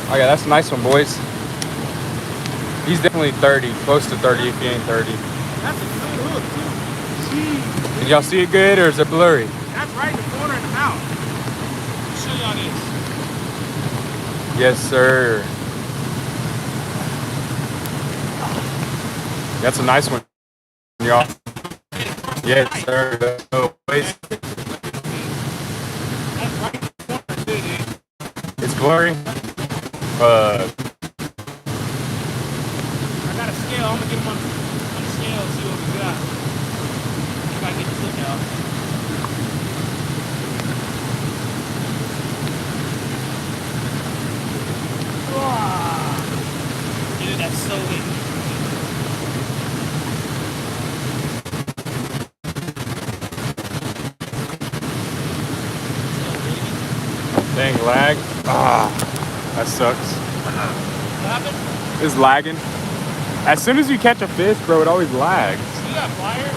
Oh yeah, that's a nice one, boys. He's definitely 30, close to 30 if he ain't 30. That's a good hook, too. Jeez. Did y'all see it good or is it blurry? That's right in the corner of the mouth. Let me show y'all this. Yes, sir. That's a nice one, y'all. Yes, sir. Oh, boys. That's right in the corner, too, dude. It's blurry. I got a scale. I'm gonna get him on the scale and see what we got. If I get the hook out. Wow. Dude, that's so big. Dang, lag. Ah, that sucks. What happened? It's lagging. As soon as you catch a fish, bro, it always lags. See that flyer?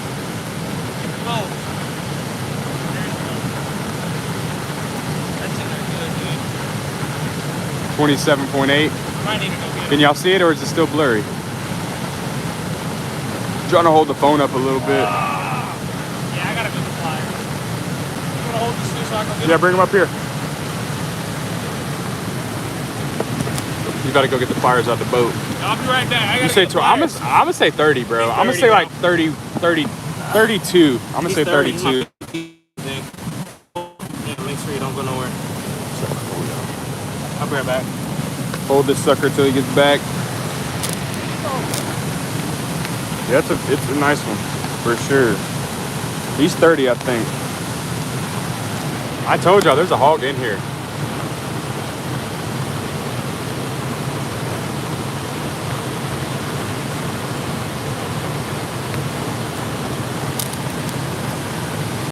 Oh. That's in there good, dude. 27.8. Might need to go get Can it. y'all see it or is it still blurry? Trying to hold the phone up a little bit. Yeah, I gotta go get the flyer. You wanna hold this fish so I can get Yeah, it? bring him up here. You gotta go get the pliers out the boat. I'll be right back. I You gotta say get the 12. I'm pliers. gonna say 30, bro. He's I'm gonna 30 say like now. 30, 32. I'm gonna say 32. Yeah, make sure you don't go nowhere. I'll be right back. Hold this sucker till he gets back. Yeah, it's a nice one for sure. He's 30, I think. I told y'all there's a hog in here.